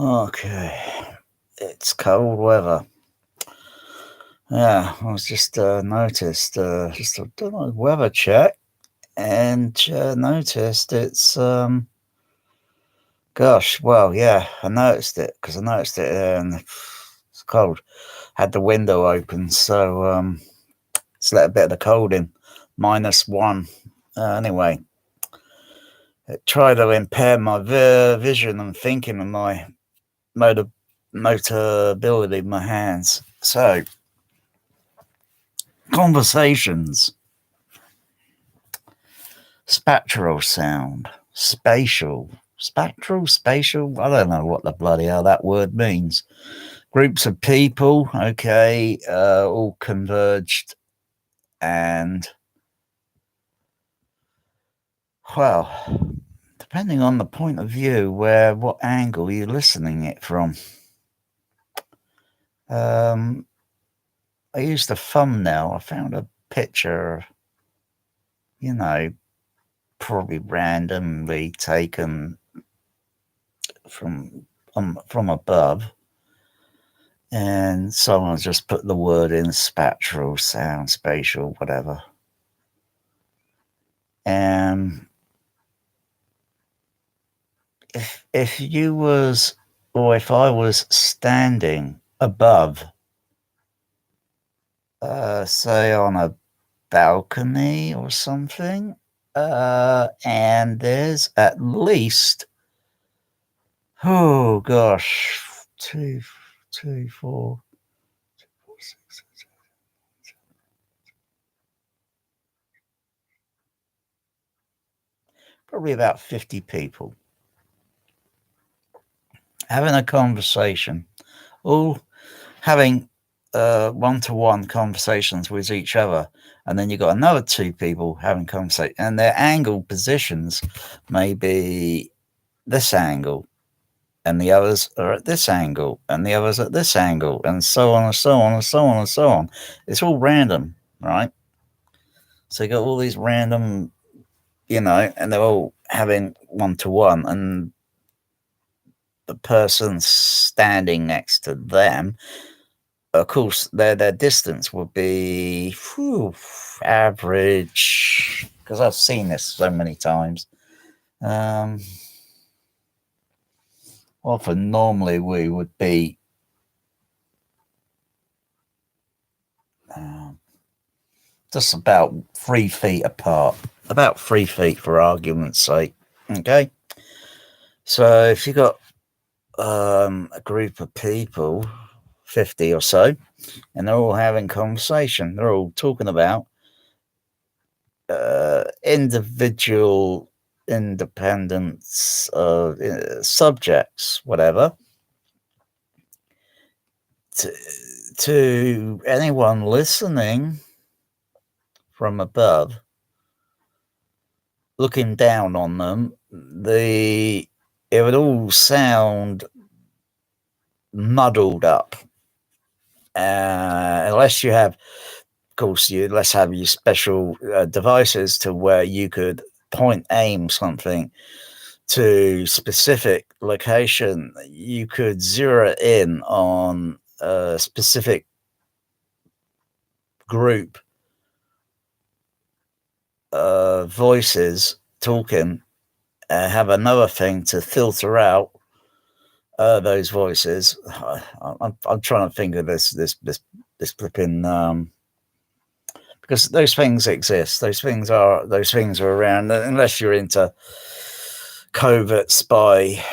Okay, it's cold weather. Yeah, I was just noticed, just done a weather check and noticed it's, gosh, well, yeah, I noticed it because I noticed it and it's cold. Had the window open, so it's let a bit of the cold in. -1. Anyway, it tried to impair my vision and thinking and my motor ability of my hands. So, conversations, spectral sound, spatial. I don't know what the bloody hell that word means. Groups of people, okay, all converged, and well, depending on the point of view, what angle you're listening it from. I used a thumbnail. I found a picture, you know, probably randomly taken from above, and someone just put the word in spectral sound, spatial, whatever. And if you was, or if I was standing above, say on a balcony or something, and there's at least, oh gosh, two, four, six, probably about 50 people having a conversation, all having one-to-one conversations with each other, and then you've got another two people having conversation, and their angle positions may be this angle, and the others are at this angle, and the others at this angle, and so on and so on and so on and so on. It's all random, right? So you got all these random, and they're all having one-to-one, and the person standing next to them, of course, their distance would be average, because I've seen this so many times. Often, normally, we would be just about 3 feet apart, about 3 feet for argument's sake. Okay, so if you got a group of people, 50 or so, and they're all having conversation, they're all talking about individual independence of subjects, whatever. To anyone listening from above, looking down on them, it would all sound muddled up, unless you have, of course, let's have your special devices to where you could aim something to specific location. You could zero in on a specific group of voices talking, have another thing to filter out those voices. I'm trying to think of this flipping, because those things exist. Those things are around, unless you're into covert spy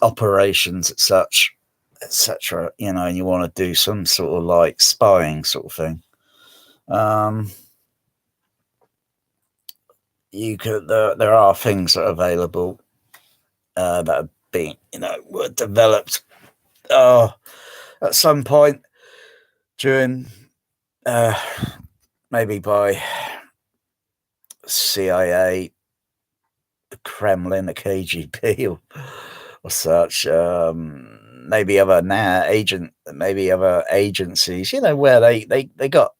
operations, etc. And you want to do some sort of like spying sort of thing. You could. There are things that are available that have been, were developed at some point during, maybe by CIA, the Kremlin, the KGB, or such. Maybe maybe other agencies. Where they got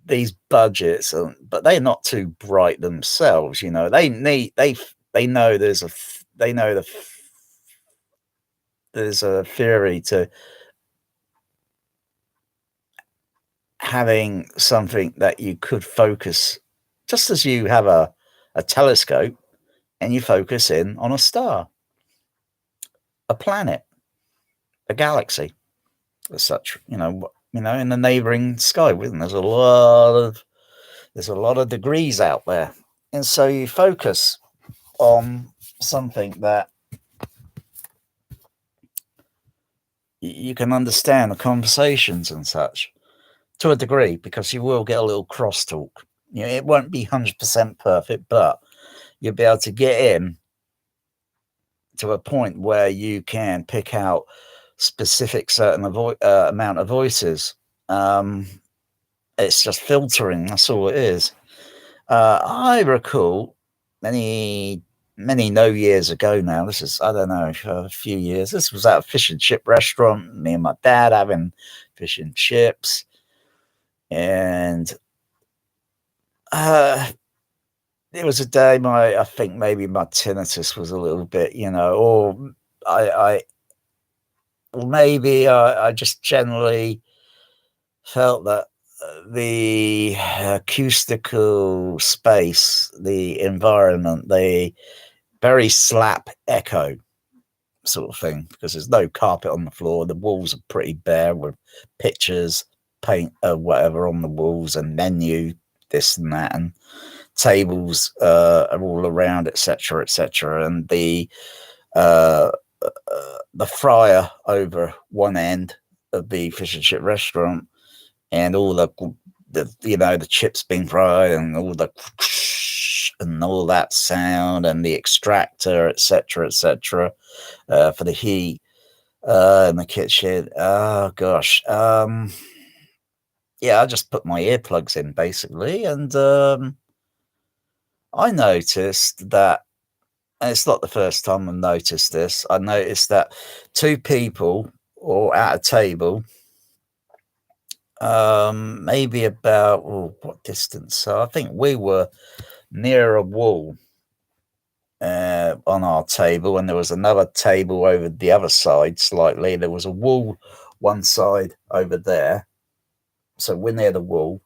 these budgets, but they're not too bright themselves. They know there's a theory to having something that you could focus, just as you have a telescope and you focus in on a star, a planet, a galaxy, as such. In the neighboring sky. There's a lot of degrees out there, and so you focus on something that you can understand the conversations and such to a degree, because you will get a little crosstalk. It won't be 100% perfect, but you'll be able to get in to a point where you can pick out specific certain amount of voices. It's just filtering. That's all it is. I recall many no years ago now. This is, I don't know, a few years. This was at a fish and chip restaurant. Me and my dad having fish and chips, and it was a day I think maybe my tinnitus was a little bit, or I maybe I just generally felt that the acoustical space, the environment, the very slap echo sort of thing, because there's no carpet on the floor. The walls are pretty bare with pictures, paint, whatever on the walls, and menu, this and that, and tables are all around, etc., etc. And the fryer over one end of the fish and chip restaurant, and all the chips being fried, and all the and all that sound, and the extractor, etc., etc., for the heat in the kitchen. Oh gosh, yeah, I just put my earplugs in basically, and I noticed that, and it's not the first time I've noticed this. I noticed that two people or at a table, maybe about what distance? So I think we were near a wall on our table, and there was another table over the other side slightly. There was a wall one side over there, so we're near the wall,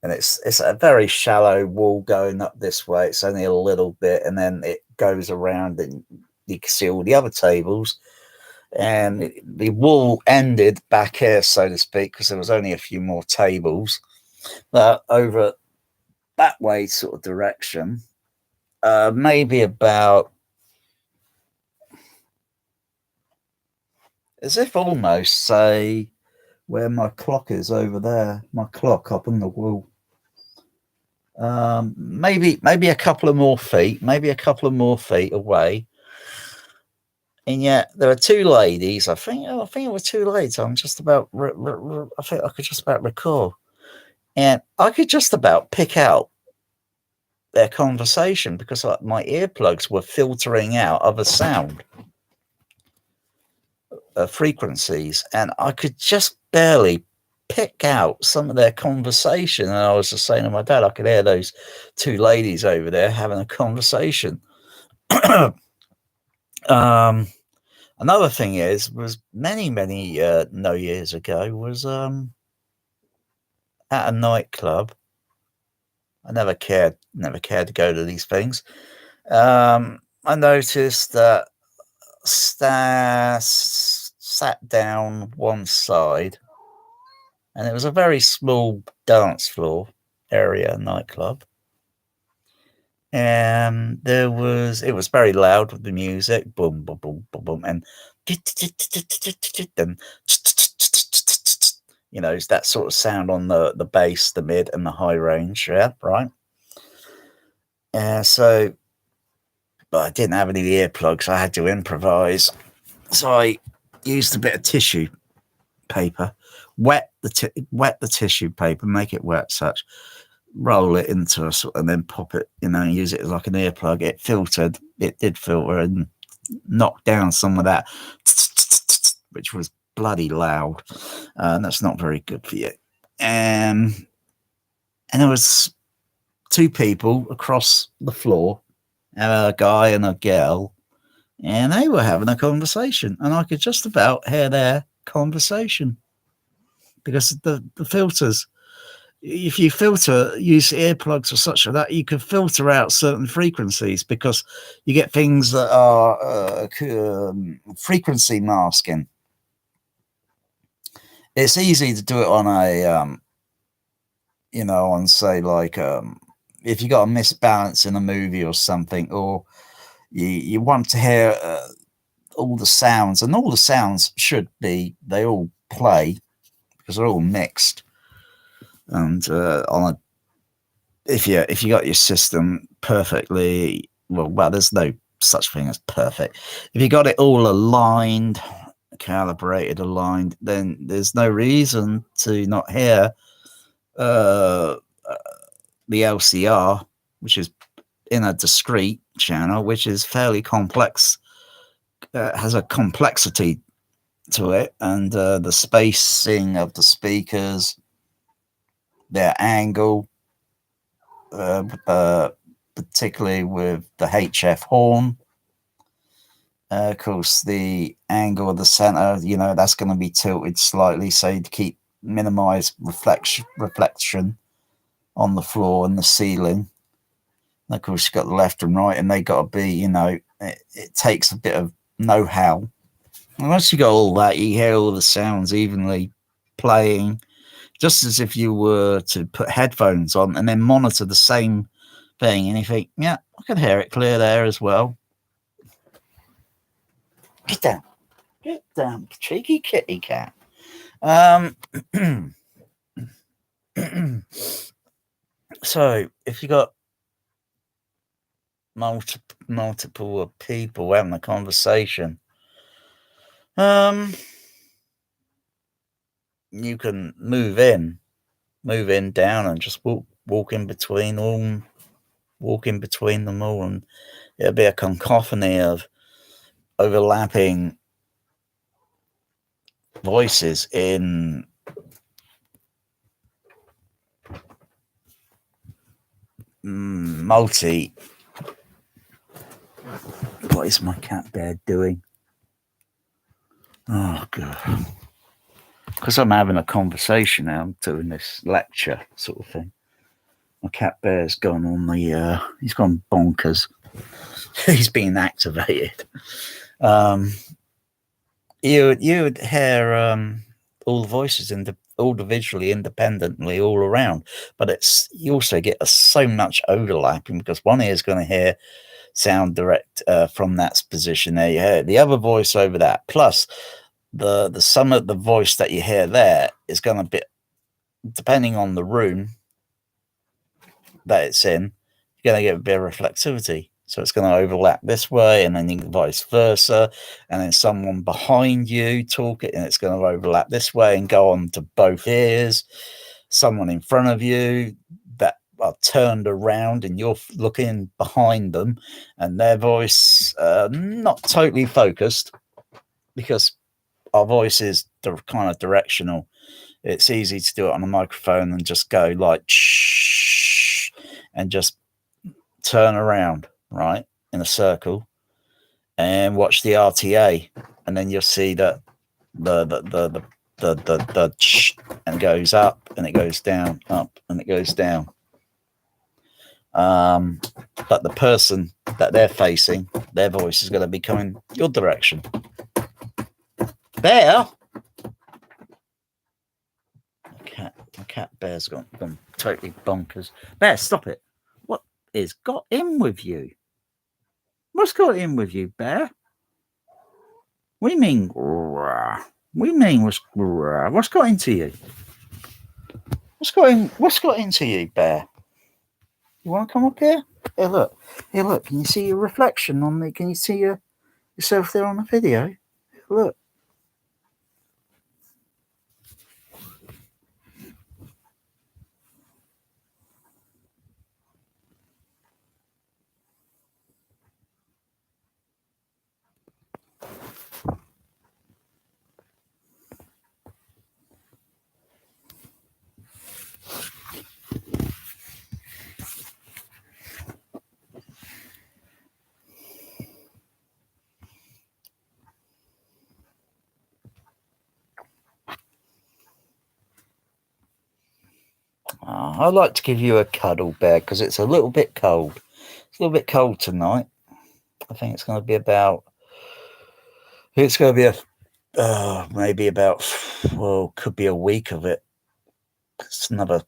and it's a very shallow wall going up this way. It's only a little bit, and then it goes around, and you can see all the other tables. And the wall ended back here, so to speak, because there was only a few more tables. But over that way sort of direction, maybe about, as if almost say where my clock is over there, my clock up on the wall. Maybe a couple of more feet, away. And yet there are two ladies. I think it were two ladies. I'm just about. I think I could just about recall, and I could just about pick out their conversation, because my earplugs were filtering out other sound frequencies, and I could just barely pick out some of their conversation. And I was just saying to my dad, I could hear those two ladies over there having a conversation. Another thing was many no years ago, was at a nightclub. I never cared to go to these things. I noticed that sat down one side, and it was a very small dance floor area nightclub, and it was very loud with the music, boom boom boom boom boom, and it's that sort of sound on the bass, the mid, and the high range. Yeah, right. So, but I didn't have any earplugs. I had to improvise. So I used a bit of tissue paper, wet the tissue paper, make it wet, such, roll it into and then pop it, and use it as like an earplug. It did filter and knock down some of that, which was bloody loud, and that's not very good for you. And there was two people across the floor, a guy and a girl, and they were having a conversation, and I could just about hear their conversation because the filters. If you use earplugs or such like that, you can filter out certain frequencies because you get things that are frequency masking. It's easy to do it on a, on say like if you got a misbalance in a movie or something, or you want to hear all the sounds, and all the sounds they all play because they're all mixed, and if you got your system perfectly well, there's no such thing as perfect. If you got it all aligned, calibrated, aligned, then there's no reason to not hear the LCR, which is in a discrete channel, which is fairly complex, has a complexity to it, and the spacing of the speakers, their angle, particularly with the HF horn. Of course, the angle of the center, that's going to be tilted slightly, so to minimize reflection on the floor and the ceiling. And of course, you've got the left and right, and they got to be, it takes a bit of know-how. And once you got all that, you hear all the sounds evenly playing, just as if you were to put headphones on and then monitor the same thing, and you think, yeah, I can hear it clear there as well. Get down, cheeky kitty cat. So if you got multiple people having a conversation, you can move in down, and just walk in between them all, and it'll be a cacophony of overlapping voices in multi. What is my cat bear doing? Oh god! Because I'm having a conversation now, I'm doing this lecture sort of thing. My cat bear's gone on the. He's gone bonkers. He's been activated. You would hear all the voices individually, independently, all around, but you also get so much overlapping because one ear is going to hear sound direct from that position there. You hear the other voice over that, plus the sum of the voice that you hear there is going to be, depending on the room that it's in, you're going to get a bit of reflexivity. So it's going to overlap this way, and then vice versa, and then someone behind you talking, and it's going to overlap this way and go on to both ears. Someone in front of you that are turned around, and you're looking behind them, and their voice not totally focused, because our voice is kind of directional. It's easy to do it on a microphone and just go like shh, and just turn around, right, in a circle, and watch the RTA, and then you'll see that the and goes up and it goes down, up and it goes down. But the person that they're facing, their voice is going to be coming your direction. Bear. My cat Bear's gone totally bonkers. Bear, stop it. What is got in with you? What's got in with you, Bear? What do you mean? What do you mean? What's got into you? What's got into you, Bear? You want to come up here? Here, look. Can you see your reflection on the? Can you see yourself there on the video? Here, look. I'd like to give you a cuddle, Bear, because it's a little bit cold. It's a little bit cold tonight. I think it's going to be about. It's going to be maybe about. Well, could be a week of it. It's another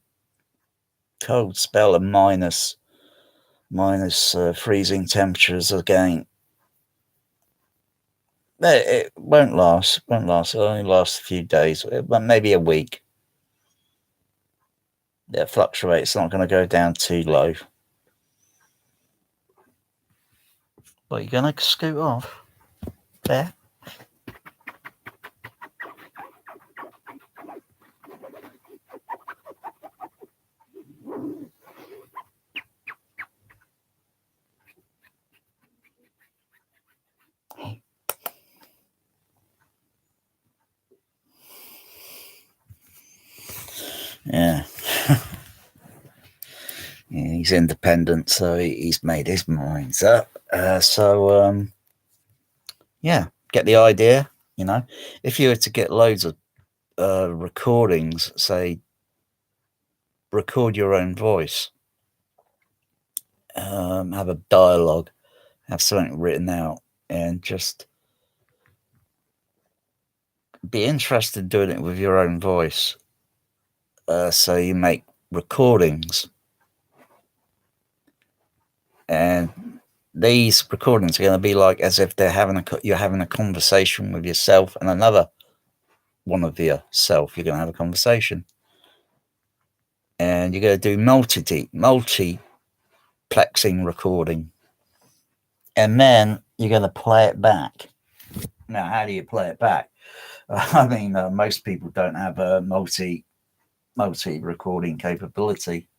cold spell and minus freezing temperatures again. It won't last. It'll only last a few days, maybe a week. It fluctuates. It's not going to go down too low. But you're going to scoot off there. Yeah. Yeah, he's independent, so he's made his minds up. Yeah, get the idea. If you were to get loads of recordings, say, record your own voice, have a dialogue, have something written out, and just be interested in doing it with your own voice. So you make recordings, and these recordings are going to be like as if you're having a conversation with yourself and another one of yourself. You're going to have a conversation, and you're going to do multiplexing recording, and then you're going to play it back. Now, how do you play it back? I mean, most people don't have a multi recording capability.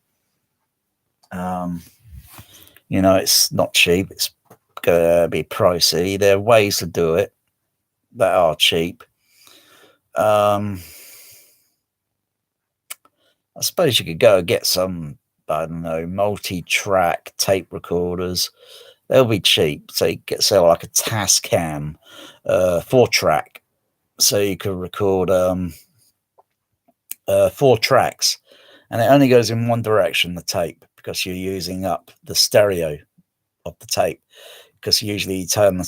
It's not cheap. It's going to be pricey. There are ways to do it that are cheap. I suppose you could go and get some, I don't know, multi-track tape recorders. They'll be cheap. So you get like a Tascam 4-track. So you could record 4 tracks, and it only goes in one direction, the tape, because you're using up the stereo of the tape. Because usually you turn the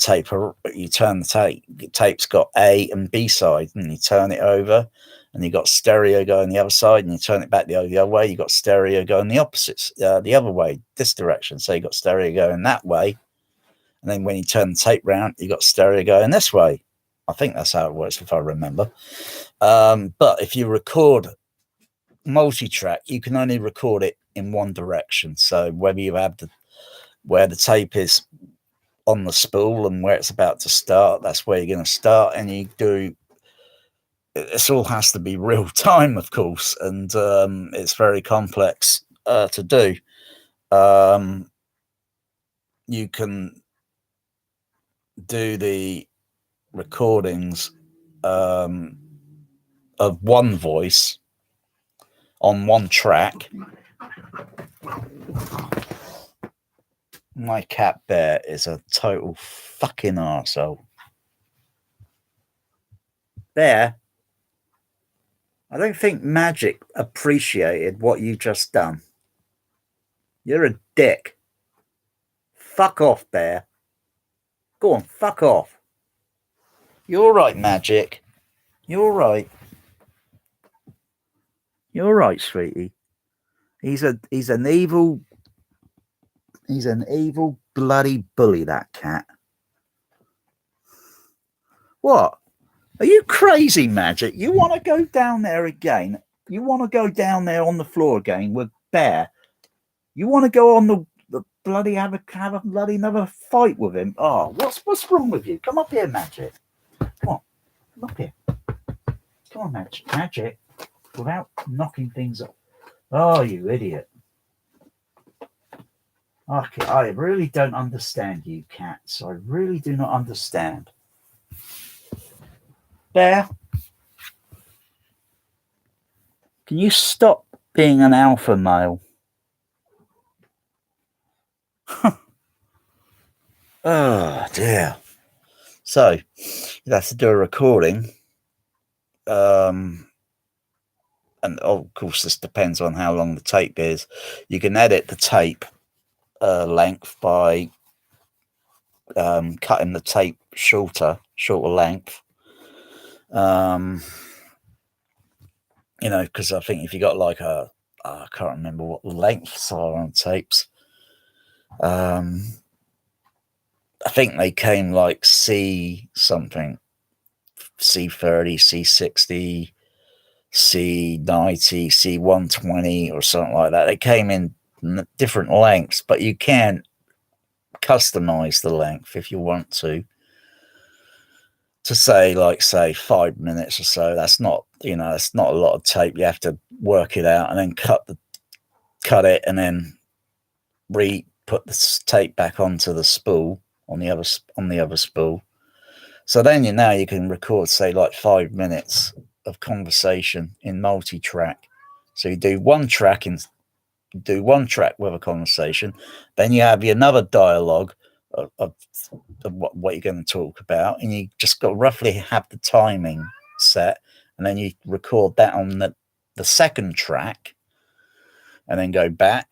tape's got A and B side, and you turn it over, and you got stereo going the other side, and you turn it back the other way, you got stereo going the opposite, the other way, this direction. So you got stereo going that way, and then when you turn the tape round, you got stereo going this way. I think that's how it works, if I remember. But if you record multi-track, you can only record it in one direction. So whether you have where the tape is on the spool and where it's about to start, that's where you're going to start, and this all has to be real time, of course, and it's very complex to do. You can do the recordings of one voice on one track. My cat Bear is a total fucking arsehole. Bear, I don't think Magic appreciated what you just done. You're a dick. Fuck off, Bear. Go on, fuck off. You're right, Magic. You're right. You're right, sweetie. He's an evil bloody bully, that cat. What? Are you crazy, Magic? You want to go down there again? You want to go down there on the floor again with Bear? You want to go on the bloody have a bloody another fight with him? Oh, what's wrong with you? Come up here, Magic. Come on, come up here. Come on, Magic. Without knocking things up. Oh, you idiot. Okay, I really don't understand you cats. I really do not understand. Bear, can you stop being an alpha male? Oh, dear. So, you'd have to do a recording and of course this depends on how long the tape is. You can edit the tape length by cutting the tape shorter length. Because I think if you got like I can't remember what the lengths are on tapes. I think they came like C something, C30, C60, C90, C120 or something like that. They came in different lengths, but you can customize the length if you want to say 5 minutes or so. That's not that's not a lot of tape. You have to work it out and then cut it and then put the tape back onto the spool on the other spool. So then you can record say like 5 minutes of conversation in multi-track. So you do one track with a conversation, then you have another dialogue of what you're going to talk about, and you just got to roughly have the timing set, and then you record that on the second track, and then go back,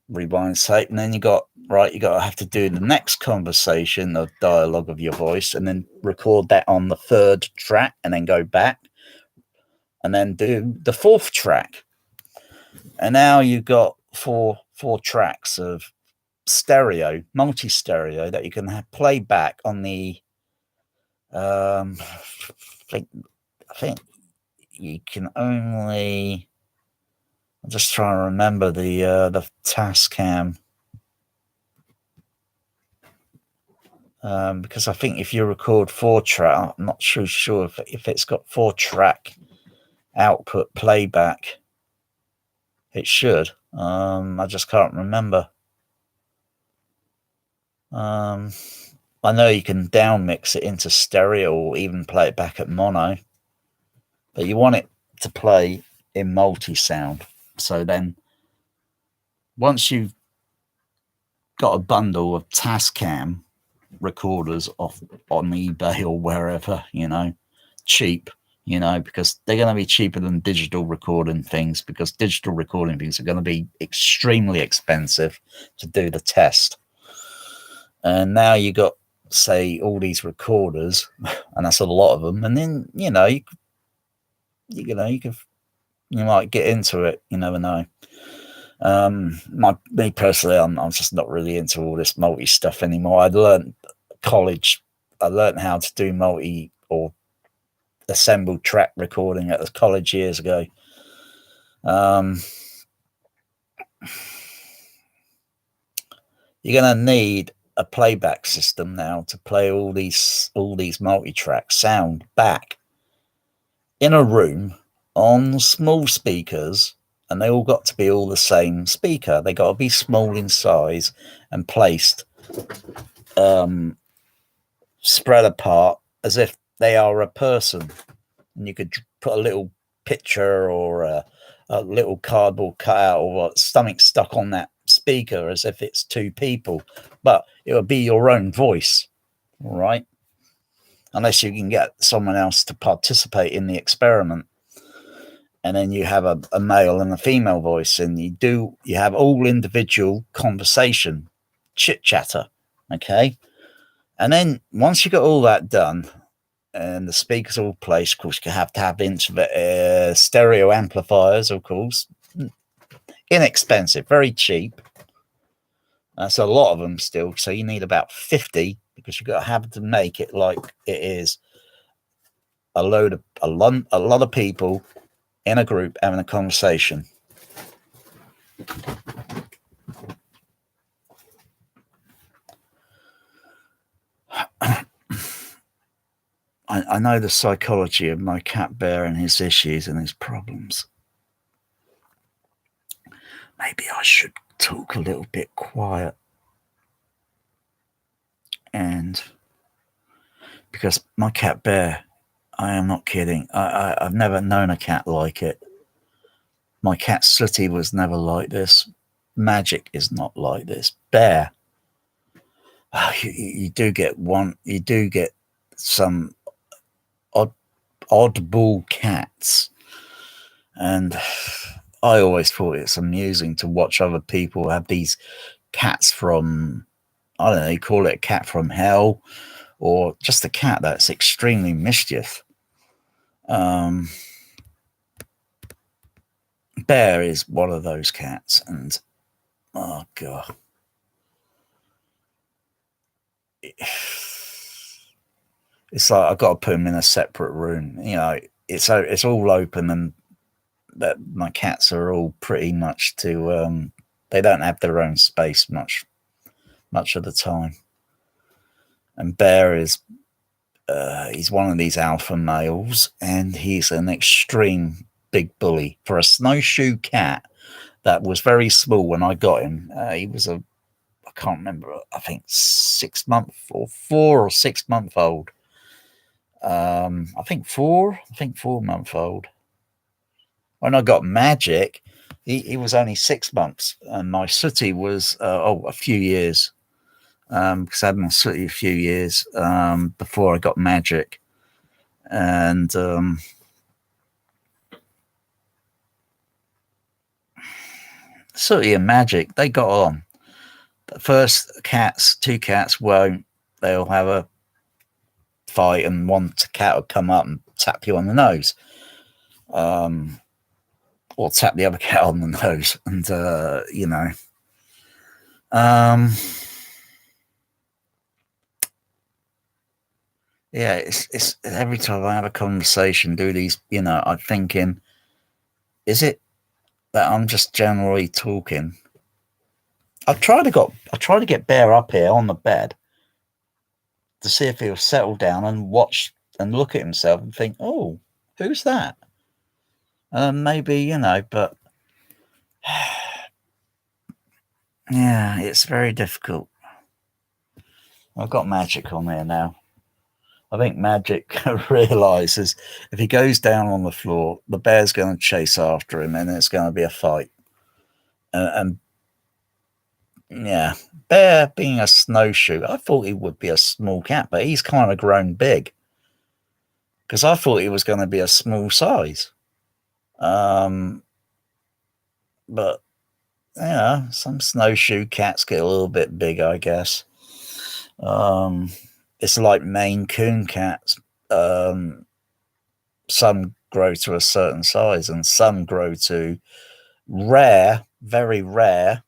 rewind tape, and then you got to have to do the next conversation of dialogue of your voice, and then record that on the third track, and then go back, and then do the fourth track, and now you've got four tracks of multi-stereo that you can have play back on the I think you can only, I'm just trying to remember the Tascam, because I think if you record 4-track, I'm not sure if it's got 4-track output playback. It should. I just can't remember. I know you can down mix it into stereo or even play it back at mono, but you want it to play in multi-sound. So then once you've got a bundle of Tascam recorders on eBay or wherever, cheap, because they're going to be cheaper than digital recording things, because digital recording things are going to be extremely expensive to do the test. And now you got, say, all these recorders, and that's a lot of them. And then you might get into it. You never know. Me personally, I'm just not really into all this multi stuff anymore. I learned how to do multi or assembled track recording at the college years ago. You're going to need a playback system now to play all these multi-track sound back in a room on small speakers, and they all got to be all the same speaker. They got to be small in size and placed spread apart as if they are a person, and you could put a little picture or a little cardboard cutout or something stuck on that speaker as if it's two people, but it would be your own voice, all right? Unless you can get someone else to participate in the experiment, and then you have a male and a female voice, and you have all individual conversation, chit chatter, okay? And then once you got all that done and the speakers all placed, of course, you have to have stereo amplifiers, of course, inexpensive, very cheap. That's a lot of them still, so you need about 50, because you've got to have to make it like it is a lot of people in a group having a conversation. I know the psychology of my cat bear and his issues and his problems. Maybe I should talk a little bit quiet, and because my cat bear, I am not kidding, I've never known a cat like it. My cat Sooty was never like this. Magic is not like this. Bear, you do get some oddball cats, And I always thought it's amusing to watch other people have these cats from, I don't know, you call it a cat from hell, or just a cat that's extremely mischief. Bear is one of those cats, and oh god, it's like I've got to put him in a separate room. It's all open, and that my cats are all pretty much to they don't have their own space much of the time. And Bear is he's one of these alpha males, and he's an extreme big bully for a snowshoe cat that was very small when I got him. He was I can't remember, I think 6 month or 4 or 6 month old. I think 4 month old. When I got Magic, he was only 6 months, and my Sooty was a few years. Because I had my Sooty a few years before I got Magic, and Sooty and Magic, they got on. The first two cats won't. They'll have a fight, and one cat will come up and tap you on the nose, or tap the other cat on the nose, and yeah, it's every time I have a conversation, do these, I'm thinking, is it that I'm just generally talking? I try to get Bear up here on the bed to see if he'll settle down and watch and look at himself and think, oh, who's that? Maybe, but yeah, it's very difficult. I've got Magic on there now. I think Magic realizes if he goes down on the floor, the bear's going to chase after him, and it's going to be a fight. And yeah, Bear being a snowshoe, I thought he would be a small cat, but he's kind of grown big, because I thought he was going to be a small size. But some snowshoe cats get a little bit big, I guess. It's like Maine Coon cats. Some grow to a certain size, and some grow to very rare,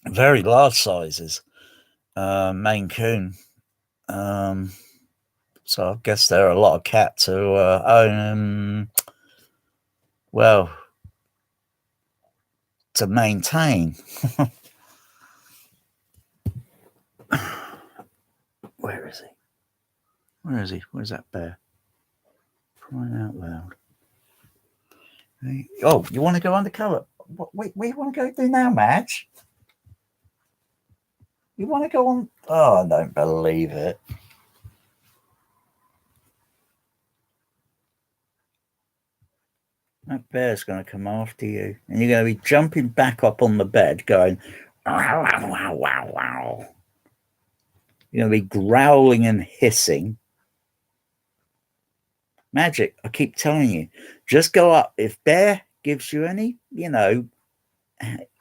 very large sizes. Maine Coon. So I guess there are a lot of cats who own, well, to maintain. Where is he? Where's that bear? Crying out loud. Hey. Oh, you want to go undercover? Wait, you want to go do now, Madge? You want to go on? Oh, I don't believe it. That bear's going to come after you, and you're going to be jumping back up on the bed going, wow, wow, wow, wow. You're going to be growling and hissing. Magic, I keep telling you, just go up. If Bear gives you any,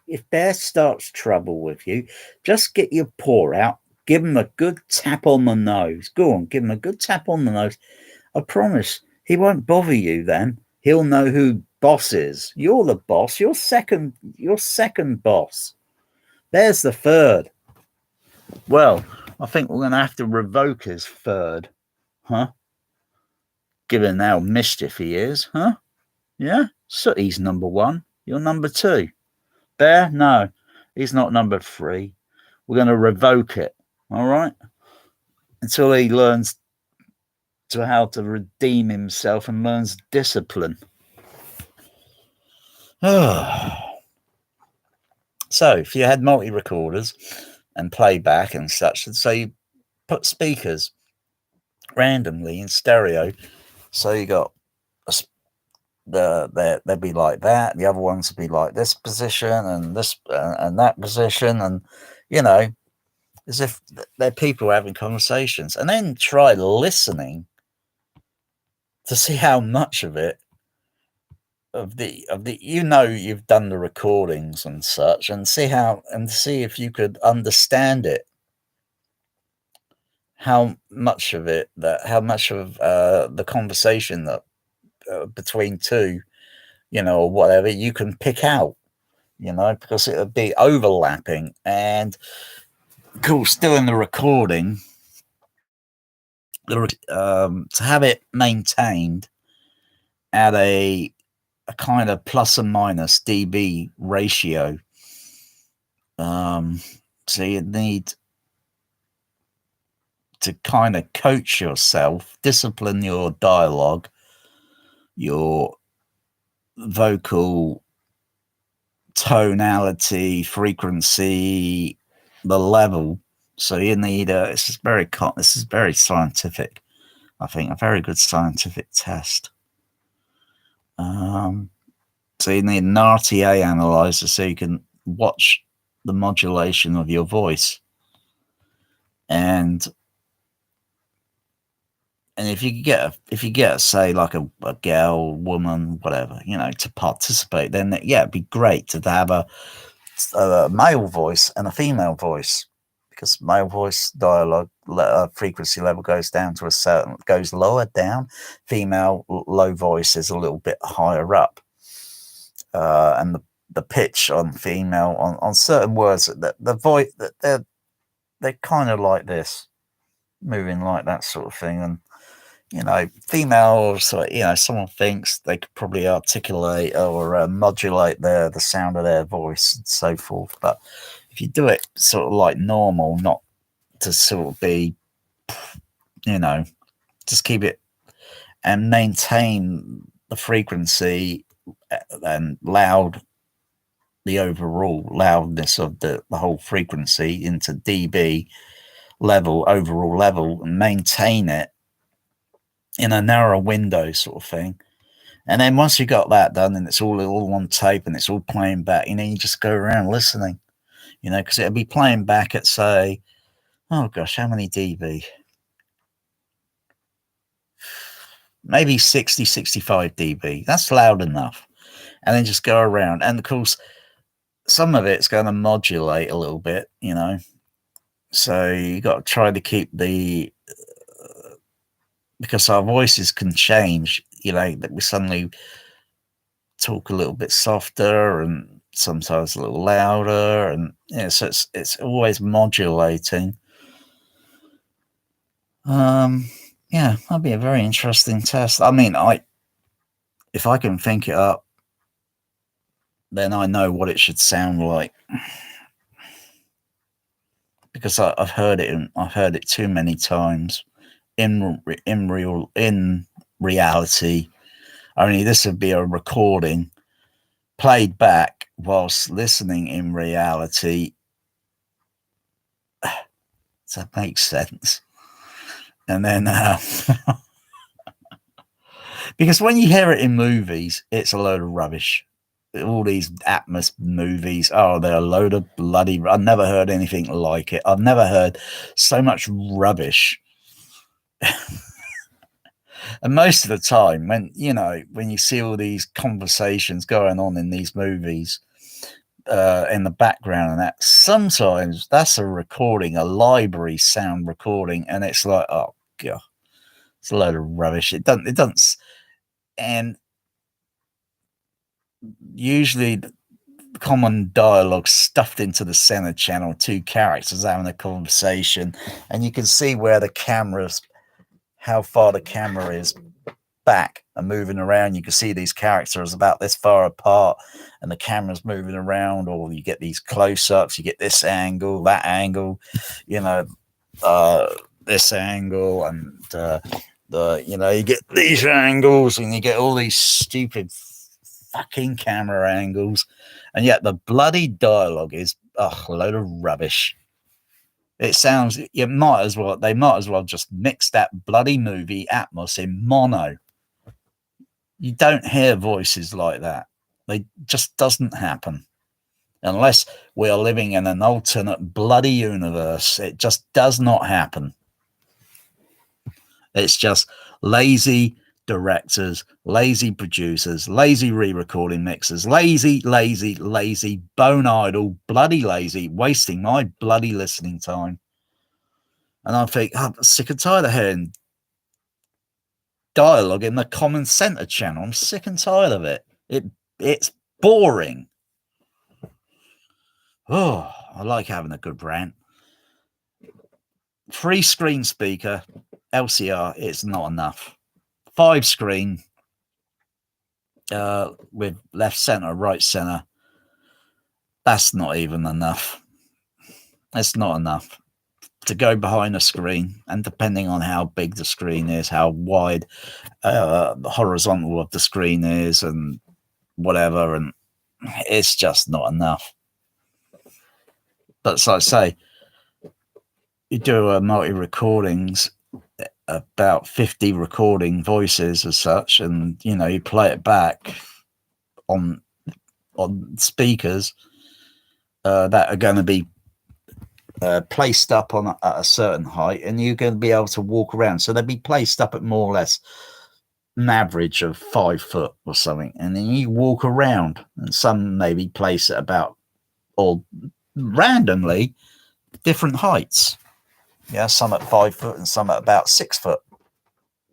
if Bear starts trouble with you, just get your paw out, give him a good tap on the nose. Go on, give him a good tap on the nose. I promise he won't bother you then. He'll know who boss is. You're the boss. You're second boss. There's the third. Well, I think we're going to have to revoke his third. Huh? Given how mischief he is, huh? Yeah? Sooty's number one. You're number two. Bear? No, he's not number three. We're going to revoke it, all right? Until he learns how to redeem himself and learns discipline. So, if you had multi-recorders and playback and such, so you put speakers randomly in stereo, so you got they'd be like that, the other ones would be like this position and this and that position, and as if they're people having conversations, and then try listening to see how much of it you've done the recordings and such, and see if you could understand it, how much of the conversation that between two, or whatever, you can pick out, because it would be overlapping. And of course, doing the recording, to have it maintained at a kind of plus and minus dB ratio. So you need to kind of coach yourself, discipline your dialogue, your vocal tonality, frequency, the level. So you need this is very scientific. I think a very good scientific test. So you need an RTA analyzer so you can watch the modulation of your voice, and if you get say like a girl, woman, whatever, to participate, then it'd be great to have a male voice and a female voice, because male voice dialogue frequency level goes lower down. Female low voice is a little bit higher up, and the pitch on female on certain words, the voice, that they're kind of like this, moving like that sort of thing. And female, someone thinks they could probably articulate or modulate the sound of their voice and so forth. But if you do it sort of like normal, not to sort of be, just keep it and maintain the frequency and the overall loudness of the whole frequency into dB level, overall level, and maintain it in a narrow window sort of thing. And then once you got that done and it's all on tape and it's all playing back, you just go around listening, because it'll be playing back at, say, oh gosh, how many dB? Maybe 60, 65 dB. That's loud enough. And then just go around. And of course, some of it's going to modulate a little bit, So you got to try to keep because our voices can change, that we suddenly talk a little bit softer and sometimes a little louder, and so it's always modulating. That'd be a very interesting test. I mean, if I can think it up, then I know what it should sound like, because I've heard it too many times in reality. Only this would be a recording played back whilst listening in reality. Does that make sense? And then because when you hear it in movies, it's a load of rubbish. All these Atmos movies, they're a load of bloody. I've never heard anything like it. I've never heard so much rubbish. And most of the time, when you see all these conversations going on in these movies in the background, and that, sometimes that's a recording, a library sound recording, and it's like, oh god, it's a load of rubbish. It doesn't. And usually the common dialogue stuffed into the center channel, two characters having a conversation, and you can see where how far the camera is back and moving around. You can see these characters about this far apart and the camera's moving around, or you get these close-ups, you get this angle, that angle, this angle, and you get these angles, and you get all these stupid fucking camera angles, and yet the bloody dialogue is a load of rubbish. It sounds, they might as well just mix that bloody movie Atmos in mono. You don't hear voices like that. It just doesn't happen. Unless we are living in an alternate bloody universe, it just does not happen. It's just lazy directors, lazy producers, lazy re-recording mixers, lazy, bone idle, bloody lazy, wasting my bloody listening time. And I think, I'm sick and tired of hearing dialogue in the Common Centre channel. I'm sick and tired of it. It's boring. Oh, I like having a good rant. 3 screen speaker, LCR, it's not enough. 5 screen, with left center, right center, that's not even enough. It's not enough to go behind a screen, and depending on how big the screen is, how wide, the horizontal of the screen is, and whatever, and it's just not enough. But so I say, you do multi recordings, about 50 recording voices as such, and you play it back on speakers that are going to be placed up at a certain height, and you're going to be able to walk around. So they'll be placed up at more or less an average of 5 foot or something, and then you walk around, and some maybe place at about, or randomly, different heights. Yeah, some at 5 foot and some at about 6 foot,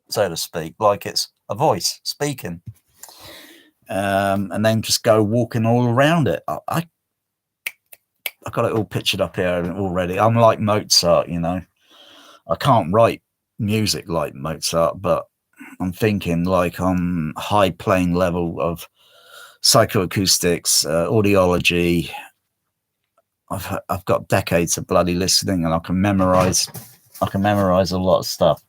so to speak, like it's a voice speaking. And then just go walking all around it. I got it all pictured up here already. I'm like Mozart, I can't write music like Mozart, but I'm thinking like on high plane level of psychoacoustics, audiology. I've got decades of bloody listening, and I can memorize a lot of stuff.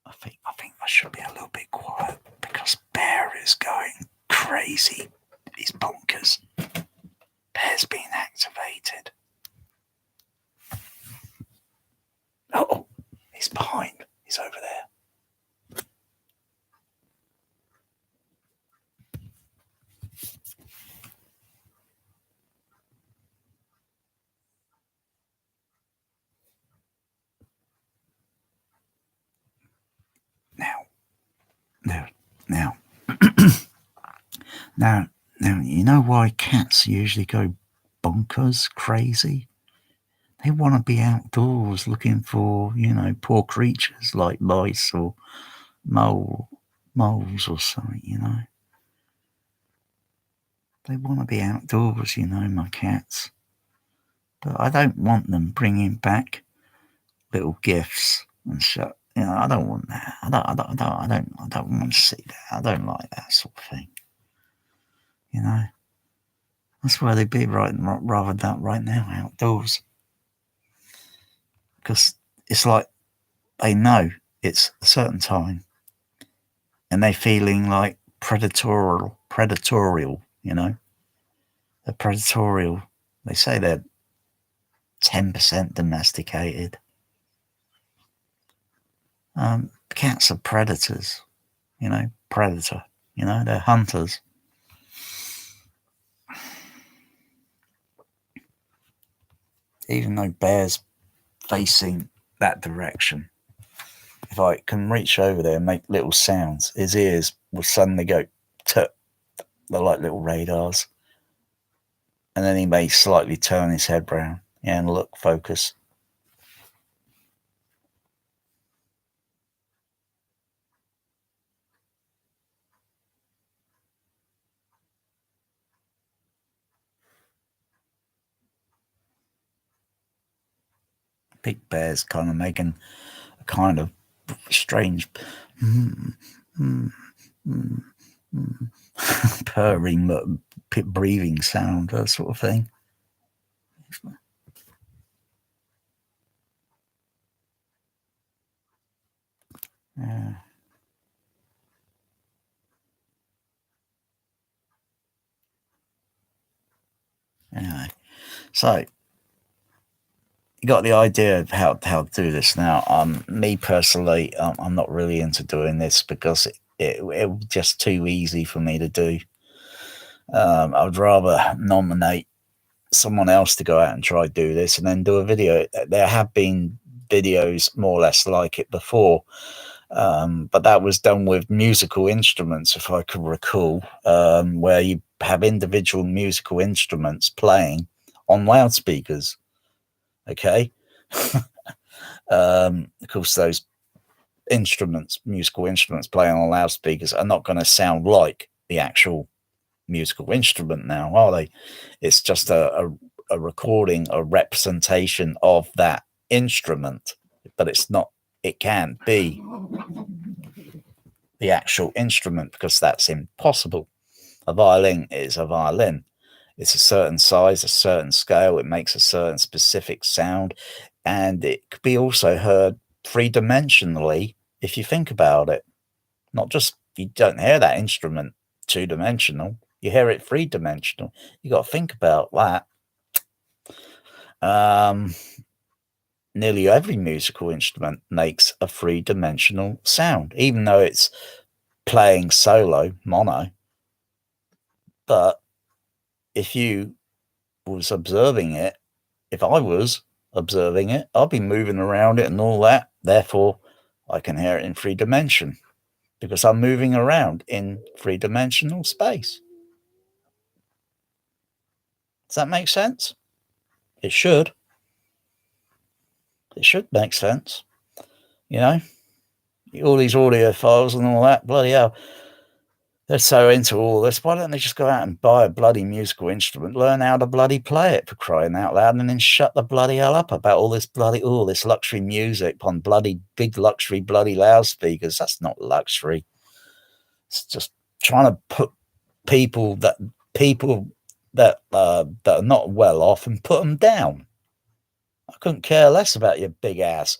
I think I should be a little bit quiet because Bear is going crazy. He's bonkers. Bear's been activated. Oh, he's behind. He's over there. Now, you know why cats usually go bonkers, crazy? They want to be outdoors looking for, poor creatures like mice or moles or something, They want to be outdoors, my cats. But I don't want them bringing back little gifts and shit. I don't want that. I don't want to see that. I don't like that sort of thing. That's where they'd be rather than right now outdoors. Because it's like they know it's a certain time, and they're feeling like predatorial. They're predatorial. They say they're 10% domesticated. Cats are predators. Predator. They're hunters. Even though Bear's facing that direction, if I can reach over there and make little sounds, his ears will suddenly go tut. They're like little radars. And then he may slightly turn his head round and look, focus. Big Bear's kind of making a kind of strange purring, breathing sound, that sort of thing. Yeah. Anyway, so you got the idea of how to do this now. Me personally, I'm not really into doing this because it was just too easy for me to do. I'd rather nominate someone else to go out and try do this and then do a video. There have been videos more or less like it before. But that was done with musical instruments, if I could recall, where you have individual musical instruments playing on loudspeakers. Okay. Of course, those musical instruments playing on loudspeakers are not going to sound like the actual musical instrument now, are they? It's just a recording, a representation of that instrument, but it's not, it can't be the actual instrument because that's impossible. A violin is a violin. It's a certain size, a certain scale. It makes a certain specific sound, and it could be also heard three-dimensionally if you think about it. Not just, you don't hear that instrument two-dimensional, you hear it three-dimensional. You got to think about that. Nearly every musical instrument makes a three-dimensional sound, even though it's playing solo, mono. But if you was observing it, if I was observing it, I'd be moving around it and all that. Therefore, I can hear it in three dimension because I'm moving around in three-dimensional space. Does that make sense? It should. It should make sense. You know, all these audio files and all that, bloody hell. They're so into all this. Why don't they just go out and buy a bloody musical instrument, learn how to bloody play it, for crying out loud, and then shut the bloody hell up about all this bloody, this luxury music on bloody big luxury bloody loudspeakers? That's not luxury. It's just trying to put people that are not well off and put them down. I couldn't care less about your big ass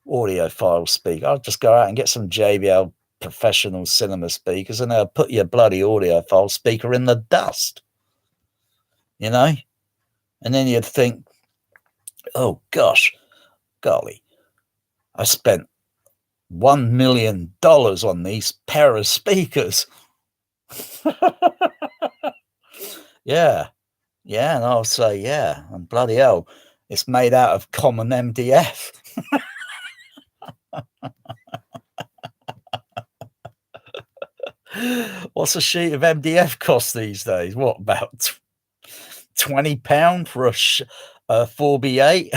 audiophile speaker. I'll just go out and get some JBL professional cinema speakers and they'll put your bloody audiophile speaker in the dust, you know? And then you'd think, oh gosh, golly, I spent $1 million on these pair of speakers. Yeah, and I'll say, yeah, and bloody hell, it's made out of common MDF. What's a sheet of MDF cost these days? What, about £20 for a 4x8?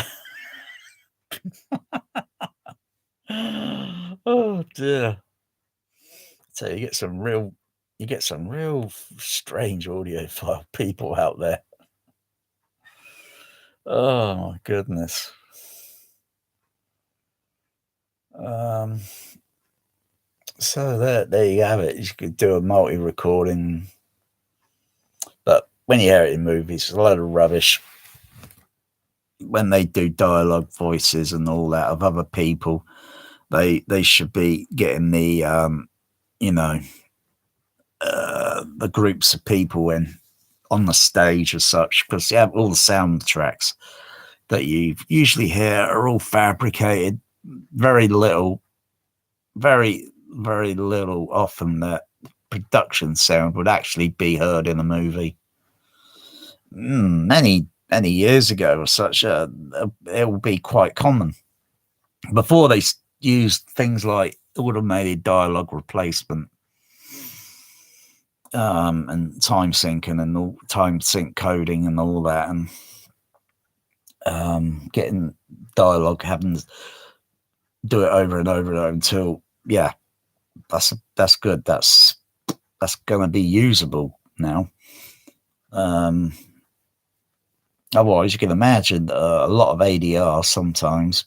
Oh dear. So you get some real strange audiophile people out there. Oh my goodness. So there you have it. You could do a multi-recording, but when you hear it in movies, it's a load of rubbish. When they do dialogue voices and all that of other people, they should be getting the the groups of people in on the stage as such, because you have all the soundtracks that you usually hear are all fabricated. Very little often that production sound would actually be heard in a movie. Many years ago or such, it will be quite common. Before they used things like automated dialogue replacement and time syncing and all time sync coding and all that, and getting dialogue, having to do it over and over and over until, yeah, that's good. That's going to be usable now. Otherwise, you can imagine a lot of ADR sometimes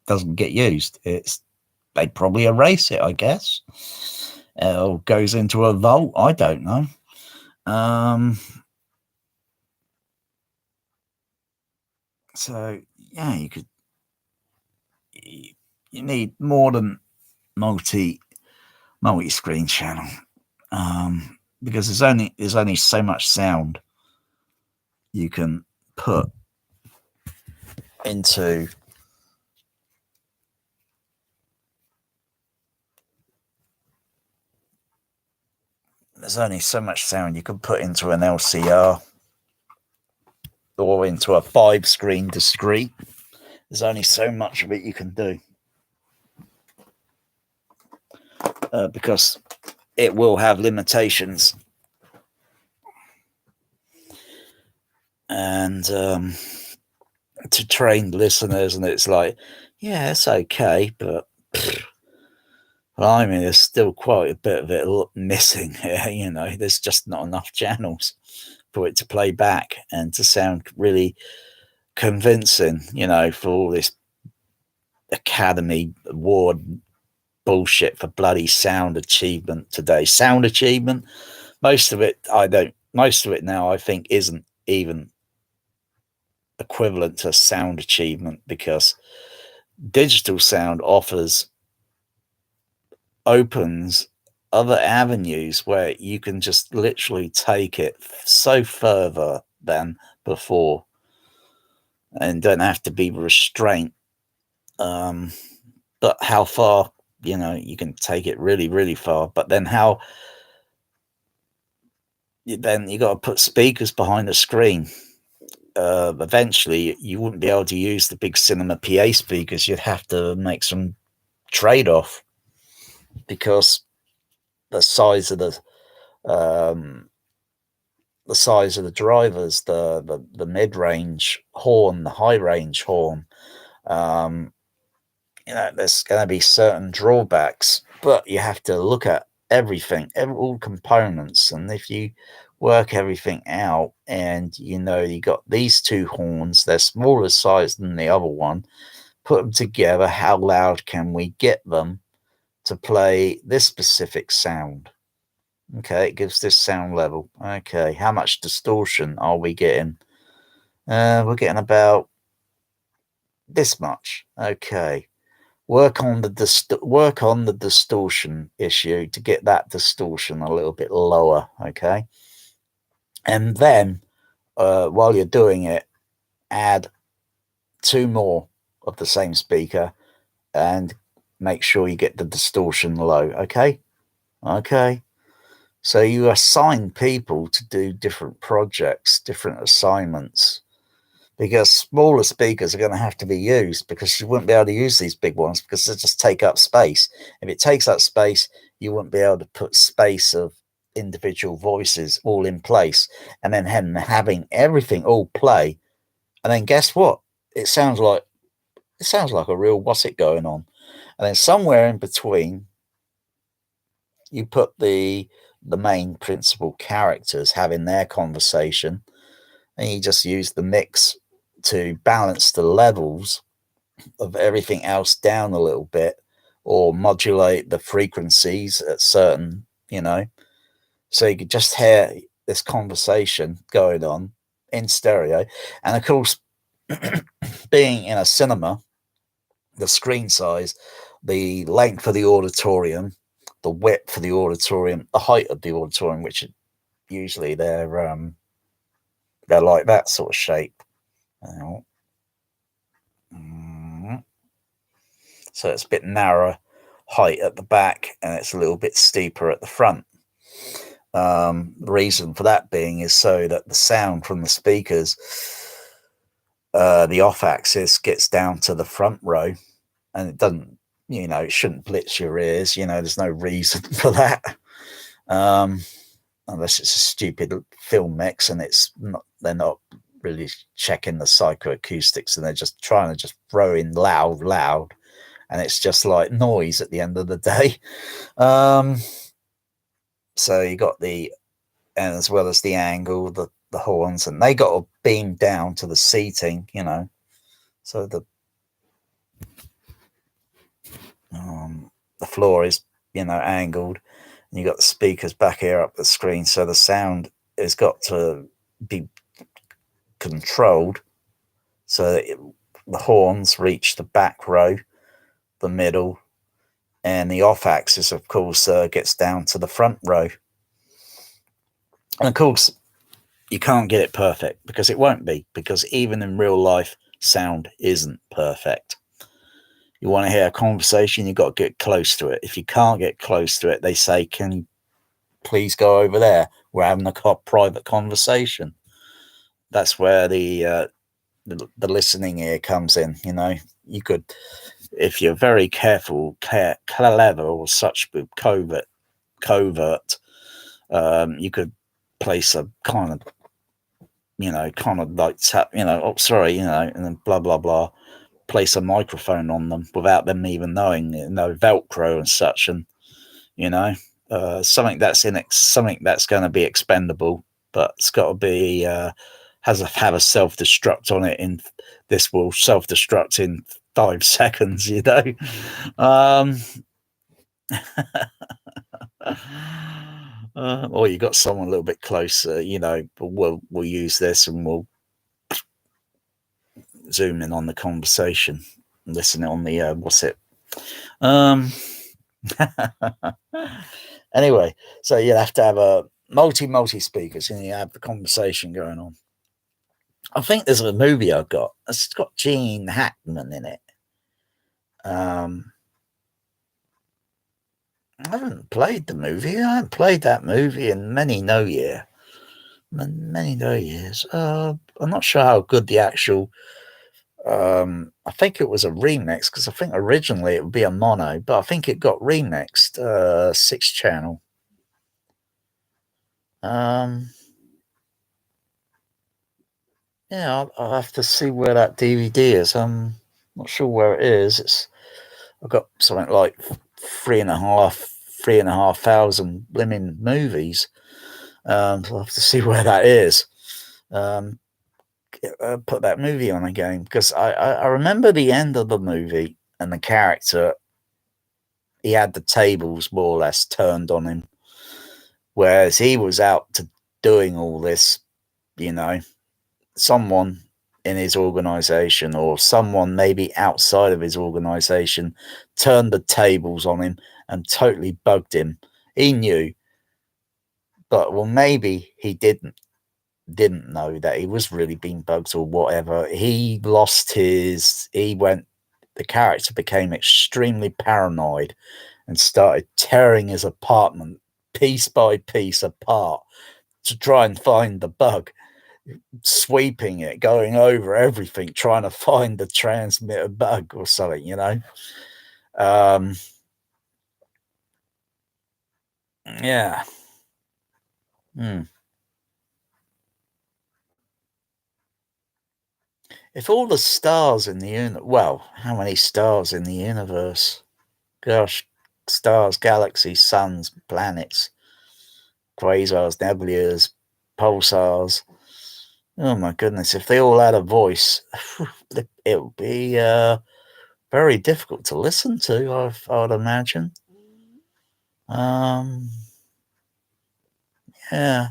doesn't get used. They probably erase it, I guess. Or goes into a vault. I don't know. So yeah, you need more than multi-screen channel, because there's only so much sound you can put into an LCR or into a 5-screen discrete. There's only so much of it you can do, because it will have limitations. And to trained listeners, and it's like, yeah, it's okay, but well, I mean, there's still quite a bit of it missing here. There's just not enough channels for it to play back and to sound really convincing, for all this Academy Award bullshit for bloody sound achievement today. Sound achievement, most of it now I think isn't even equivalent to sound achievement, because digital sound opens other avenues where you can just literally take it so further than before and don't have to be restrained. But how far, you can take it really, really far. But then then you got to put speakers behind the screen. Eventually, you wouldn't be able to use the big cinema PA speakers. You'd have to make some trade-off, because the size of the drivers, the mid-range horn, the high-range horn, there's going to be certain drawbacks, but you have to look at everything, all components, and if you work everything out, and you got these two horns, they're smaller size than the other one, put them together, how loud can we get them to play this specific sound? Okay, it gives this sound level. Okay, how much distortion are we getting? We're getting about this much. Okay, work on the distortion issue to get that distortion a little bit lower. Okay, and then while you're doing it, add two more of the same speaker and make sure you get the distortion low. Okay. So you assign people to do different projects, different assignments, because smaller speakers are going to have to be used, because you wouldn't be able to use these big ones because they just take up space. If it takes up space, you wouldn't be able to put space of individual voices all in place, and then having everything all play. And then guess what? It sounds like a real what's it going on. And then somewhere in between, you put the main principal characters having their conversation, and you just use the mix to balance the levels of everything else down a little bit, or modulate the frequencies at certain, so you could just hear this conversation going on in stereo. And of course, being in a cinema, the screen size, the length of the auditorium, the width of the auditorium, the height of the auditorium, which usually they're like that sort of shape. So it's a bit narrower height at the back, and it's a little bit steeper at the front. The reason for that being is so that the sound from the speakers, the off axis, gets down to the front row, and it doesn't, it shouldn't blitz your ears. There's no reason for that, unless it's a stupid film mix and they're not really checking the psychoacoustics, and they're just trying to just throw in loud, and it's just like noise at the end of the day. So you got and as well as the angle, the horns, and they got to beam down to the seating, so the floor is, angled, and you got the speakers back here up the screen, so the sound has got to be controlled so that the horns reach the back row, the middle, and the off axis, of course, gets down to the front row. And of course, you can't get it perfect, because it won't be, because even in real life, sound isn't perfect. You want to hear a conversation, you've got to get close to it. If you can't get close to it, they say, can you please go over there? We're having a private conversation. That's where the the listening ear comes in. You could, if you're very careful, clever, or such with covert, you could place a kind of, like tap, oh, sorry, and then blah, blah, blah, place a microphone on them without them even knowing, Velcro and such. And, something that's going to be expendable, but it's got to be, have a self-destruct on it. This will self-destruct in 5 seconds, um, or you got someone a little bit closer, but we'll use this and we'll zoom in on the conversation, listen on the what's it? Anyway, so you'll have to have a multi speakers, and you have the conversation going on. I think there's a movie I've got. It's got Gene Hackman in it. I haven't played the movie. I haven't played that movie in many no years. I'm not sure how good the actual. I think it was a remix, because I think originally it would be a mono, but I think it got remixed. 6-channel. Yeah, I'll have to see where that DVD is. I'm not sure where it is. I've got something like 3,500 blimmin' movies. So I'll have to see where that is. Put that movie on again, because I remember the end of the movie, and the character, he had the tables more or less turned on him, whereas he was out to doing all this, someone in his organization, or someone maybe outside of his organization, turned the tables on him and totally bugged him. He knew, but maybe he didn't know that he was really being bugged or whatever. The character became extremely paranoid and started tearing his apartment piece by piece apart to try and find the bug, sweeping it, going over everything, trying to find the transmitter bug or something, yeah. If all the stars in the universe, well, how many stars in the universe? Gosh, stars, galaxies, suns, planets, quasars, nebulas, pulsars. Oh my goodness, if they all had a voice, it would be very difficult to listen to, I would imagine. Yeah.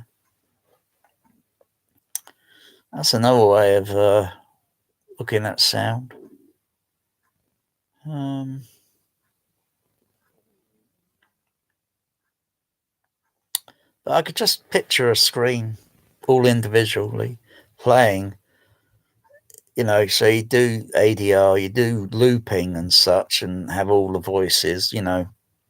That's another way of looking at sound. But I could just picture a screen all individually playing, so you do ADR, you do looping and such, and have all the voices,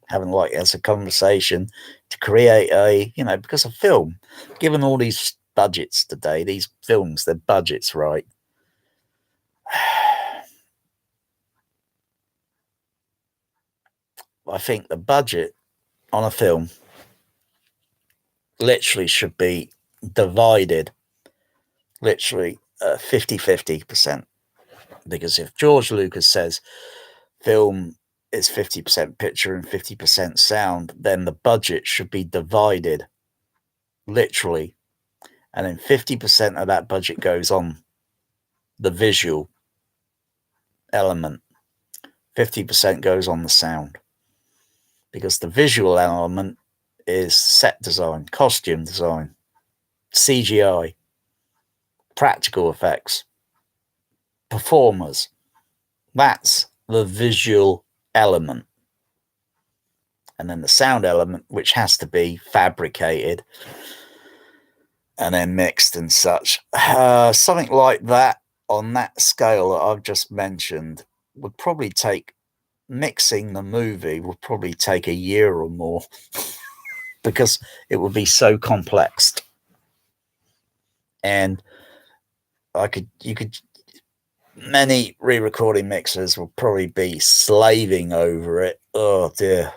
having like as a conversation to create because a film, given all these budgets today, these films, their budgets, right? I think the budget on a film literally should be divided, literally 50-50%. Because if George Lucas says film is 50% picture and 50% sound, then the budget should be divided, literally. And then 50% of that budget goes on the visual element, 50% goes on the sound. Because the visual element is set design, costume design, CGI, practical effects, performers. That's the visual element. And then the sound element, which has to be fabricated and then mixed and such. Something like that, on that scale that I've just mentioned, would probably take, mixing the movie would probably take a year or more because it would be so complex. And you could many re-recording mixers will probably be slaving over it. Oh dear.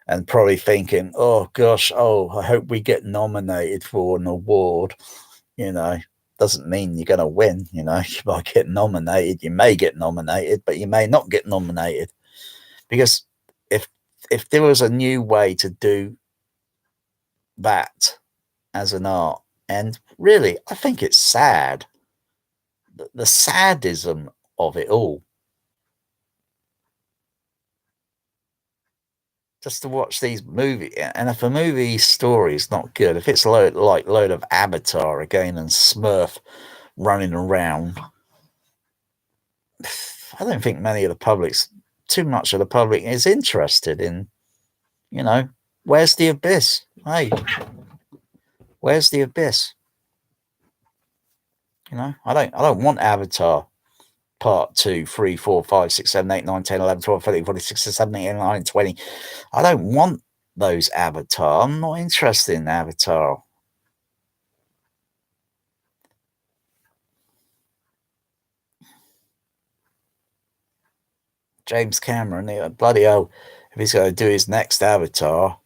And probably thinking, oh gosh, I hope we get nominated for an award. Doesn't mean you're going to win. You might get nominated. You may get nominated, but you may not get nominated. Because if there was a new way to do that as an art, and really, I think it's sad, the sadism of it all. Just to watch these movies, and if a movie story is not good, if it's load of Avatar again and Smurf running around, I don't think too much of the public is interested in, where's the abyss? Hey, where's the abyss? I don't want Avatar part 2, 3, 4, 5, 6, 7, 8, 9, 10, 11, 12, 13, 14, 16, 17, 18, 19, 20. I don't want those Avatar. I'm not interested in Avatar. James Cameron, bloody hell, if he's going to do his next Avatar,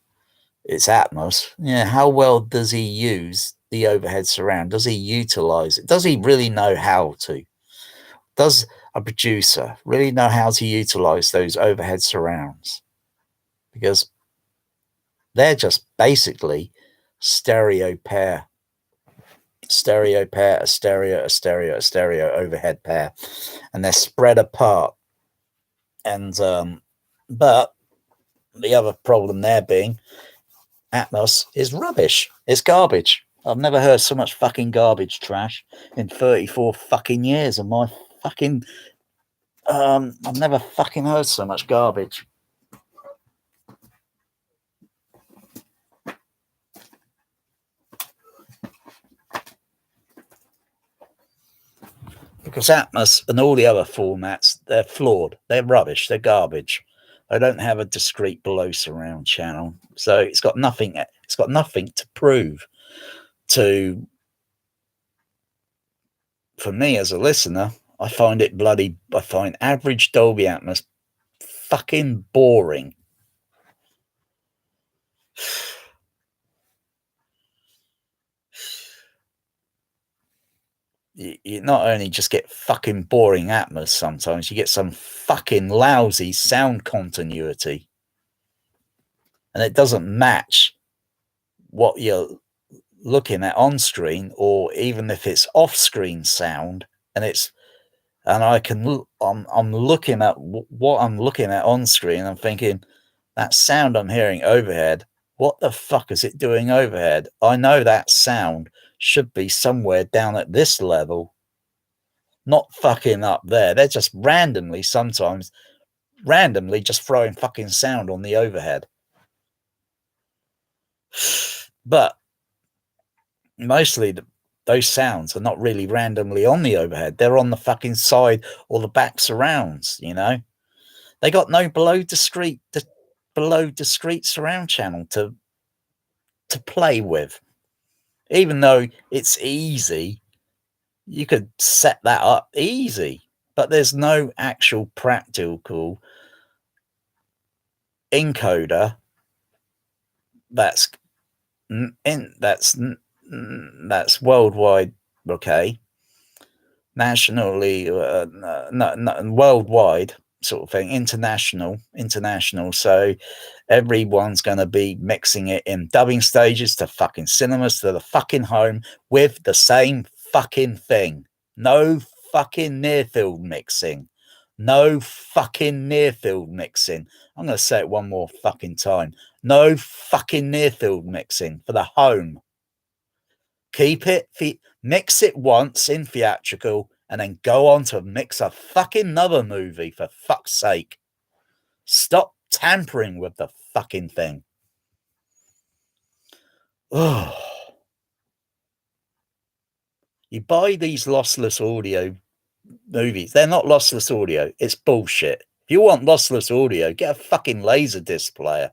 it's Atmos. Yeah, how well does he use the overhead surround? Does he utilize it? Does he really know how to? Does a producer really know how to utilize those overhead surrounds? Because they're just basically a stereo pair, a stereo, a stereo overhead pair, and they're spread apart. And but the other problem there being Atmos is rubbish. It's garbage. I've never heard so much fucking garbage trash in 34 fucking years of my fucking I've never fucking heard so much garbage. Because Atmos and all the other formats, they're flawed. They're rubbish. They're garbage. They don't have a discrete below surround channel. So it's got nothing to prove to, for me as a listener. I find average Dolby Atmos fucking boring. You not only just get fucking boring Atmos sometimes, you get some fucking lousy sound continuity. And it doesn't match what you're looking at on screen, or even if it's off screen sound, and I'm looking at what I'm looking at on screen. I'm thinking, that sound I'm hearing overhead, what the fuck is it doing overhead? I know that sound should be somewhere down at this level, not fucking up there. They're just randomly just throwing fucking sound on the overhead. But mostly those sounds are not really randomly on the overhead. They're on the fucking side or the back surrounds, They got no below discrete surround channel to play with. Even though it's easy, you could set that up easy, but there's no actual practical encoder that's worldwide, okay, nationally, worldwide sort of thing, international. So everyone's going to be mixing it in dubbing stages to fucking cinemas to the fucking home with the same fucking thing. No fucking near field mixing. No fucking near field mixing. I'm going to say it one more fucking time. No fucking near field mixing for the home. Keep it, mix it once in theatrical, and then go on to mix a fucking another movie, for fuck's sake. Stop tampering with the fucking thing. Oh. You buy these lossless audio movies. They're not lossless audio. It's bullshit. If you want lossless audio, get a fucking Laserdisc player.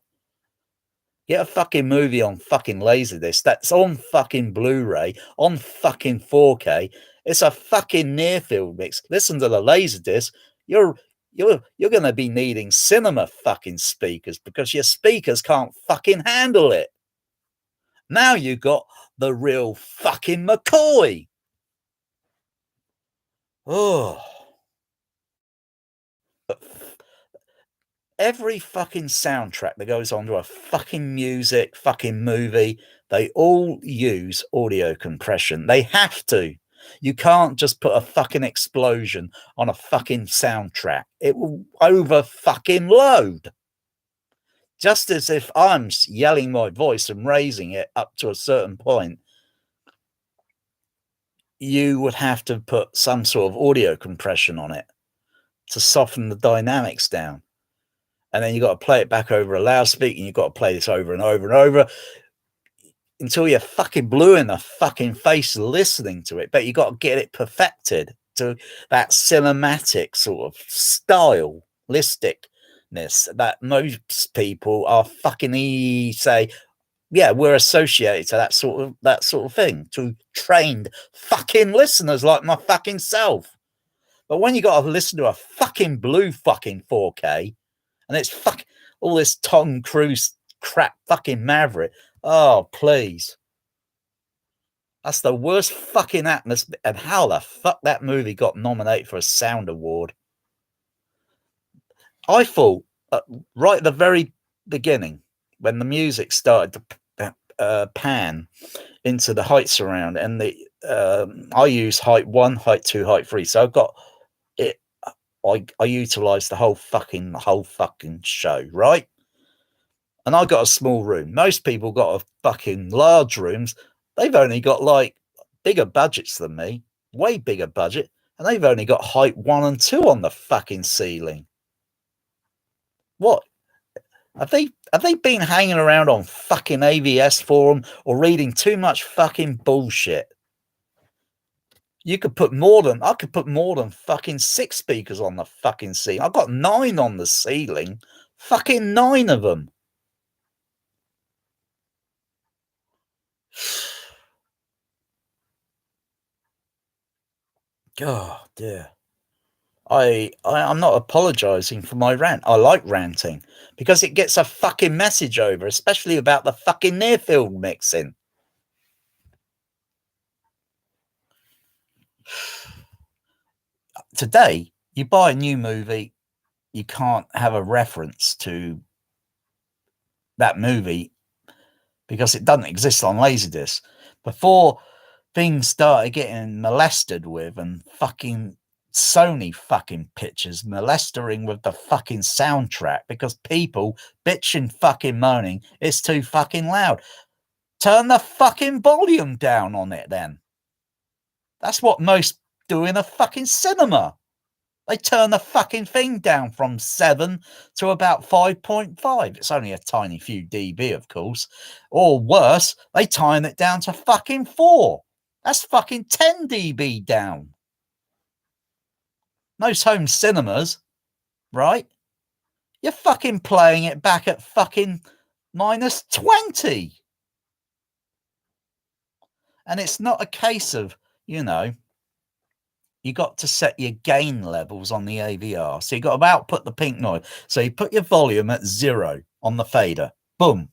Get a fucking movie on fucking Laserdisc that's on fucking Blu-ray, on fucking 4K. It's a fucking near field mix. Listen to the Laserdisc. You're you're gonna be needing cinema fucking speakers because your speakers can't fucking handle it. Now you got the real fucking McCoy. Oh, every fucking soundtrack that goes onto a fucking music, fucking movie, they all use audio compression. They have to. You can't just put a fucking explosion on a fucking soundtrack. It will over fucking load. Just as if I'm yelling my voice and raising it up to a certain point, you would have to put some sort of audio compression on it to soften the dynamics down. And then you got to play it back over a loudspeaker, and you've got to play this over and over and over until you're fucking blue in the fucking face listening to it. But you got to get it perfected to that cinematic sort of stylisticness that most people are fucking say, yeah, we're associated to that sort of thing, to trained fucking listeners like my fucking self. But when you got to listen to a fucking blue fucking 4K, and it's fuck all this Tom Cruise crap fucking Maverick. Oh, please. That's the worst fucking atmosphere. And how the fuck that movie got nominated for a Sound Award? I thought right at the very beginning, when the music started to pan into the heights around, and I use height 1, height 2, height 3. So I've got it. I utilized the whole fucking show, right? And I got a small room. Most people got a fucking large rooms. They've only got like bigger budgets than me, way bigger budget, and they've only got height 1 and 2 on the fucking ceiling. What? Have they been hanging around on fucking AVS forum or reading too much fucking bullshit? I could put more than fucking 6 speakers on the fucking ceiling. I've got 9 on the ceiling. Fucking 9 of them. God, dear. I'm not apologizing for my rant. I like ranting because it gets a fucking message over, especially about the fucking near field mixing. Today, you buy a new movie, you can't have a reference to that movie because it doesn't exist on Laserdisc. Before things started getting molested with, and fucking Sony fucking pictures molestering with the fucking soundtrack because people bitching fucking moaning it's too fucking loud. Turn the fucking volume down on it then. That's what most do in a fucking cinema. They turn the fucking thing down from 7 to about 5.5. It's only a tiny few dB, of course. Or worse, they turn it down to fucking 4. That's fucking 10 dB down. Most home cinemas, right? You're fucking playing it back at fucking minus 20. And it's not a case of, you got to set your gain levels on the AVR. So you got to output the pink noise. So you put your volume at 0 on the fader. Boom.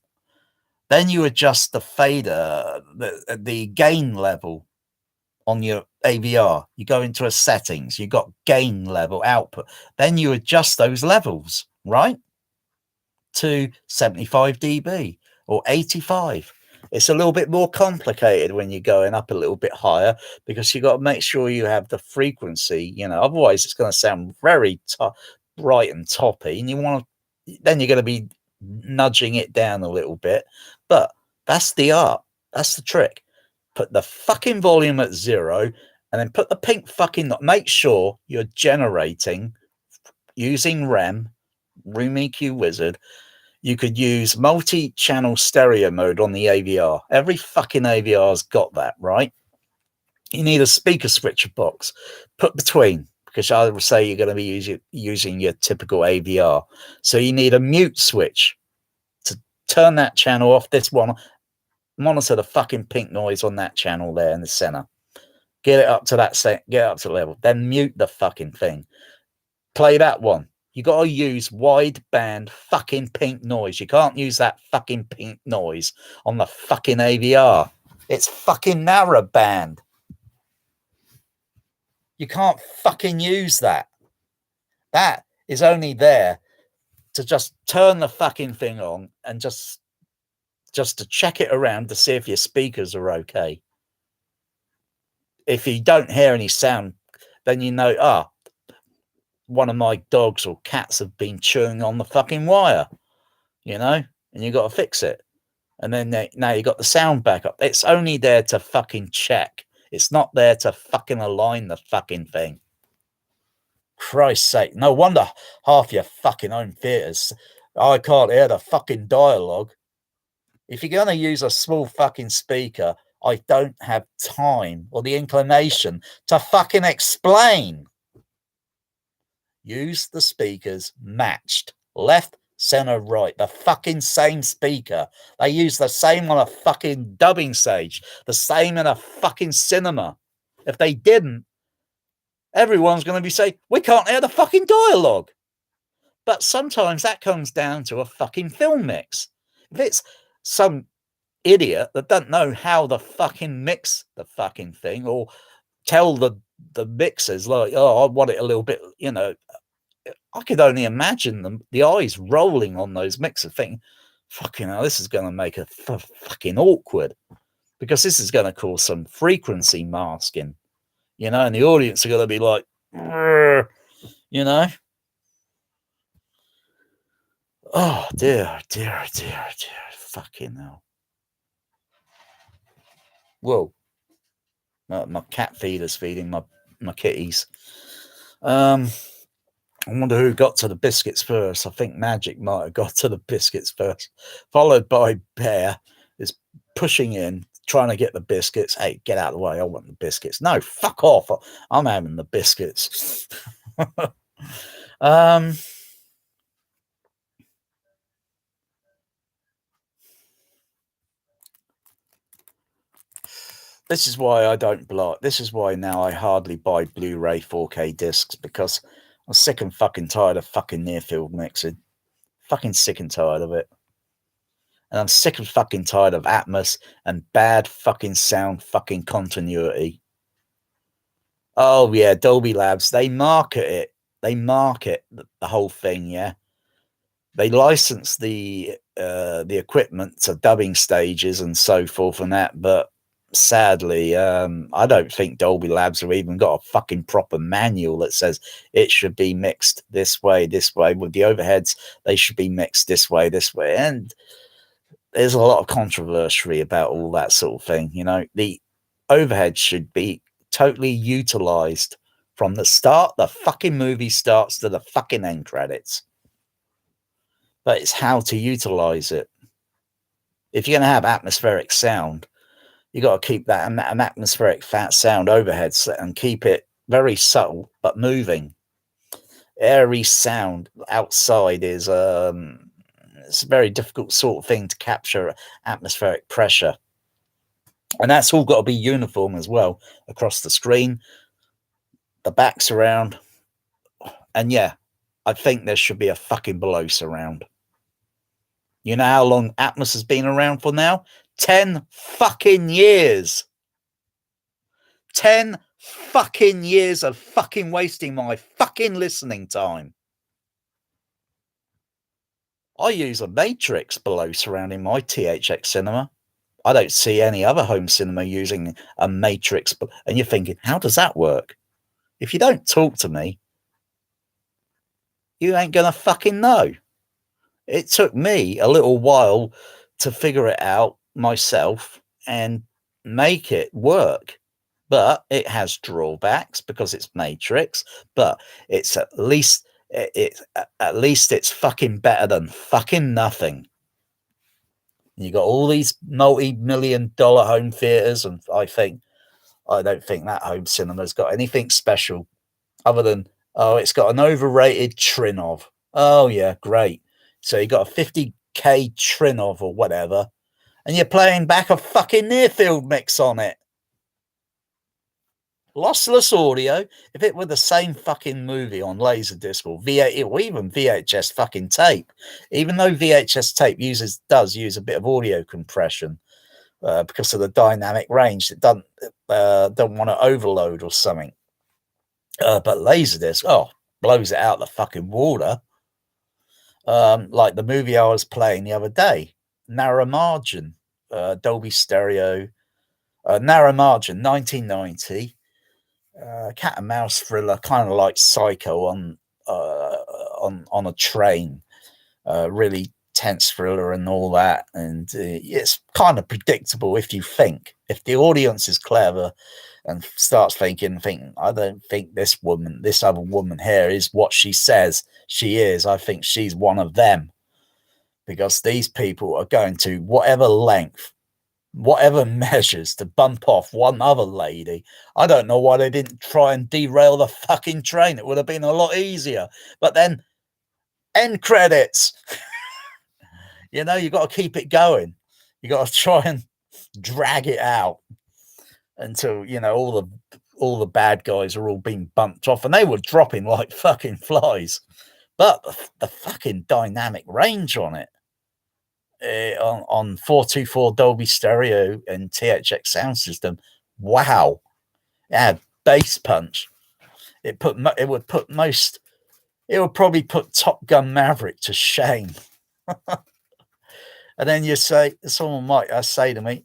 Then you adjust the fader, the gain level on your AVR. You go into a settings. You got gain level output. Then you adjust those levels, right? To 75 dB or 85. It's a little bit more complicated when you're going up a little bit higher because you got to make sure you have the frequency, otherwise it's going to sound very bright and toppy, and then you're going to be nudging it down a little bit. But that's the art. That's the trick. Put the fucking volume at 0 and then put the pink fucking, make sure you're generating using Room EQ Wizard. You could use multi-channel stereo mode on the AVR. Every fucking AVR's got that, right? You need a speaker switcher box put between, because I would say you're going to be using your typical AVR. So you need a mute switch turn that channel off. This one, monitor the fucking pink noise on that channel there in the center. Get it up to that get it up to the level. Then mute the fucking thing. Play that one. You got to use wideband fucking pink noise. You can't use that fucking pink noise on the fucking AVR. It's fucking narrowband. You can't fucking use that. That is only there to just turn the fucking thing on and just to check it around to see if your speakers are okay. If you don't hear any sound, then you know, one of my dogs or cats have been chewing on the fucking wire, and you got to fix it. And then now you got the sound back up. It's only there to fucking check. It's not there to fucking align the fucking thing. Christ's sake. No wonder half your fucking home theaters, I can't hear the fucking dialogue. If you're going to use a small fucking speaker, I don't have time or the inclination to fucking explain. Use the speakers matched. Left, center, right. The fucking same speaker. They use the same on a fucking dubbing stage. The same in a fucking cinema. If they didn't, everyone's going to be saying, we can't hear the fucking dialogue. But sometimes that comes down to a fucking film mix. If it's some idiot that doesn't know how to fucking mix the fucking thing or tell the mixers, like, I want it a little bit, I could only imagine the eyes rolling on those mixers thinking, fucking hell, this is going to make it fucking awkward because this is going to cause some frequency masking, and the audience are going to be like, oh, dear, fucking hell. Whoa. My cat feeder's feeding my kitties. I wonder who got to the biscuits first. I think Magic might have got to the biscuits first, followed by Bear is pushing in, trying to get the biscuits. Hey, get out of the way. I want the biscuits. No, fuck off. I'm having the biscuits. This is why I don't block. This is why now I hardly buy Blu-ray 4K discs, because I'm sick and fucking tired of fucking near-field mixing. Fucking sick and tired of it. And I'm sick and fucking tired of Atmos and bad fucking sound fucking continuity. Oh, yeah, Dolby Labs. They market it. They market the whole thing, yeah. They license the equipment to dubbing stages and so forth and that, but sadly, I don't think Dolby Labs have even got a fucking proper manual that says it should be mixed this way, with the overheads. They should be mixed this way. And there's a lot of controversy about all that sort of thing. The overhead should be totally utilized from the start. The fucking movie starts to the fucking end credits. But it's how to utilize it. If you're going to have atmospheric sound, you got to keep that an atmospheric fat sound overhead and keep it very subtle but moving. Airy sound outside is it's a very difficult sort of thing to capture atmospheric pressure, and that's all got to be uniform as well across the screen, the back surround, and yeah, I think there should be a fucking below surround. You know how long Atmos has been around for now? 10 fucking years. 10 fucking years of fucking wasting my fucking listening time. I use a Matrix below surround in my THX cinema. I don't see any other home cinema using a Matrix. And you're thinking, how does that work? If you don't talk to me, you ain't gonna fucking know. It took me a little while to figure it out myself and make it work, but it has drawbacks because it's Matrix, but it's at least it's fucking better than fucking nothing. You got all these multi-million-dollar home theaters, and I don't think that home cinema's got anything special other than, it's got an overrated Trinov. Oh yeah, great. So you got a 50 K Trinov or whatever, and you're playing back a fucking near field mix on it. Lossless audio. If it were the same fucking movie on Laserdisc or even VHS fucking tape, even though VHS tape does use a bit of audio compression because of the dynamic range, it don't want to overload or something. But Laserdisc, blows it out the fucking water. Like the movie I was playing the other day, Narrow Margin, Dolby Stereo, Narrow Margin, 1990. Cat and mouse thriller, kind of like Psycho on a train. Really tense thriller and all that, and it's kind of predictable if if the audience is clever and starts thinking, I don't think this other woman here is what she says she is. I think she's one of them, because these people are going to whatever measures to bump off one other lady. I don't know why they didn't try and derail the fucking train. It would have been a lot easier. But then, end credits. You got to keep it going. You got to try and drag it out until, all the bad guys are all being bumped off, and they were dropping like fucking flies. But the fucking dynamic range on it, on 424 Dolby Stereo and THX sound system, wow, it had bass punch. It would probably put Top Gun Maverick to shame. And then someone might say to me,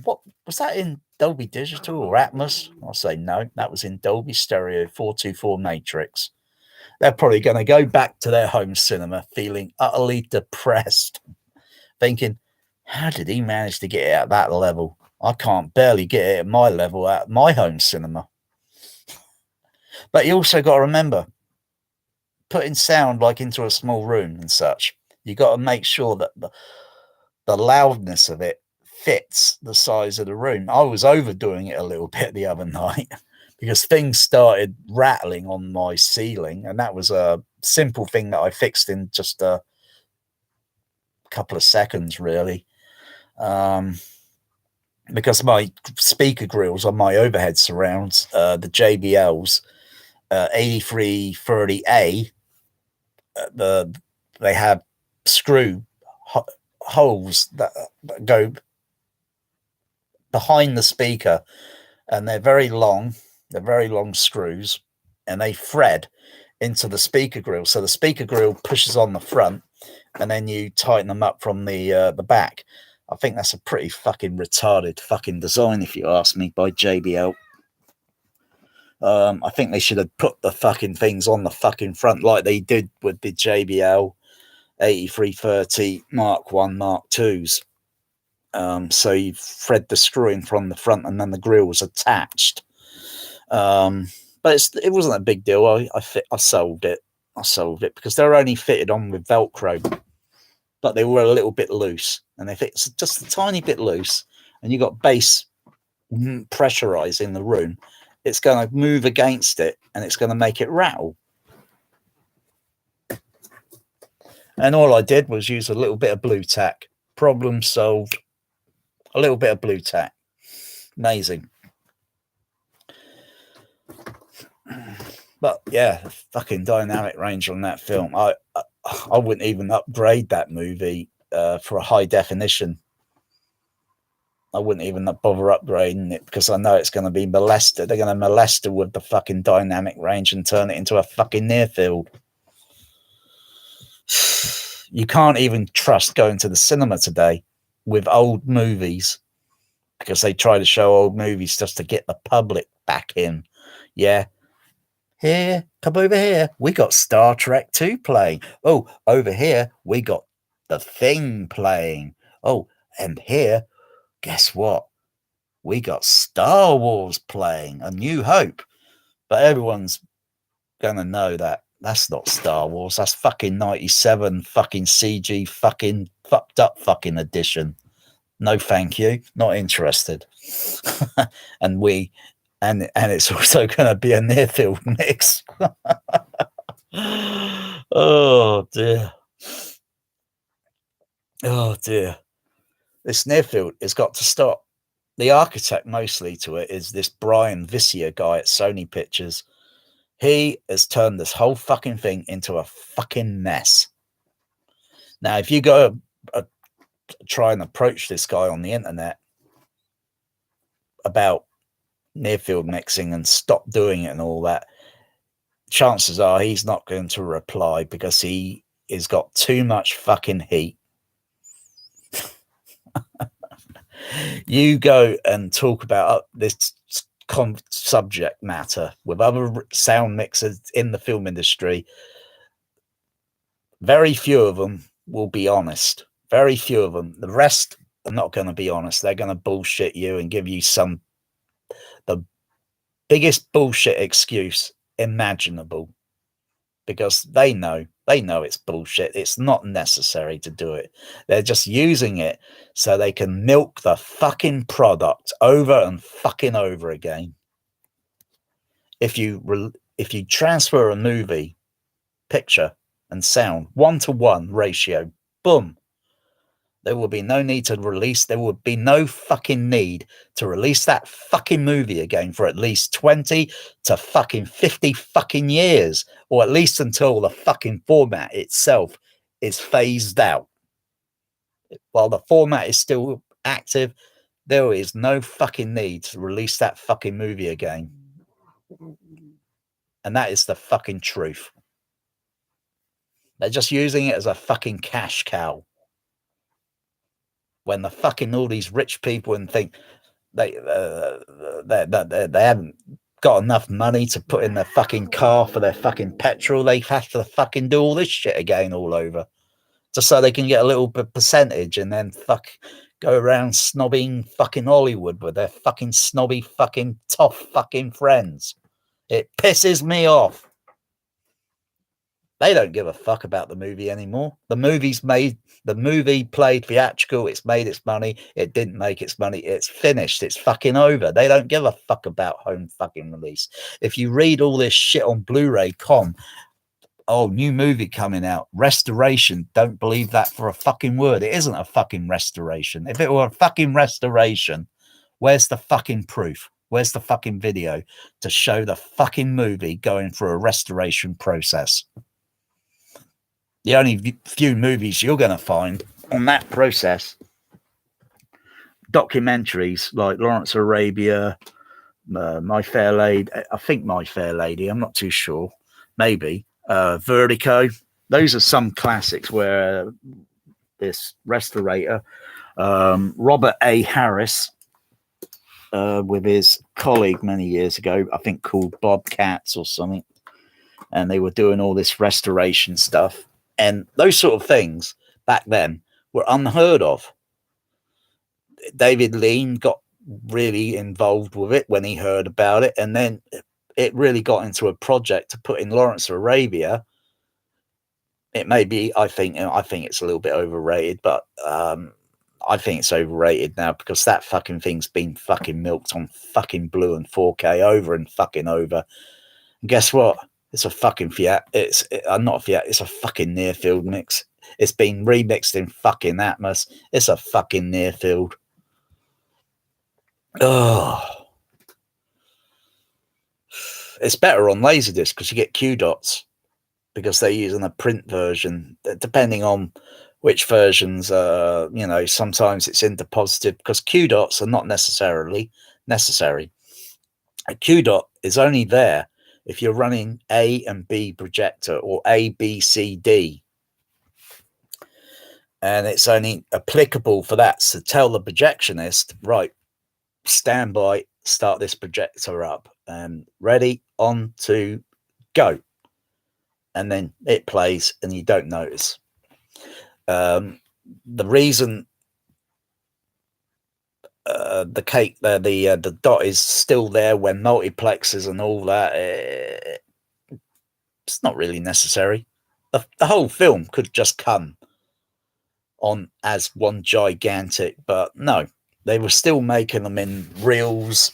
"What was that in Dolby Digital or Atmos?" I'll say, "No, that was in Dolby Stereo 424 Matrix." They're probably going to go back to their home cinema feeling utterly depressed, thinking, how did he manage to get it at that level? I can't barely get it at my level at my home cinema. But you also got to remember, putting sound like into a small room and such, you got to make sure that the loudness of it fits the size of the room. I was overdoing it a little bit the other night because things started rattling on my ceiling, and that was a simple thing that I fixed in just a couple of seconds, really. Because my speaker grills on my overhead surrounds, the JBLs, 8330A, they have screw holes that go behind the speaker, and they're very long screws, and they thread into the speaker grill. So the speaker grill pushes on the front, and then you tighten them up from the back. I think that's a pretty fucking retarded fucking design, if you ask me, by JBL. I think they should have put the fucking things on the fucking front like they did with the JBL 8330 Mark 1, Mark 2s. So you thread the screw in from the front, and then the grill was attached. But it wasn't a big deal. I solved it. Because they're only fitted on with Velcro, but they were a little bit loose. And if it's just a tiny bit loose, and you got bass pressurizing the room, it's going to move against it, and it's going to make it rattle. And all I did was use a little bit of blue tack. Problem solved. A little bit of blue tack. Amazing. But yeah, the fucking dynamic range on that film. I wouldn't even upgrade that movie for a high definition. I wouldn't even bother upgrading it, because I know it's going to be molested. They're going to molest it with the fucking dynamic range and turn it into a fucking near field. You can't even trust going to the cinema today with old movies, because they try to show old movies just to get the public back in. Yeah. Here, come over here. We got Star Trek 2 playing. Oh, over here, we got The Thing playing. Oh, and here, guess what? We got Star Wars playing, A New Hope. But everyone's going to know that that's not Star Wars. That's fucking 97 fucking CG fucking fucked up fucking edition. No, thank you. Not interested. And it's also going to be a near field mix. Oh dear. Oh dear. This near field has got to stop. The architect mostly to it is this Brian Vissier guy at Sony Pictures. He has turned this whole fucking thing into a fucking mess. Now, if you go try and approach this guy on the internet about near field mixing and stop doing it and all that, chances are he's not going to reply because he has got too much fucking heat. You go and talk about this subject matter with other sound mixers in the film industry, very few of them will be honest. Very few of them. The rest are not going to be honest. They're going to bullshit you and give you the biggest bullshit excuse imaginable, because they know it's bullshit. It's not necessary to do it. They're just using it so they can milk the fucking product over and fucking over again. If you transfer a movie, picture and sound 1-to-1 ratio, boom, there will be no need to release. There would be no fucking need to release that fucking movie again for at least 20 to fucking 50 fucking years, or at least until the fucking format itself is phased out. While the format is still active, there is no fucking need to release that fucking movie again. And that is the fucking truth. They're just using it as a fucking cash cow. When the fucking all these rich people and think they haven't got enough money to put in their fucking car for their fucking petrol, they have to fucking do all this shit again all over, just so they can get a little bit percentage and then go around snobbing fucking Hollywood with their fucking snobby fucking tough fucking friends. It pisses me off. They don't give a fuck about the movie anymore. The movie played theatrical. It's made its money. It didn't make its money. It's finished. It's fucking over. They don't give a fuck about home fucking release. If you read all this shit on Blu-ray.com, oh, new movie coming out, restoration, don't believe that for a fucking word. It isn't a fucking restoration. If it were a fucking restoration, where's the fucking proof? Where's the fucking video to show the fucking movie going through a restoration process? The only few movies you're going to find on that process, documentaries like Lawrence of Arabia, My Fair Lady, I think My Fair Lady, I'm not too sure, maybe, Vertigo. Those are some classics where this restorator, Robert A. Harris, with his colleague many years ago, I think called Bobcats or something, and they were doing all this restoration stuff. And those sort of things back then were unheard of. David Lean got really involved with it when he heard about it, and then it really got into a project to put in Lawrence of Arabia. It may be, I think it's a little bit overrated, but I think it's overrated now because that fucking thing's been fucking milked on fucking Blue and 4K over and fucking over. And guess what? It's a fucking Fiat. It's not a Fiat. It's a fucking near field mix. It's been remixed in fucking Atmos. It's a fucking near field. Oh, it's better on Laserdisc because you get Q dots because they're using a print version. Depending on which versions, sometimes it's into positive because Q dots are not necessarily necessary. A Q dot is only there if you're running A and B projector or A, B, C, D. And it's only applicable for that. So tell the projectionist, right, stand by, start this projector up, and ready, on to go. And then it plays and you don't notice. The reason the dot is still there when multiplexes and all that, it's not really necessary. The whole film could just come on as one gigantic, but no, they were still making them in reels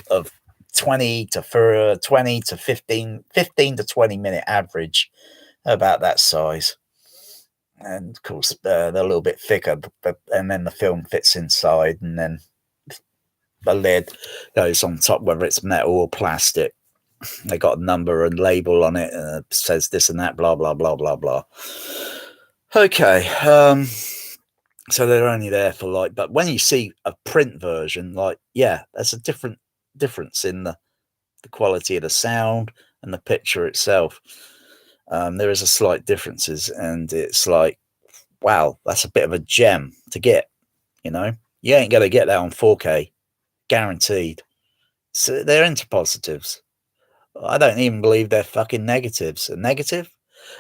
of 20 to 15 to 20 minute average, about that size. And of course, they're a little bit thicker, and then the film fits inside, and then the lid goes on top, whether it's metal or plastic. They got a number and label on it, says this and that, blah blah blah blah blah. Okay, so they're only there for like, but when you see a print version, like, yeah, there's a difference in the quality of the sound and the picture itself. There is a slight differences, and it's like, wow, that's a bit of a gem to get. You know, you ain't gonna get that on 4K, guaranteed. So they're into positives. I don't even believe they're fucking negatives. A negative?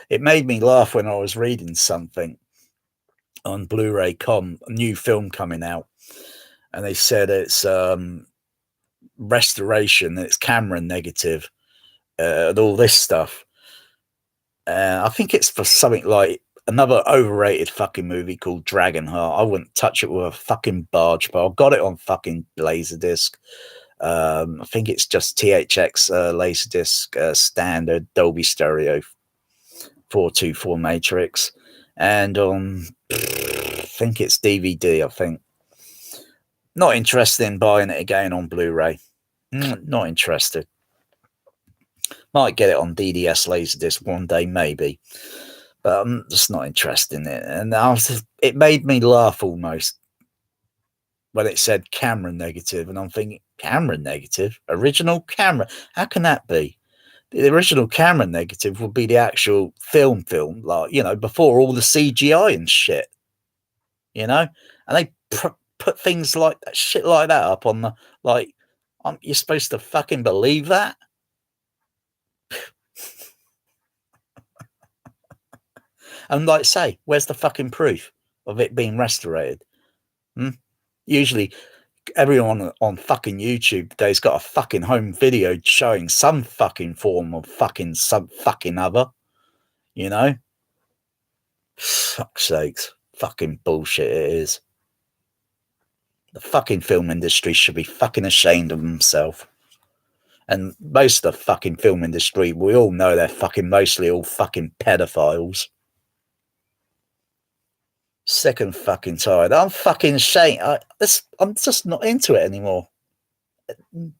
It made me laugh when I was reading something on Blu-ray.com, a new film coming out, and they said it's restoration, it's camera negative, and all this stuff. I think it's for something like another overrated fucking movie called Dragonheart. I wouldn't touch it with a fucking barge, but I've got it on fucking Laserdisc. I think it's just THX Laserdisc standard Dolby Stereo 424 matrix, and I think it's DVD. I think not interested in buying it again on Blu-ray. Not interested. Might get it on DDS Laserdisc one day, maybe, but I'm just not interested in it. And it made me laugh almost when it said camera negative, and I'm thinking, camera negative, original camera. How can that be? The original camera negative would be the actual film, like, you know, before all the CGI and shit, you know, and they put things like that, shit like that up on the, like, you're supposed to fucking believe that? And like, say, where's the fucking proof of it being restorated? Usually everyone on fucking YouTube today's got a fucking home video showing some fucking form of fucking some fucking other, you know? Fuck's sakes. Fucking bullshit it is. The fucking film industry should be fucking ashamed of themselves. And most of the fucking film industry, we all know they're fucking mostly all fucking pedophiles. Sick and fucking tired. I'm fucking ashamed. I'm just not into it anymore.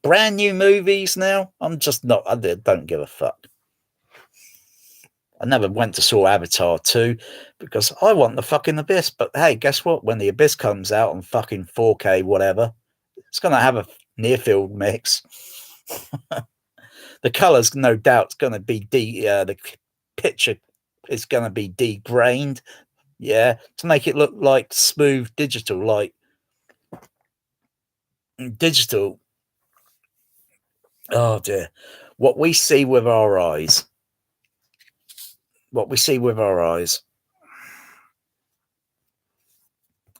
Brand new movies now. I'm just not. I don't give a fuck. I never went to saw Avatar 2 because I want the fucking Abyss. But hey, guess what? When the Abyss comes out on fucking 4K, whatever, it's going to have a near field mix. The colors, no doubt, is going to be the picture is going to be degrained. Yeah, to make it look like smooth digital, like digital. Oh dear. What we see with our eyes,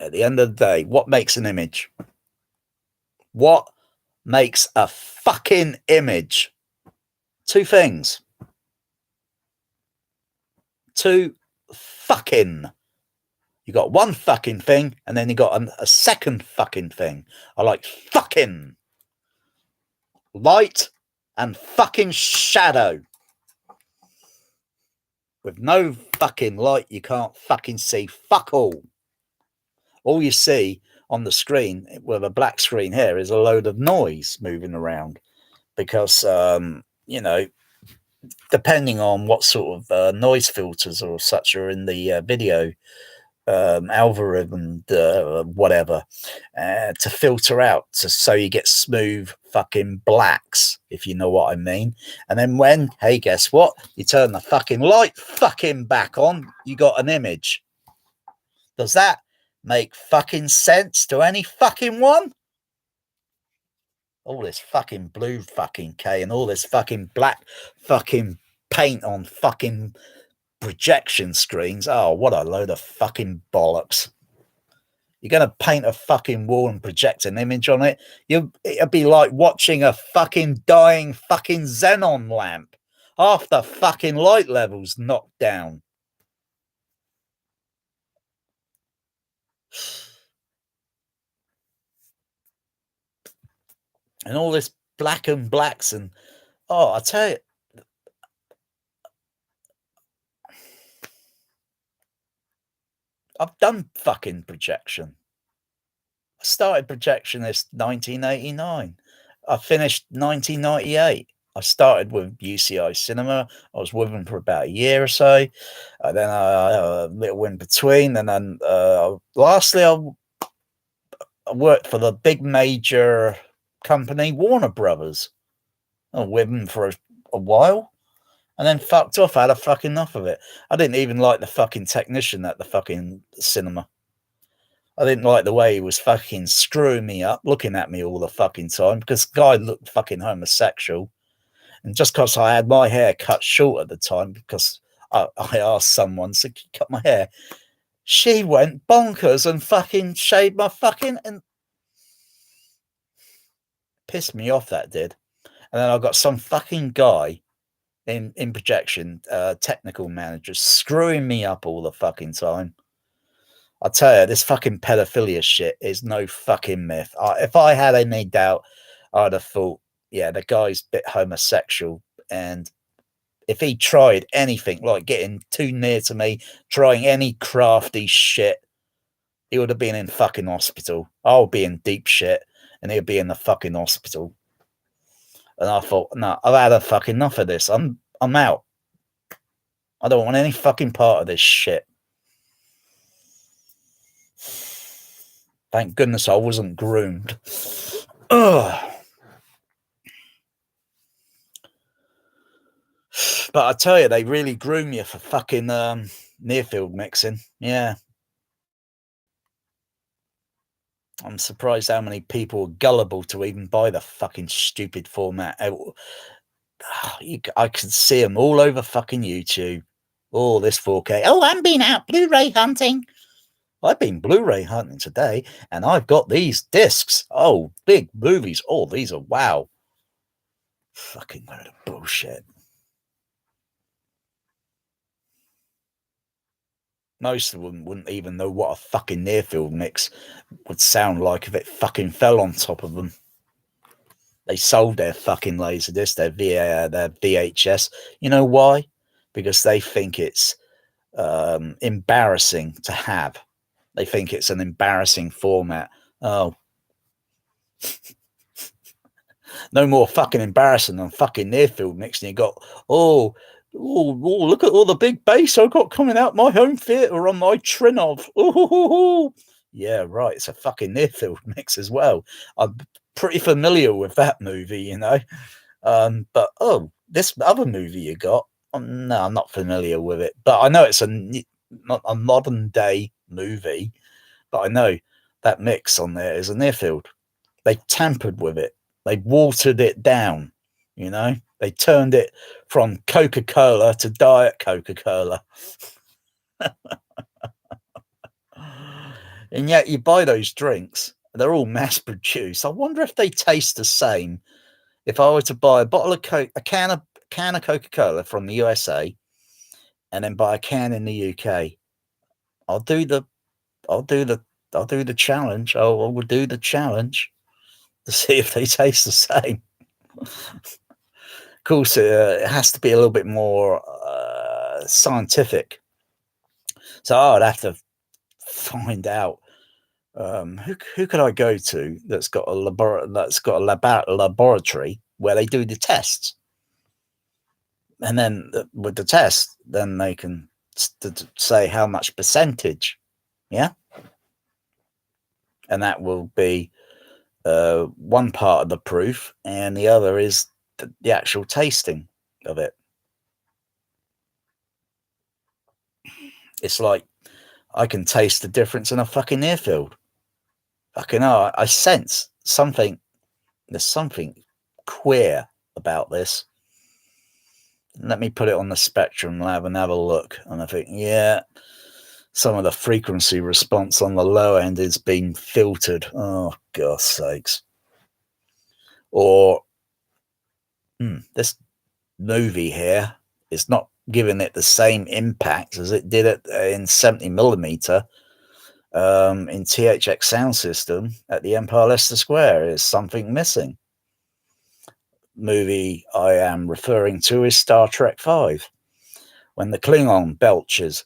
at the end of the day, what makes an image? What makes a fucking image? Two things. Two fucking. You got one fucking thing, and then you got a second fucking thing. I like fucking. Light and fucking shadow. With no fucking light, you can't fucking see fuck all. All you see on the screen with a black screen here is a load of noise moving around because, you know, depending on what sort of noise filters or such are in the video algorithm, whatever, to filter out, so you get smooth fucking blacks, if you know what I mean. And then when, hey, guess what? You turn the fucking light fucking back on, you got an image. Does that make fucking sense to any fucking one? All this fucking blue fucking K and all this fucking black fucking paint on fucking projection screens. Oh, what a load of fucking bollocks. You're going to paint a fucking wall and project an image on it? It'd be like watching a fucking dying fucking xenon lamp. Half the fucking light levels knocked down. And all this black and blacks and, oh, I tell you, I've done fucking projection. I started projectionist 1989. I finished 1998. I started with UCI Cinema. I was with them for about a year or so. Then a little in between. And then lastly, I worked for the big major company, Warner Brothers. I was with them for a while. And then fucked off. I had a fucking enough of it. I didn't even like the fucking technician at the fucking cinema. I didn't like the way he was fucking screwing me up, looking at me all the fucking time, because the guy looked fucking homosexual. And just because I had my hair cut short at the time, because I asked someone to cut my hair, she went bonkers and fucking shaved my fucking, and pissed me off, that did. And then I got some fucking guy in projection, technical manager, screwing me up all the fucking time. I tell you, this fucking pedophilia shit is no fucking myth. If I had any doubt, I'd have thought, yeah, the guy's a bit homosexual. And if he tried anything like getting too near to me, trying any crafty shit, he would have been in fucking hospital. I'll be in deep shit and he'll be in the fucking hospital. And I thought, no, I've had a fucking enough of this. I'm out. I don't want any fucking part of this shit. Thank goodness I wasn't groomed. Ugh. But I tell you, they really groom you for fucking near field mixing. Yeah. I'm surprised how many people are gullible to even buy the fucking stupid format. I could see them all over fucking YouTube. Oh, this 4K. Oh, I'm being out Blu-ray hunting. I've been Blu-ray hunting today, and I've got these discs. Oh, big movies. Oh, these are wow. Fucking load of bullshit. Most of them wouldn't even know what a fucking near-field mix would sound like if it fucking fell on top of them. They sold their fucking Laserdisc, their VHS. You know why? Because they think it's embarrassing to have. They think it's an embarrassing format. Oh. No more fucking embarrassing than fucking near-field mix. And you got, oh, look at all the big bass I got coming out my home theatre on my Trinov. Oh, yeah, right. It's a fucking near-field mix as well. I'm pretty familiar with that movie, you know. But this other movie you got, no, I'm not familiar with it. But I know it's not a modern day movie. But I know that mix on there is a near-field. They tampered with it. They watered it down, you know. They turned it from Coca-Cola to Diet Coca-Cola. And yet you buy those drinks, they're all mass produced. I wonder if they taste the same. If I were to buy a bottle of Coke, a can of Coca-Cola from the USA, and then buy a can in the UK, I'll do the challenge. I will do the challenge to see if they taste the same. Of course, it has to be a little bit more scientific. So I'd have to find out who could I go to that's got a laboratory where they do the tests, and then with the test, then they can say how much percentage, yeah, and that will be one part of the proof, and the other is the actual tasting of it. It's like I can taste the difference in a fucking near-field. Fucking hell, I sense something. There's something queer about this. Let me put it on the spectrum lab and have a look. And I think, yeah, some of the frequency response on the low end is being filtered. Oh, God's sakes. Or this movie here is not giving it the same impact as it did it in 70mm in THX sound system at the Empire Leicester Square. Is something missing. Movie I am referring to is Star Trek V, when the Klingon belches.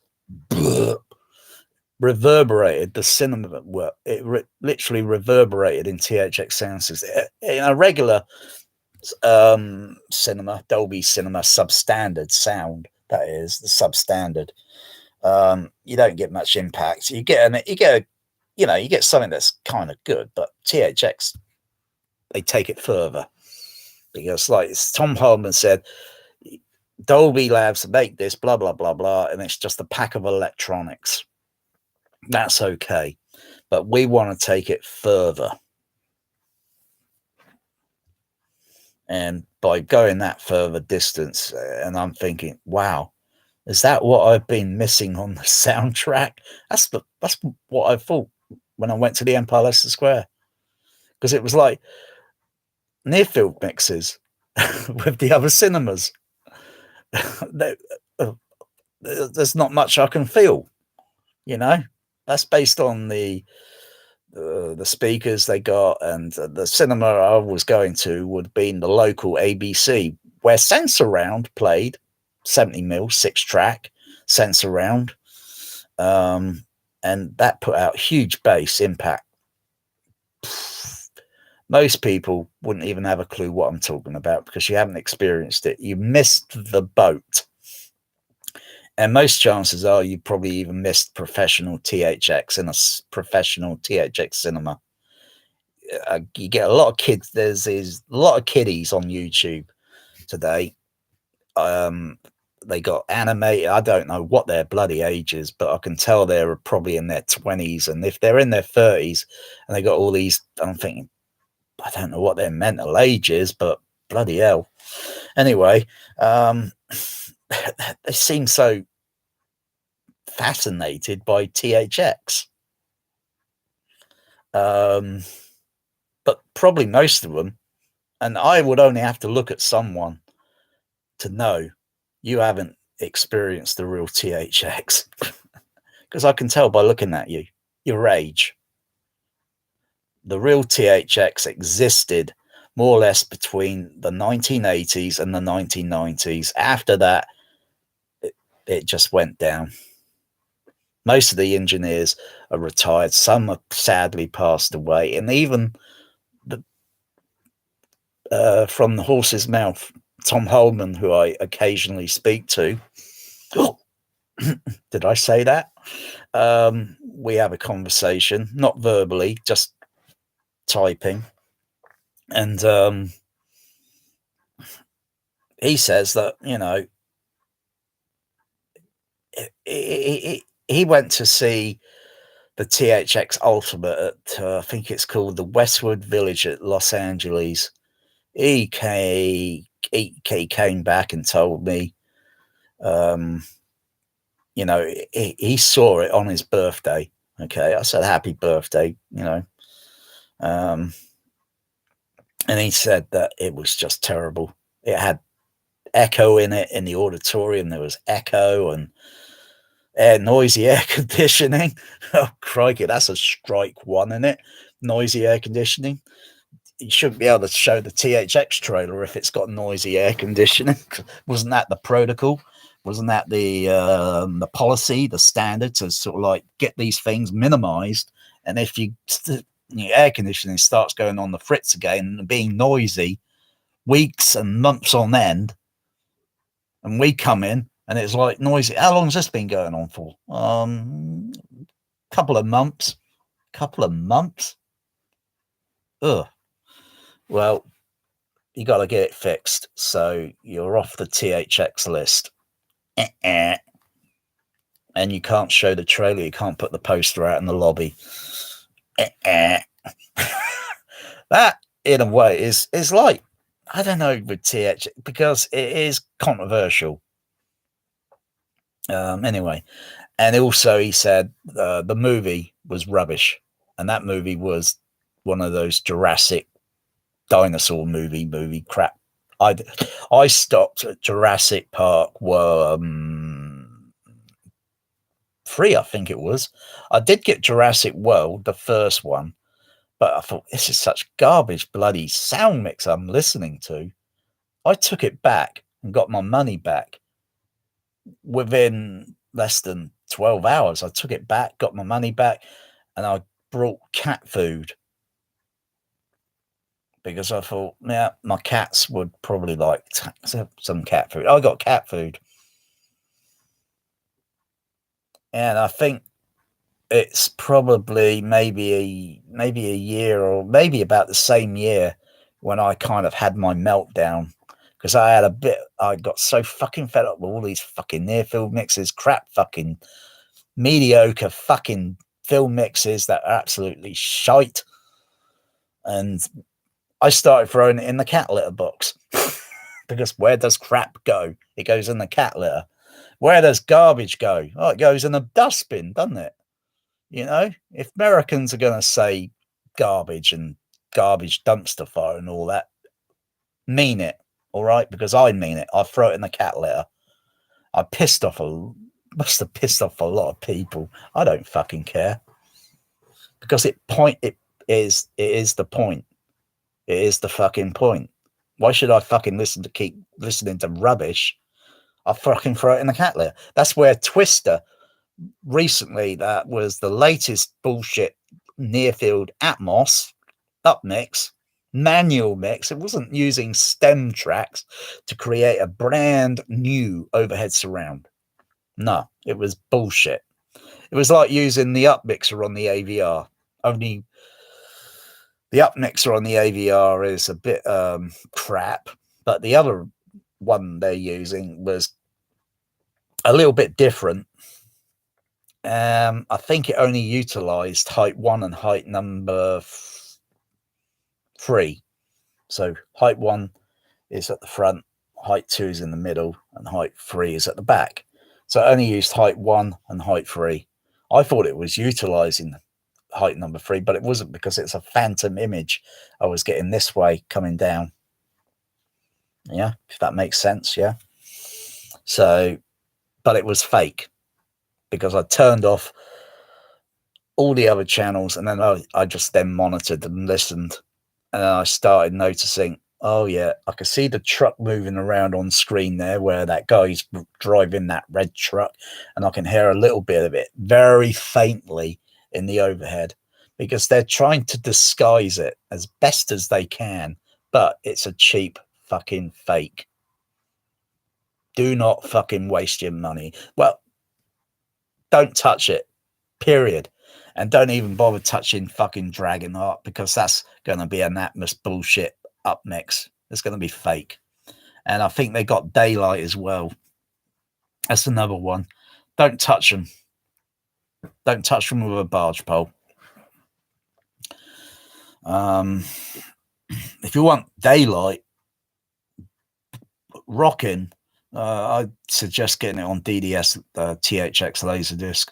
reverberated the cinema. Well, it literally reverberated in THX sound system. In a regular cinema, Dolby Cinema substandard sound, that is the substandard. You don't get much impact. You get something that's kind of good, but THX, they take it further because, like Tom Holman said, Dolby Labs make this, blah blah blah blah, and it's just a pack of electronics. That's okay, but we want to take it further. And by going that further distance, and I'm thinking, wow, is that what I've been missing on the soundtrack? That's what I thought when I went to the Empire Leicester Square, because it was like near field mixes with the other cinemas. There's not much I can feel, That's based on the speakers they got, and the cinema I was going to would be in the local ABC, where Sensurround played 70mm 6-track Sensurround, and that put out huge bass impact. Most people wouldn't even have a clue what I'm talking about because you haven't experienced it. You missed the boat. And most chances are you probably even missed professional THX in a professional THX cinema. You get a lot of kids. There's a lot of kiddies on YouTube today. They got animated. I don't know what their bloody age is, but I can tell they're probably in their 20s. And if they're in their 30s and they got all these, I'm thinking, I don't know what their mental age is, but bloody hell. Anyway, they seem so fascinated by THX. But probably most of them, and I would only have to look at someone to know you haven't experienced the real THX, because I can tell by looking at you, your age. The real THX existed more or less between the 1980s and the 1990s. After that, it just went down. Most of the engineers are retired. Some have sadly passed away. And even from the horse's mouth, Tom Holman, who I occasionally speak to, did I say that? We have a conversation, not verbally, just typing. And he says that, he went to see the THX Ultimate at, I think it's called the Westwood Village at Los Angeles. He came back and told me, he saw it on his birthday. Okay, I said, happy birthday, and he said that it was just terrible. It had echo in it in the auditorium. There was echo and noisy air conditioning. Oh, crikey, that's a strike one, isn't it? Noisy air conditioning. You shouldn't be able to show the THX trailer if it's got noisy air conditioning. Wasn't that the protocol? Wasn't that the policy, the standard to sort of like get these things minimized? And if air conditioning starts going on the fritz again and being noisy weeks and months on end, and we come in and it's like noisy. How long has this been going on for? Couple of months. Ugh. Well, you got to get it fixed. So you're off the THX list. And you can't show the trailer. You can't put the poster out in the lobby. That, in a way, is like, I don't know, with THX, because it is controversial. Anyway, and also he said the movie was rubbish, and that movie was one of those Jurassic dinosaur movie crap. I stopped at Jurassic Park 3, I think it was. I did get Jurassic World, the first one, but I thought, this is such garbage bloody sound mix I'm listening to. I took it back and got my money back within less than 12 hours. I took it back, got my money back, and I brought cat food because I thought, yeah, my cats would probably like some cat food. I got cat food. And I think it's probably maybe a year or maybe about the same year when I kind of had my meltdown because I got so fucking fed up with all these fucking near field mixes, crap fucking mediocre fucking film mixes that are absolutely shite. And I started throwing it in the cat litter box because where does crap go? It goes in the cat litter. Where does garbage go? Oh, it goes in a dustbin, doesn't it? You know, if Americans are going to say garbage and garbage dumpster fire and all that, mean it, all right? Because I mean it. I throw it in the cat litter. I must have pissed off a lot of people. I don't fucking care because it is the point. It is the fucking point. Why should I fucking keep listening to rubbish? I fucking throw it in the cat litter. That's where Twister recently, that was the latest bullshit near field Atmos upmix, manual mix. It wasn't using stem tracks to create a brand new overhead surround. No, it was bullshit. It was like using the upmixer on the AVR, only the upmixer on the AVR is a bit crap, but the other one they're using was a little bit different. I think it only utilized height 1 and height number 3. So height 1 is at the front, height 2 is in the middle, and height 3 is at the back. So I only used height 1 and height 3. I thought it was utilizing height number 3, but it wasn't because it's a phantom image I was getting this way coming down. Yeah, if that makes sense. Yeah. So, but it was fake because I turned off all the other channels and then I just then monitored and listened, and then I started noticing, oh yeah, I could see the truck moving around on screen there where that guy's driving that red truck, and I can hear a little bit of it very faintly in the overhead because they're trying to disguise it as best as they can, but it's a cheap fucking fake. Do not fucking waste your money. Well, don't touch it, period. And don't even bother touching fucking Dragonheart because that's going to be an Atmos bullshit upmix. It's going to be fake. And I think they got Daylight as well. That's another one. Don't touch them. Don't touch them with a barge pole. If you want Daylight rocking, I'd suggest getting it on DDS THX Laserdisc.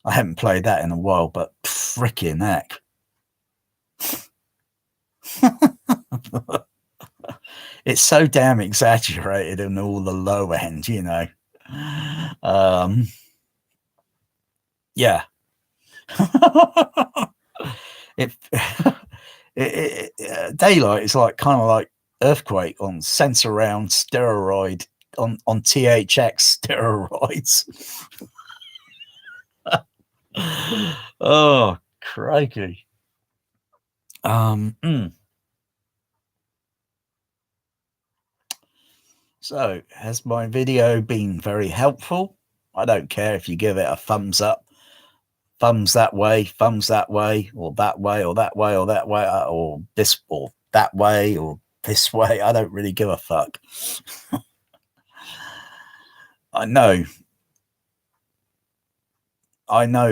I haven't played that in a while, but freaking heck. It's so damn exaggerated in all the low end, you know. Yeah. Daylight is like kind of like Earthquake on Sensor Round steroid on THX steroids. Oh, crikey. So, has my video been very helpful? I don't care if you give it a thumbs up, thumbs that way, thumbs that way, or that way, or that way, or that way, or this, or that way, or this way. I don't really give a fuck. I know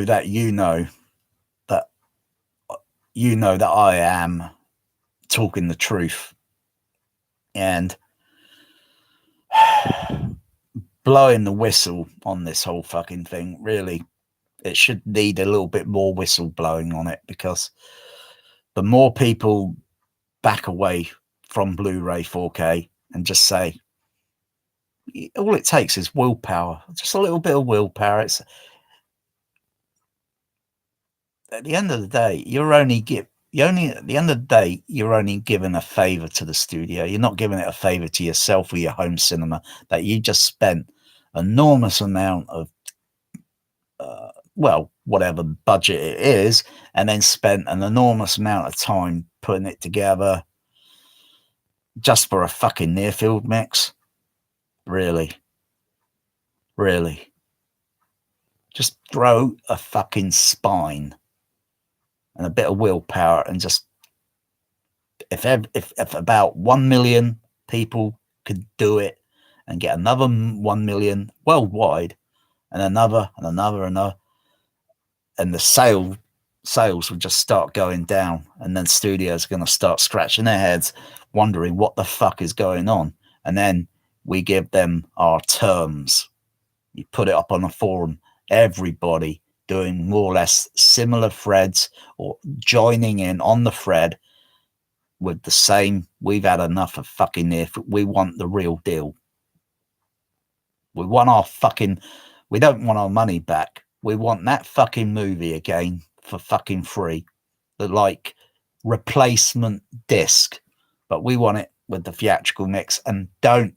that you know that I am talking the truth, and blowing the whistle on this whole fucking thing, really, it should need a little bit more whistle blowing on it, because the more people back away from Blu-ray 4K and just say, all it takes is willpower, just a little bit of willpower. It's at the end of the day, you're only giving a favor to the studio. You're not giving it a favor to yourself or your home cinema that you just spent enormous amount of well, whatever budget it is, and then spent an enormous amount of time putting it together just for a fucking near field mix? Really? Really? Just grow a fucking spine and a bit of willpower, and just if about 1 million people could do it and get another 1 million worldwide, and another and another and another, and the sales will just start going down, and then studios are going to start scratching their heads wondering what the fuck is going on. And then we give them our terms. You put it up on a forum, everybody doing more or less similar threads or joining in on the thread with the same, we've had enough of fucking this, we want the real deal. We want our fucking, we don't want our money back. We want that fucking movie again for fucking free. The like replacement disc, but we want it with the theatrical mix, and don't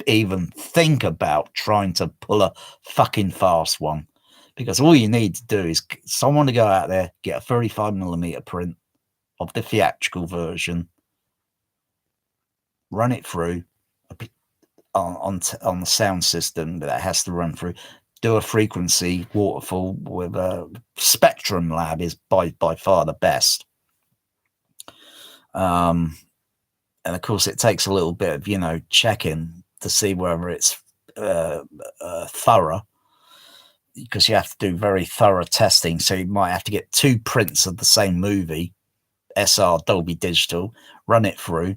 even think about trying to pull a fucking fast one, because all you need to do is someone to go out there, get a 35mm print of the theatrical version, run it through on the sound system that has to run through, do a frequency waterfall with a Spectrum Lab is by far the best. And of course it takes a little bit of checking to see whether it's thorough, because you have to do very thorough testing. So you might have to get 2 prints of the same movie, SR Dolby Digital, run it through,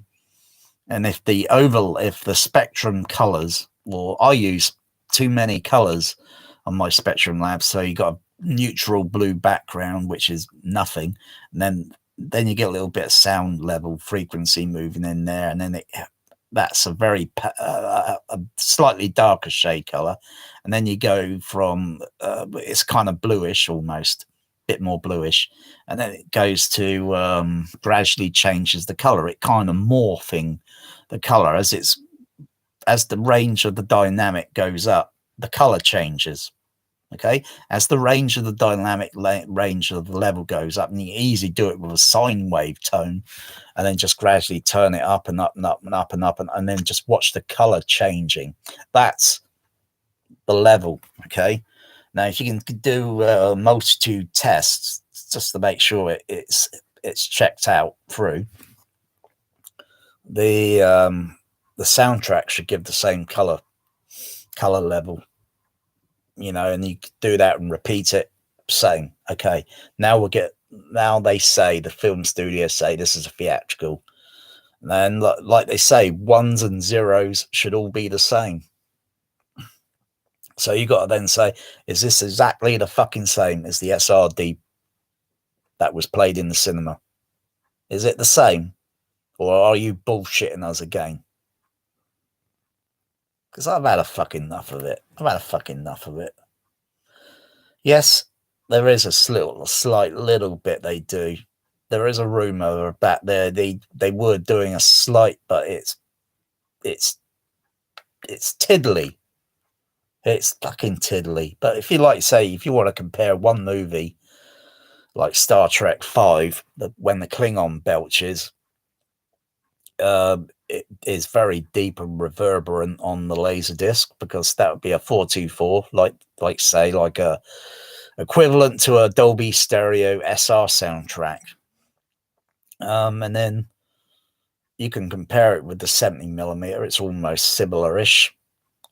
and if the spectrum colors, or I use too many colors on my Spectrum Lab, so you got a neutral blue background, which is nothing, and then you get a little bit of sound level frequency moving in there, and then that's a very a slightly darker shade color, and then you go from it's kind of bluish, almost a bit more bluish, and then it goes to gradually changes the color. It kind of morphing the color as the range of the dynamic goes up, the color changes. Okay, as the range of the dynamic range of the level goes up, and you can easily do it with a sine wave tone, and then just gradually turn it up and up and up and up and up, and then just watch the color changing. That's the level. Okay, now if you can do a multitude tests just to make sure it's checked out through, the soundtrack should give the same color level. And you do that and repeat it, same. Okay, now they say, the film studios say this is a theatrical, and then like they say, 1s and 0s should all be the same. So you got to then say, is this exactly the fucking same as the SRD that was played in the cinema? Is it the same, or are you bullshitting us again? Because I've had a fucking enough of it. Yes, there is a slight little bit they do. There is a rumor about they were doing a slight, but it's tiddly. It's fucking tiddly. But if you if you want to compare one movie like Star Trek 5, when the Klingon belches, it is very deep and reverberant on the laser disc, because that would be a 424, like a equivalent to a Dolby Stereo SR soundtrack. And then you can compare it with the 70mm. It's almost similar-ish,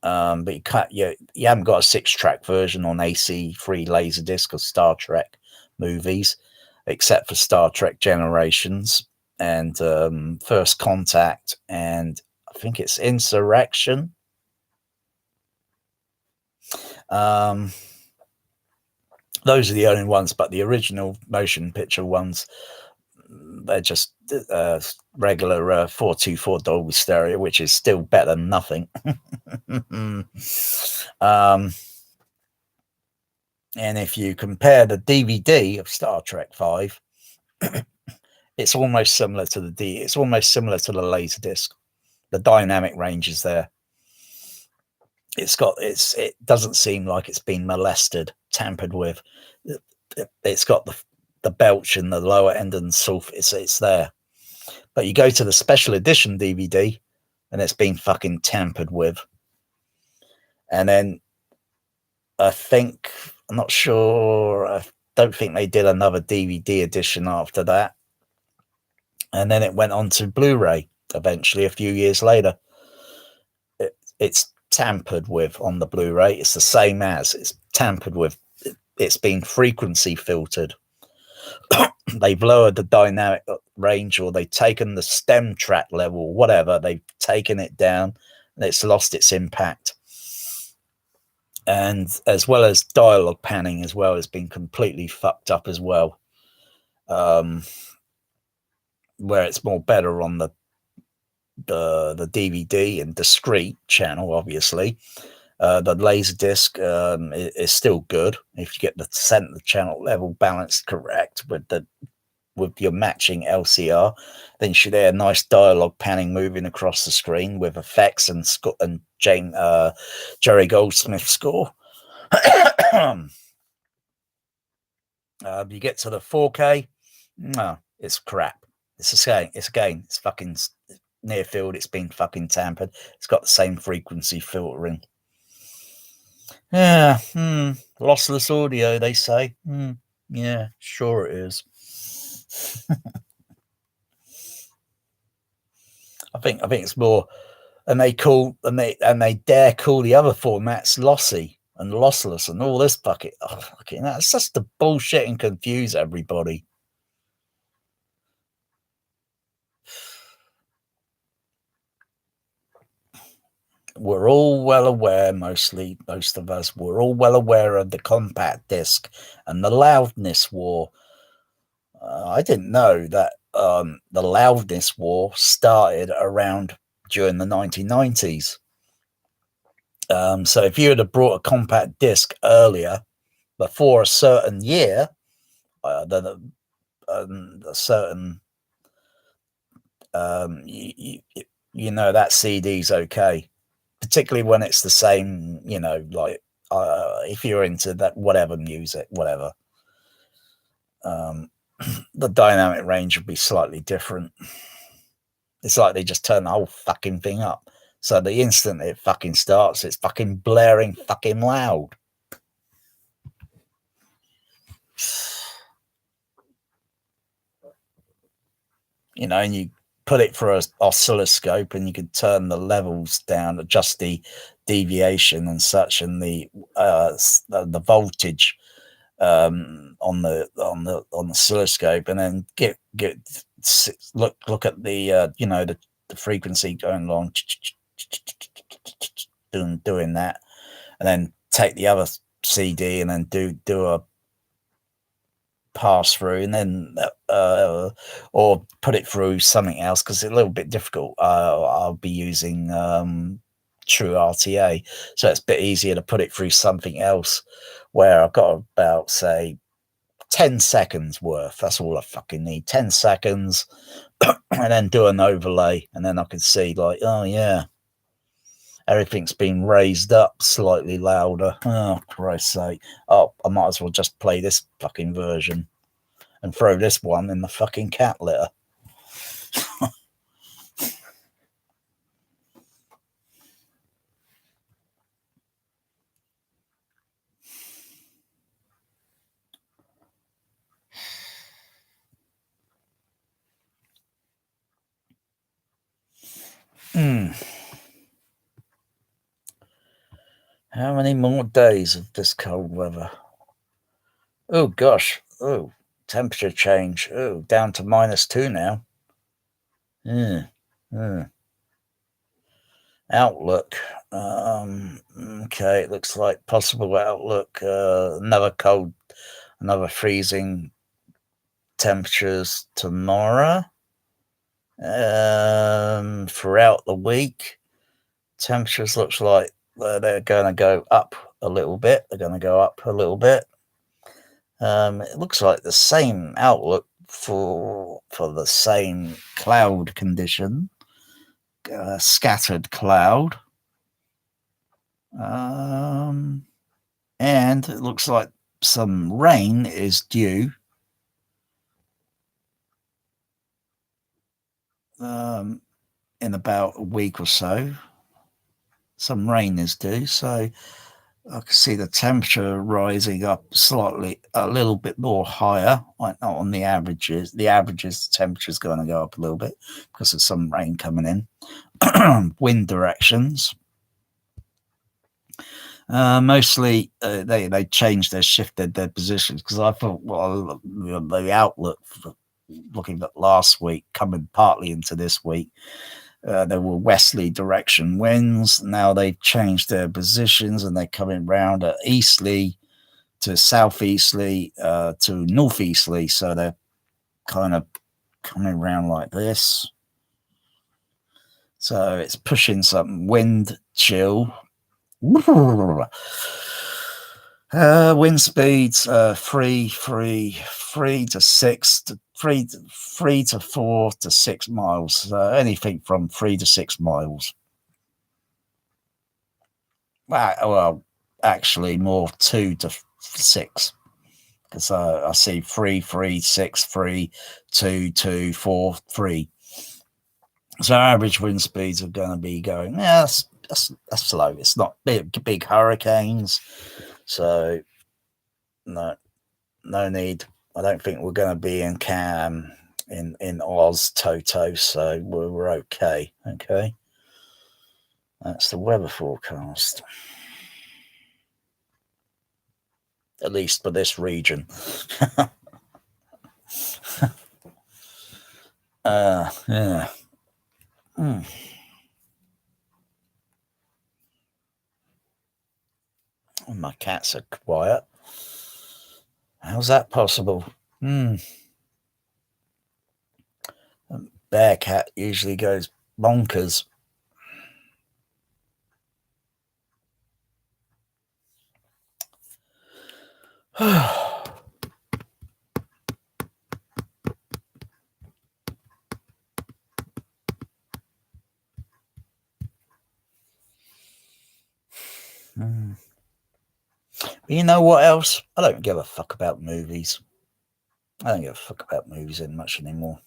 but you haven't got a 6-track version on AC3 Laserdisc of Star Trek movies, except for Star Trek Generations and First Contact, and I think it's Insurrection. Those are the only ones, but the original motion picture ones, they're just regular 424 Dolby Stereo, which is still better than nothing. And if you compare the DVD of Star Trek 5, it's almost similar to the Laserdisc. The dynamic range is there. It doesn't seem like it's been molested tampered with. It's got the belch in the lower end and sulfur. It's there. But you go to the special edition DVD, and it's been fucking tampered with. And then I think, I'm not sure, I don't think they did another DVD edition after that. And then it went on to Blu-ray eventually a few years later. It's tampered with on the Blu-ray. It's the same as, it's tampered with. It's been frequency filtered. They've lowered the dynamic range, or they've taken the stem track level, whatever. They've taken it down, and it's lost its impact. And as well as dialogue panning as well has been completely fucked up as well. Where it's more better on the DVD and discrete channel, obviously. The Laserdisc is still good if you get the center channel level balanced correct with your matching LCR. Then you should hear nice dialogue panning moving across the screen with effects and Jerry Goldsmith's score. You get to the 4K, no, it's crap. It's fucking near field. It's been fucking tampered. It's got the same frequency filtering. Yeah, lossless audio, they say. Yeah, sure it is. I think it's more, and they dare call the other formats lossy and lossless and all this bucket. Fucking that's just to bullshit and confuse everybody. We're all well aware, most of us, we're all well aware of the compact disc and the loudness war. I didn't know that the loudness war started around during the 1990s. So if you had brought a compact disc earlier, before a certain year, then a certain, you know that CD's okay. Particularly when it's the same, like if you're into that whatever music, whatever, the dynamic range would be slightly different. It's like they just turn the whole fucking thing up. So the instant it fucking starts, it's fucking blaring fucking loud. And you put it through an oscilloscope and you can turn the levels down, adjust the deviation and such, and the voltage on the oscilloscope, and then look at the the frequency going along, doing that, and then take the other CD and then do a pass through, and then or put it through something else, because it's a little bit difficult. I'll be using true RTA, so it's a bit easier to put it through something else where I've got about, say, 10 seconds worth. That's all I fucking need, 10 seconds, and then do an overlay, and then I can see, like, oh yeah, everything's been raised up slightly louder. Oh, Christ's sake. Oh, I might as well just play this fucking version and throw this one in the fucking cat litter. How many more days of this cold weather? Oh, gosh. Oh, temperature change. Oh, down to -2 now. Outlook. Okay, it looks like possible outlook. Another freezing temperatures tomorrow. Throughout the week, temperatures looks like they're going to go up a little bit. It looks like the same outlook for the same cloud condition, scattered cloud, and it looks like some rain is due. In about a week or so, some rain is due. So I can see the temperature rising up slightly, a little bit more higher, like not on the averages. The averages, the temperature is going to go up a little bit because of some rain coming in. Wind directions. Mostly, they changed, they shifted their positions because I thought, well, the outlook for looking at last week, coming partly into this week, there were westerly direction winds. Now they've changed their positions and they're coming round at easterly to southeasterly to northeasterly. So they're kind of coming around like this. So it's pushing some wind chill. Wind speeds 3 to 6 to 3 to 4 to 6 miles. Anything from 3 to 6 miles. Well, actually more 2 to 6, because I see 3, 3, 6, 3, 2, 2, 4, 3. So average wind speeds are going to be going. Yeah, that's slow. It's not big hurricanes. So no need. I don't think we're going to be in Oz, Toto. So we're okay. Okay, that's the weather forecast. At least for this region. Yeah. Oh, my cats are quiet. How's that possible? Bear cat usually goes bonkers. You know what else? I don't give a fuck about movies. I don't give a fuck about movies in much anymore.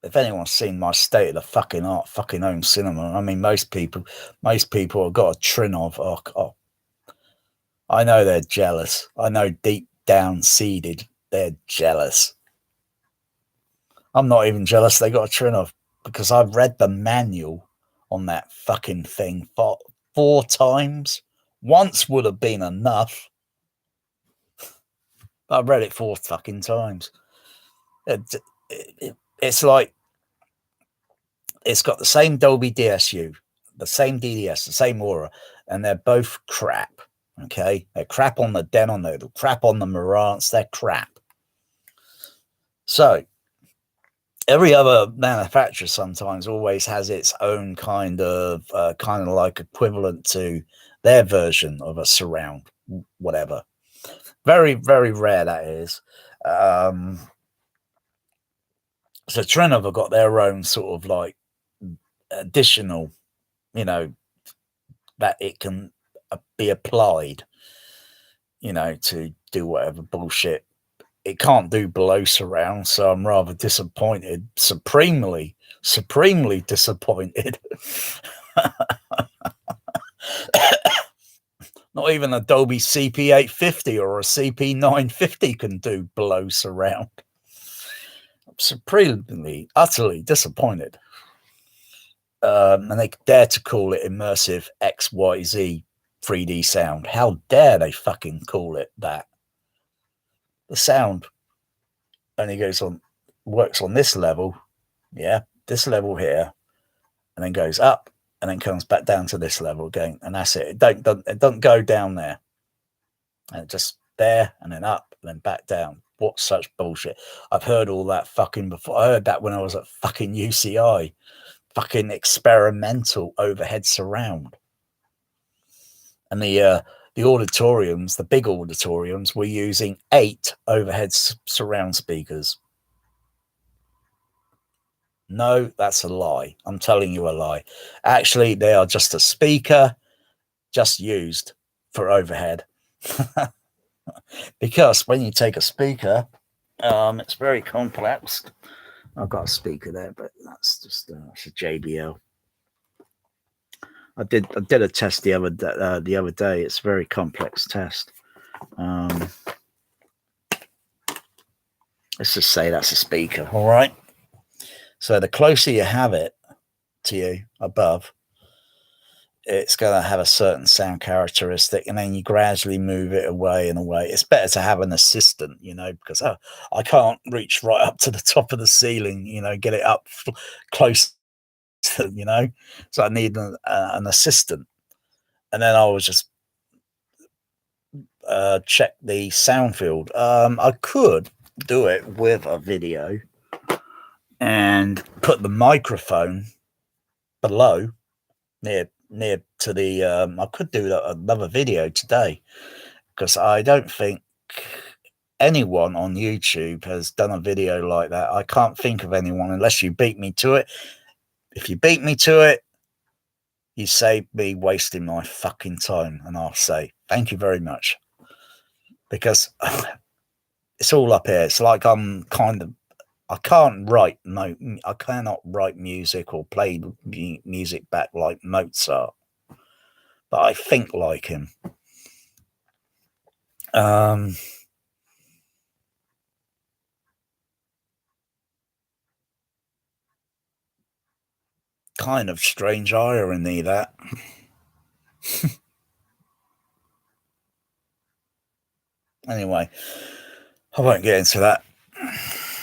If anyone's seen my state of the fucking art, fucking home cinema, I mean, most people have got a trin of. Oh, I know they're jealous. I know deep down seated, they're jealous. I'm not even jealous they got a trin of, because I've read the manual on that fucking thing 4 times. Once would have been enough. I've read it 4 fucking times. It's like, it's got the same Dolby DSU, the same DDS, the same aura, and they're both crap. Okay, they're crap on the Denon, they're crap on the Marantz, they're crap. So every other manufacturer sometimes always has its own kind of like equivalent to their version of a surround, whatever. Very, very rare that is. So Trinov have got their own sort of like additional, that it can be applied, to do whatever bullshit. It can't do below surround, so I'm rather disappointed, supremely disappointed. Not even a Dolby CP850 or a CP950 can do below surround. I'm supremely, utterly disappointed. And they dare to call it immersive XYZ 3D sound. How dare they fucking call it that? The sound only works on this level, this level here, and then goes up, and then comes back down to this level again, and that's it. It don't go down there, and just there, and then up, and then back down. What such bullshit? I've heard all that fucking before. I heard that when I was at fucking UCI. Fucking experimental overhead surround. And the auditoriums, the big auditoriums, were using 8 overhead surround speakers. No, that's a lie. I'm telling you a lie. Actually, they are just a speaker just used for overhead. Because when you take a speaker, it's very complex. I've got a speaker there, but that's just it's a JBL. I did a test the other day. It's a very complex test. Let's just say that's a speaker. All right. So the closer you have it to you above, it's going to have a certain sound characteristic, and then you gradually move it away and away. It's better to have an assistant, because I can't reach right up to the top of the ceiling, get it up close to, so I need an assistant. And then I was just check the sound field. I could do it with a video and put the microphone below near to the I could do another video today, because I don't think anyone on YouTube has done a video like that. I can't think of anyone unless you beat me to it. If you beat me to it, you saved me wasting my fucking time, and I'll say thank you very much, because it's all up here. It's like I'm kind of, I cannot write music or play music back like Mozart, but I think like him. Kind of strange irony, that. Anyway, I won't get into that.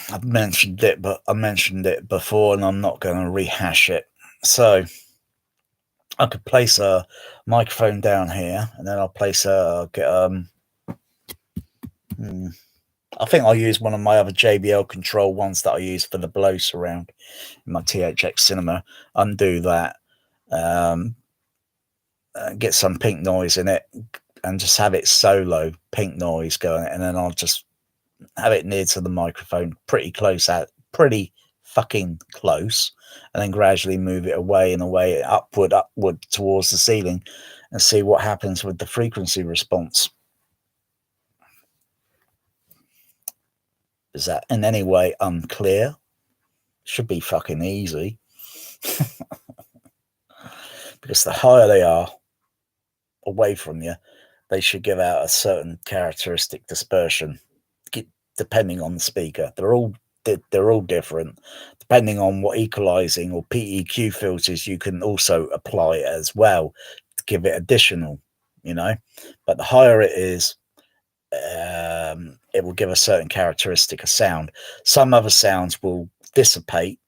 I've mentioned it, but I mentioned it before, and I'm not going to rehash it. So I could place a microphone down here, and then I'll place I think I'll use one of my other JBL control ones that I use for the blow surround in my THX Cinema. Undo that, get some pink noise in it, and just have it solo pink noise going, and then I'll just have it near to the microphone, pretty fucking close, and then gradually move it away and away, upward towards the ceiling, and see what happens with the frequency response. Is that in any way unclear? Should be fucking easy. Because the higher they are away from you, they should give out a certain characteristic dispersion, depending on the speaker. They're all different, depending on what equalizing or PEQ filters you can also apply as well to give it additional, but the higher it is, it will give a certain characteristic of sound. Some other sounds will dissipate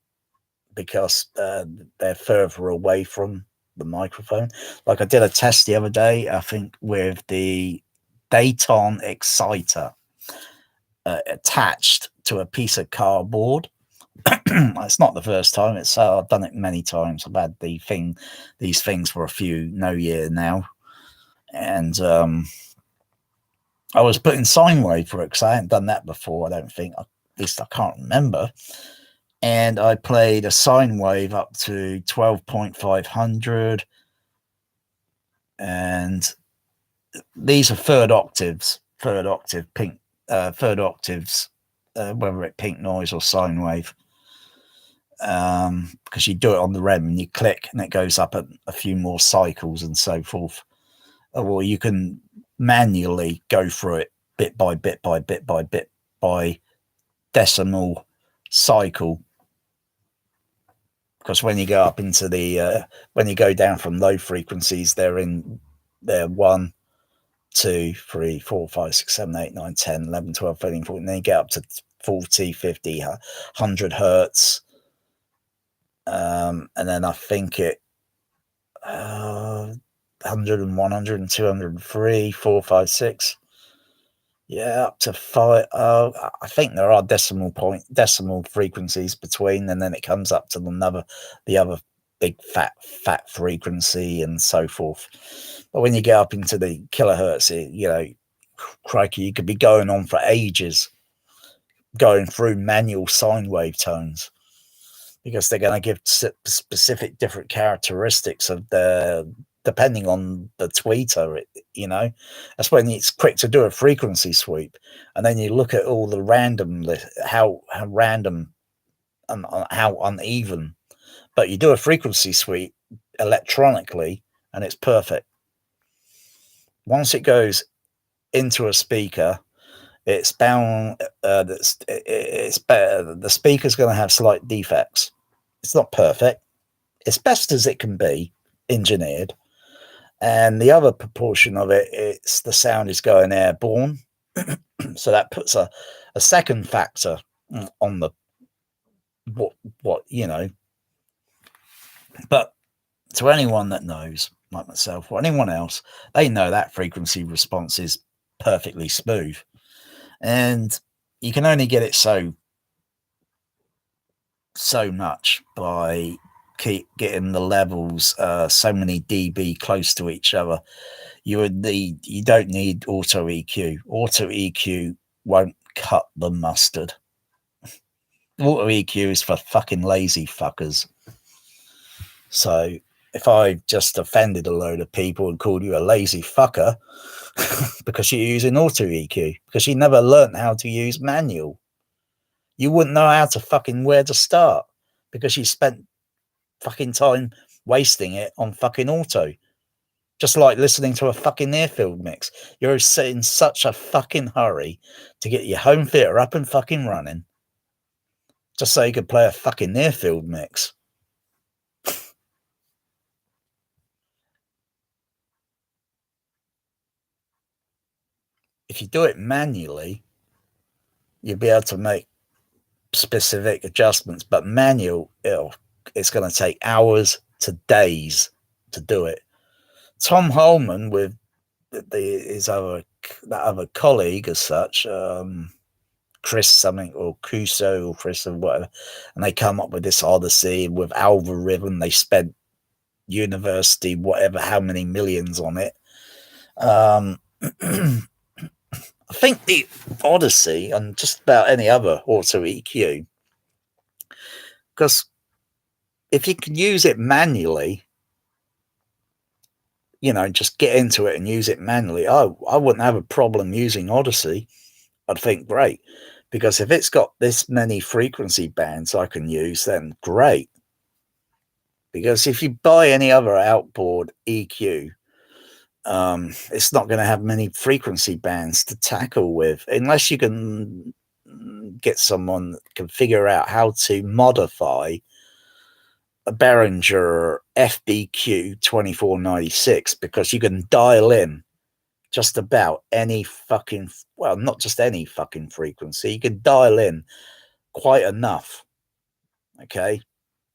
because they're further away from the microphone. Like I did a test the other day, I think, with the Dayton exciter attached to a piece of cardboard. It's not the first time. I've done it many times. I've had these things for no year now, and I was putting sine wave for it because I hadn't done that before. I don't think, at least I can't remember. And I played a sine wave up to 12.500, and these are third octaves, pink, third octaves, whether it's pink noise or sine wave, because you do it on the REM and you click and it goes up a few more cycles and so forth. Or you can manually go through it bit by bit by decimal cycle, because when you go up into the when you go down from low frequencies, they're 1, 2, 3, 4, 5, 6, 7, 8, 9, 10, 11, 12, 13, 14, and then you get up to 40, 50, 100 hertz, and then I think it 100 and 100 and 200 and 3, 4, 5, 6, yeah, up to 5. I think there are decimal frequencies between, and then it comes up to the other big fat frequency and so forth. But when you get up into the kilohertz, crikey, you could be going on for ages, going through manual sine wave tones, because they're going to give specific different characteristics of the depending on the tweeter, that's when it's quick to do a frequency sweep. And then you look at all the random, how random and how uneven, but you do a frequency sweep electronically and it's perfect. Once it goes into a speaker, it's bound, it's better. The speaker's going to have slight defects. It's not perfect. It's best as it can be, engineered. And the other proportion of it, it's the sound is going airborne. So that puts a second factor on the what. But to anyone that knows, like myself or anyone else, they know that frequency response is perfectly smooth. And you can only get it so much by keep getting the levels so many dB close to each other. You don't need auto EQ. Auto EQ won't cut the mustard. Auto EQ is for fucking lazy fuckers. So if I just offended a load of people and called you a lazy fucker because you're using auto EQ, because you never learned how to use manual, you wouldn't know how to fucking where to start because you spent fucking time wasting it on fucking auto. Just like listening to a fucking airfield mix. You're in such a fucking hurry to get your home theater up and fucking running just so you could play a fucking airfield mix. If you do it manually, you'll be able to make specific adjustments, but manual, it's going to take hours to days to do it. Tom Holman with that other colleague as such, Chris something or Cuso or Chris or whatever, and they come up with this odyssey with algorithm. They spent university whatever how many millions on it. I think the Odyssey and just about any other auto EQ, because if you can use it manually, just get into it and use it manually. I wouldn't have a problem using Odyssey. I'd think great, because if it's got this many frequency bands I can use, then great. Because if you buy any other outboard EQ, it's not going to have many frequency bands to tackle with, unless you can get someone that can figure out how to modify a Behringer FBQ 2496, because you can dial in just about any fucking, well, not just any fucking frequency, you can dial in quite enough, okay?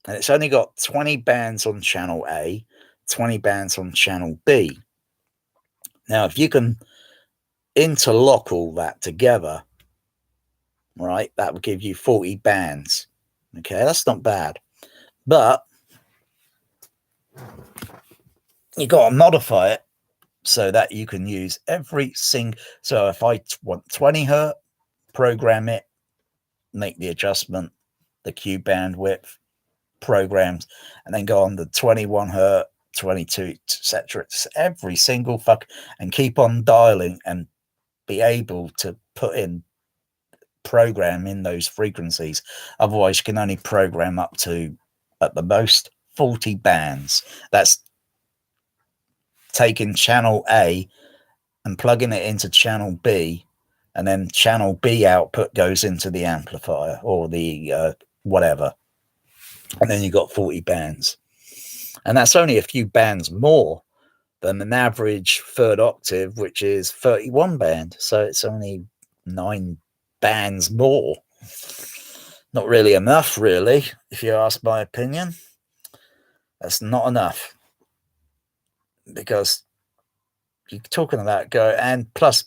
And it's only got 20 bands on channel A, 20 bands on channel B. Now, if you can interlock all that together, right, that would give you 40 bands. Okay, that's not bad. But you got to modify it so that you can use every single. So if I want 20 hertz, program it, make the adjustment, the Q bandwidth, programs, and then go on the 21 hertz, 22, etc. Every single and keep on dialing and be able to put in program in those frequencies. Otherwise, you can only program up to, at the most, 40 bands. That's taking channel A and plugging it into channel B, and then channel B output goes into the amplifier or the whatever, and then you got 40 bands. And that's only a few bands more than an average third octave, which is 31 band. So it's only 9 bands more. Not really enough, really, if you ask my opinion. That's not enough, because you're talking about and plus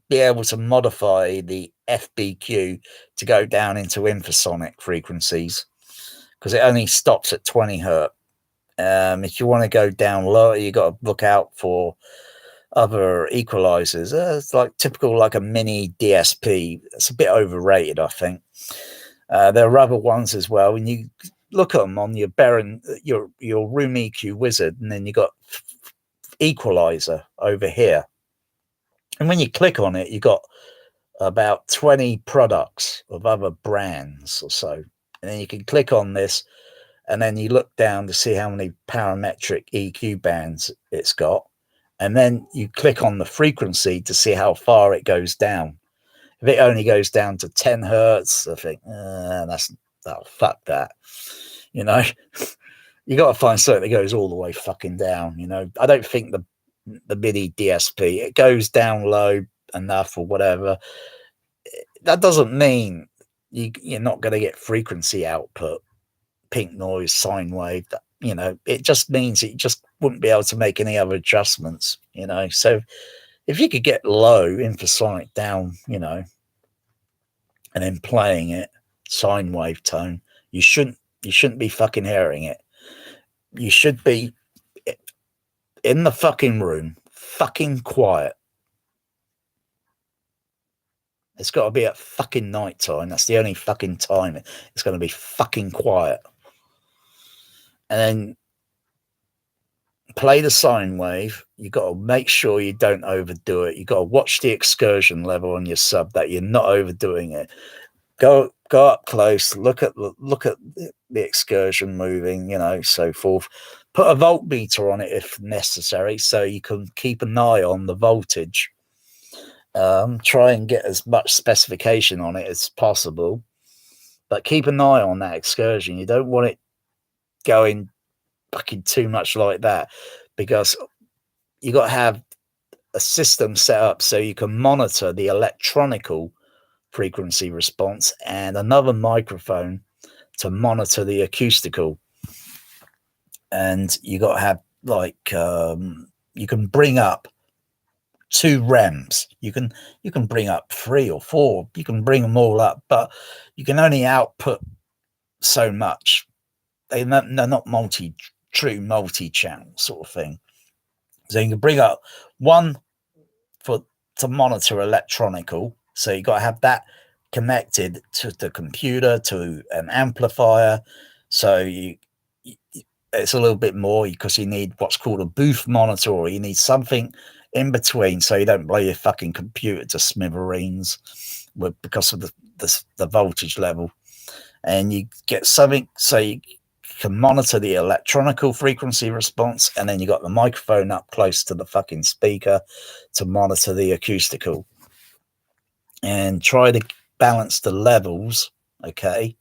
be able to modify the FBQ to go down into infrasonic frequencies, because it only stops at 20 hertz. If you want to go down lower, you got to look out for other equalizers. It's like typical, like a mini DSP. It's a bit overrated, I think. There are other ones as well. When you look at them on your room EQ wizard, and then you got equalizer over here. And when you click on it, you got about 20 products of other brands or so. And then you can click on this, and then you look down to see how many parametric EQ bands it's got. And then you click on the frequency to see how far it goes down. If it only goes down to 10 hertz, I think, fuck that. You know, you got to find something that goes all the way fucking down. You know, I don't think the MIDI DSP, it goes down low enough or whatever. That doesn't mean you're not going to get frequency output, pink noise, sine wave. You know, it just means that you just wouldn't be able to make any other adjustments. You know, so if you could get low infrasonic down, you know, and then playing it sine wave tone, you shouldn't be fucking hearing it. You should be in the fucking room, fucking quiet. It's got to be at fucking night time. That's the only fucking time it's going to be fucking quiet. And then play the sine wave. You got to make sure you don't overdo it. You got to watch the excursion level on your sub, that you're not overdoing it. Go up close. Look at the excursion moving. You know, so forth. Put a voltmeter on it if necessary, so you can keep an eye on the voltage. Try and get as much specification on it as possible, but keep an eye on that excursion. You don't want it going fucking too much like that, because you got to have a system set up so you can monitor the electronical frequency response and another microphone to monitor the acoustical. And you got to have like you can bring up 2 REMs. You can bring up 3 or 4. You can bring them all up, but you can only output so much. They're not true multi-channel sort of thing. So you can bring up one to monitor electronical. So you got to have that connected to the computer, to an amplifier. So it's a little bit more, because you need what's called a booth monitor, or you need something in between so you don't blow your fucking computer to smithereens because of the voltage level. And you get something so you can monitor the electronical frequency response, and then you got the microphone up close to the fucking speaker to monitor the acoustical. And try to balance the levels, okay,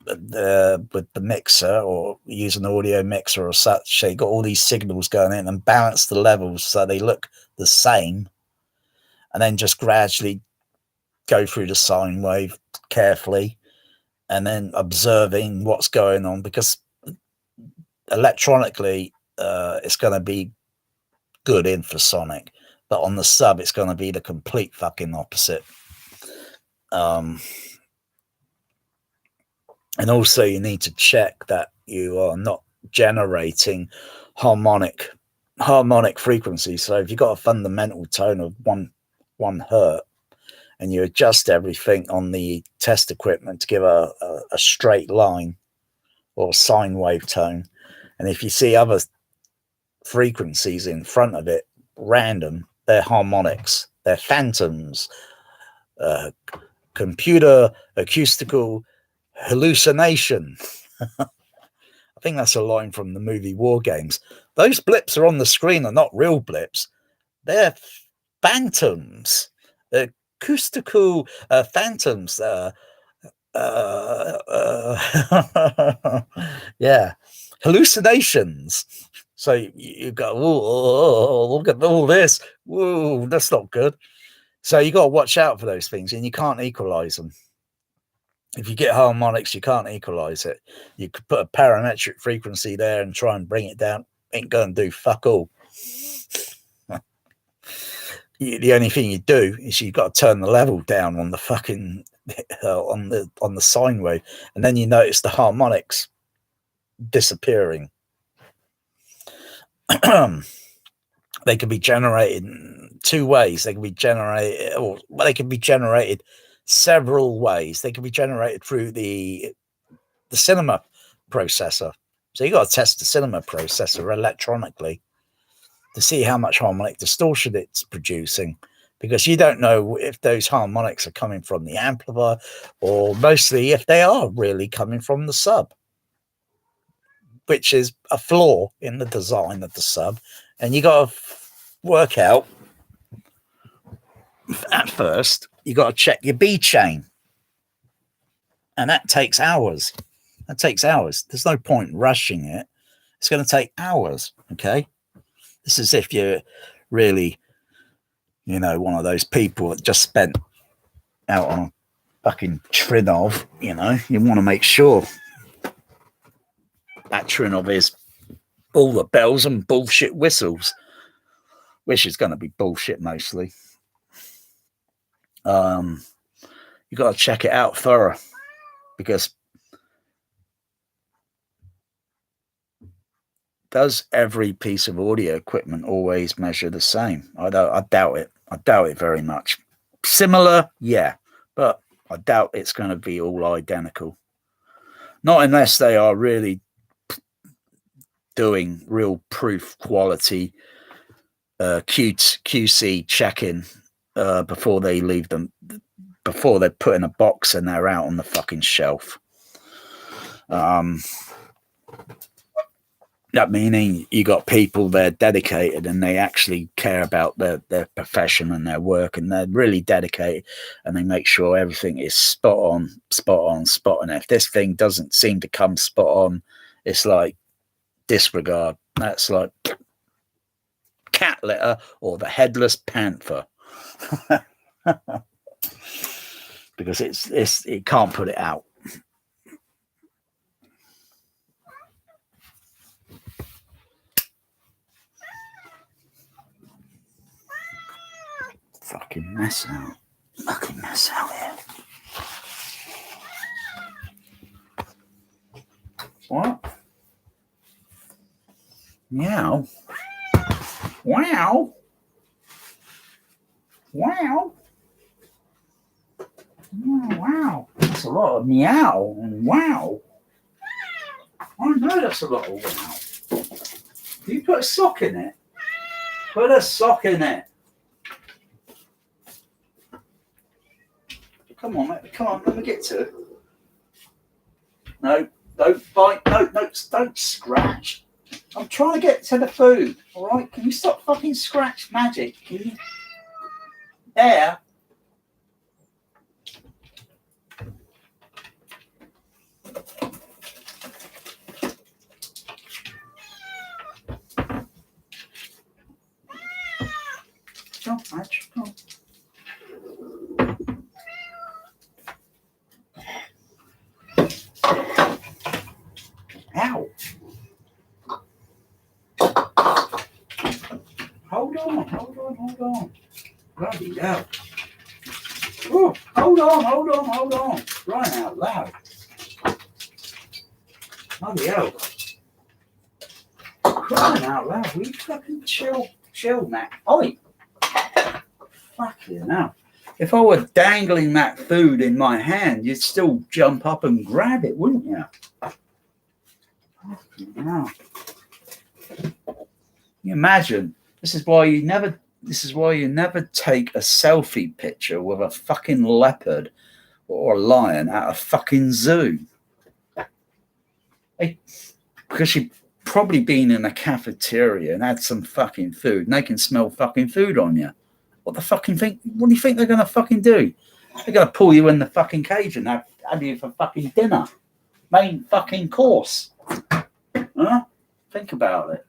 with the mixer, or use an audio mixer or such. So you got all these signals going in, and balance the levels so they look the same, and then just gradually go through the sine wave carefully, and then observing what's going on, because electronically it's going to be good infrasonic, but on the sub it's going to be the complete fucking opposite. And also you need to check that you are not generating harmonic frequency. So if you've got a fundamental tone of one hertz, and you adjust everything on the test equipment to give a straight line or sine wave tone, and if you see other frequencies in front of it random, they're harmonics, they're phantoms, computer acoustical hallucination. I think that's a line from the movie War Games. Those blips are on the screen are not real blips, they're phantoms, acoustical phantoms. Yeah, hallucinations. So you go, oh, look at all this. Whoa, that's not good. So you got to watch out for those things, and you can't equalize them. If you get harmonics, you can't equalize it. You could put a parametric frequency there and try and bring it down. Ain't going to do fuck all. The only thing you do is you've got to turn the level down on the fucking on the sine wave, and then you notice the harmonics disappearing. They can be generated in 2 ways. They can be generated, or they can be generated several ways. They can be generated through the cinema processor. So you got to test the cinema processor electronically. to see how much harmonic distortion it's producing, because you don't know if those harmonics are coming from the amplifier or mostly if they are really coming from the sub, which is a flaw in the design of the sub. And you got to work out, at first, you got to check your B chain. And that takes hours. That takes hours. There's no point rushing it. It's going to take hours, okay? This is if you're really, one of those people that just spent out on a fucking Trinov, you want to make sure that Trinov is all the bells and bullshit whistles, which is going to be bullshit mostly. You got to check it out thorough, because does every piece of audio equipment always measure the same? I doubt it. I doubt it very much. Similar, yeah, but I doubt it's going to be all identical. Not unless they are really doing real proof quality QC checking before they leave them, before they're put in a box and they're out on the fucking shelf. That meaning you got people, they're dedicated and they actually care about their profession and their work, and they're really dedicated and they make sure everything is spot on. If this thing doesn't seem to come spot on, it's like disregard. That's like cat litter or the headless panther. Because it can't put it out. Fucking mess out here. What? Meow. Wow. Wow. Oh, wow. That's a lot of meow and wow. I know that's a lot of wow. You put a sock in it? Put a sock in it. Come on, let me get to it. No, don't bite. No, don't scratch. I'm trying to get to the food, all right? Can you stop fucking scratch magic? Can you? There. Don't match. Oh. Ow. Hold on. Bloody hell. Oh, hold on. Right out loud. Bloody hell. Crying out loud. Will you fucking chill, Mac? Oi. Fucking hell. If I were dangling that food in my hand, you'd still jump up and grab it, wouldn't you? Wow. You imagine, this is why you never take a selfie picture with a fucking leopard or a lion at a fucking zoo. Because you've probably been in a cafeteria and had some fucking food, and they can smell fucking food on you. What do you think they're going to fucking do? They're going to pull you in the fucking cage and have you for fucking dinner. Main fucking course. Huh? Think about it.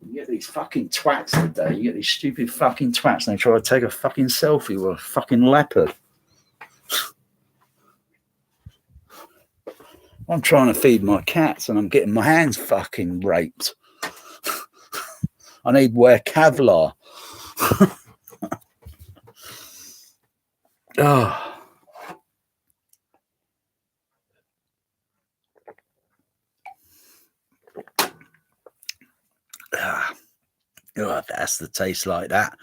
You get these fucking twats today. You get these stupid fucking twats and they try to take a fucking selfie with a fucking leopard. I'm trying to feed my cats and I'm getting my hands fucking raped. I need to wear Kevlar. Oh. Oh, if it has to taste like that,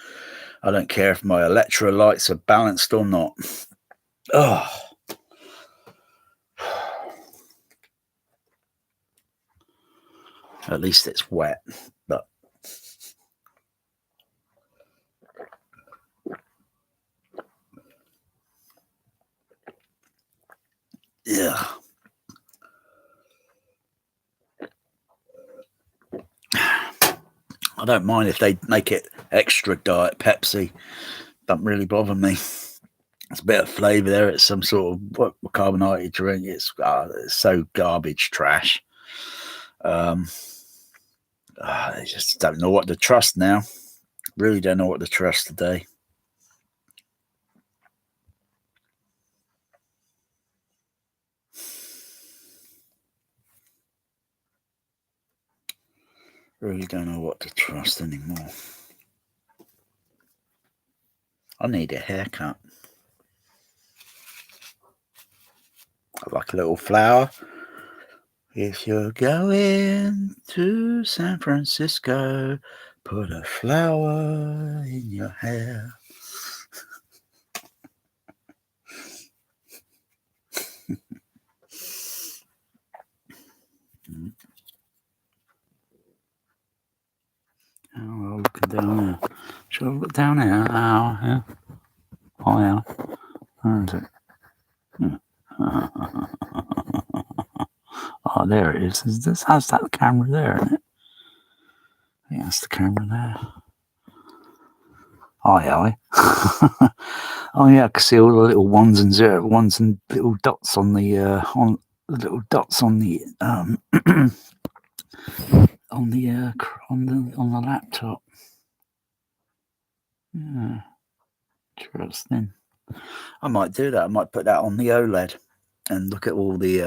I don't care if my electrolytes are balanced or not. Oh. At least it's wet, but yeah. I don't mind if they make it extra Diet Pepsi. Don't really bother me. It's a bit of flavour there. It's some sort of carbonated drink. It's so garbage trash. I just don't know what to trust now. Really don't know what to trust today. Really don't know what to trust anymore. I need a haircut. I like a little flower. If you're going to San Francisco, put a flower in your hair. Oh, look down there. Should I look down here? Oh, yeah. Oh, yeah. Where is it? Yeah. Oh, there it is. How's that the camera there, isn't it? I think that's the camera there. Aye. Oh yeah, I can see all the little ones and little dots on the on the laptop. Yeah, interesting. I might do that. I might put that on the OLED and look at all the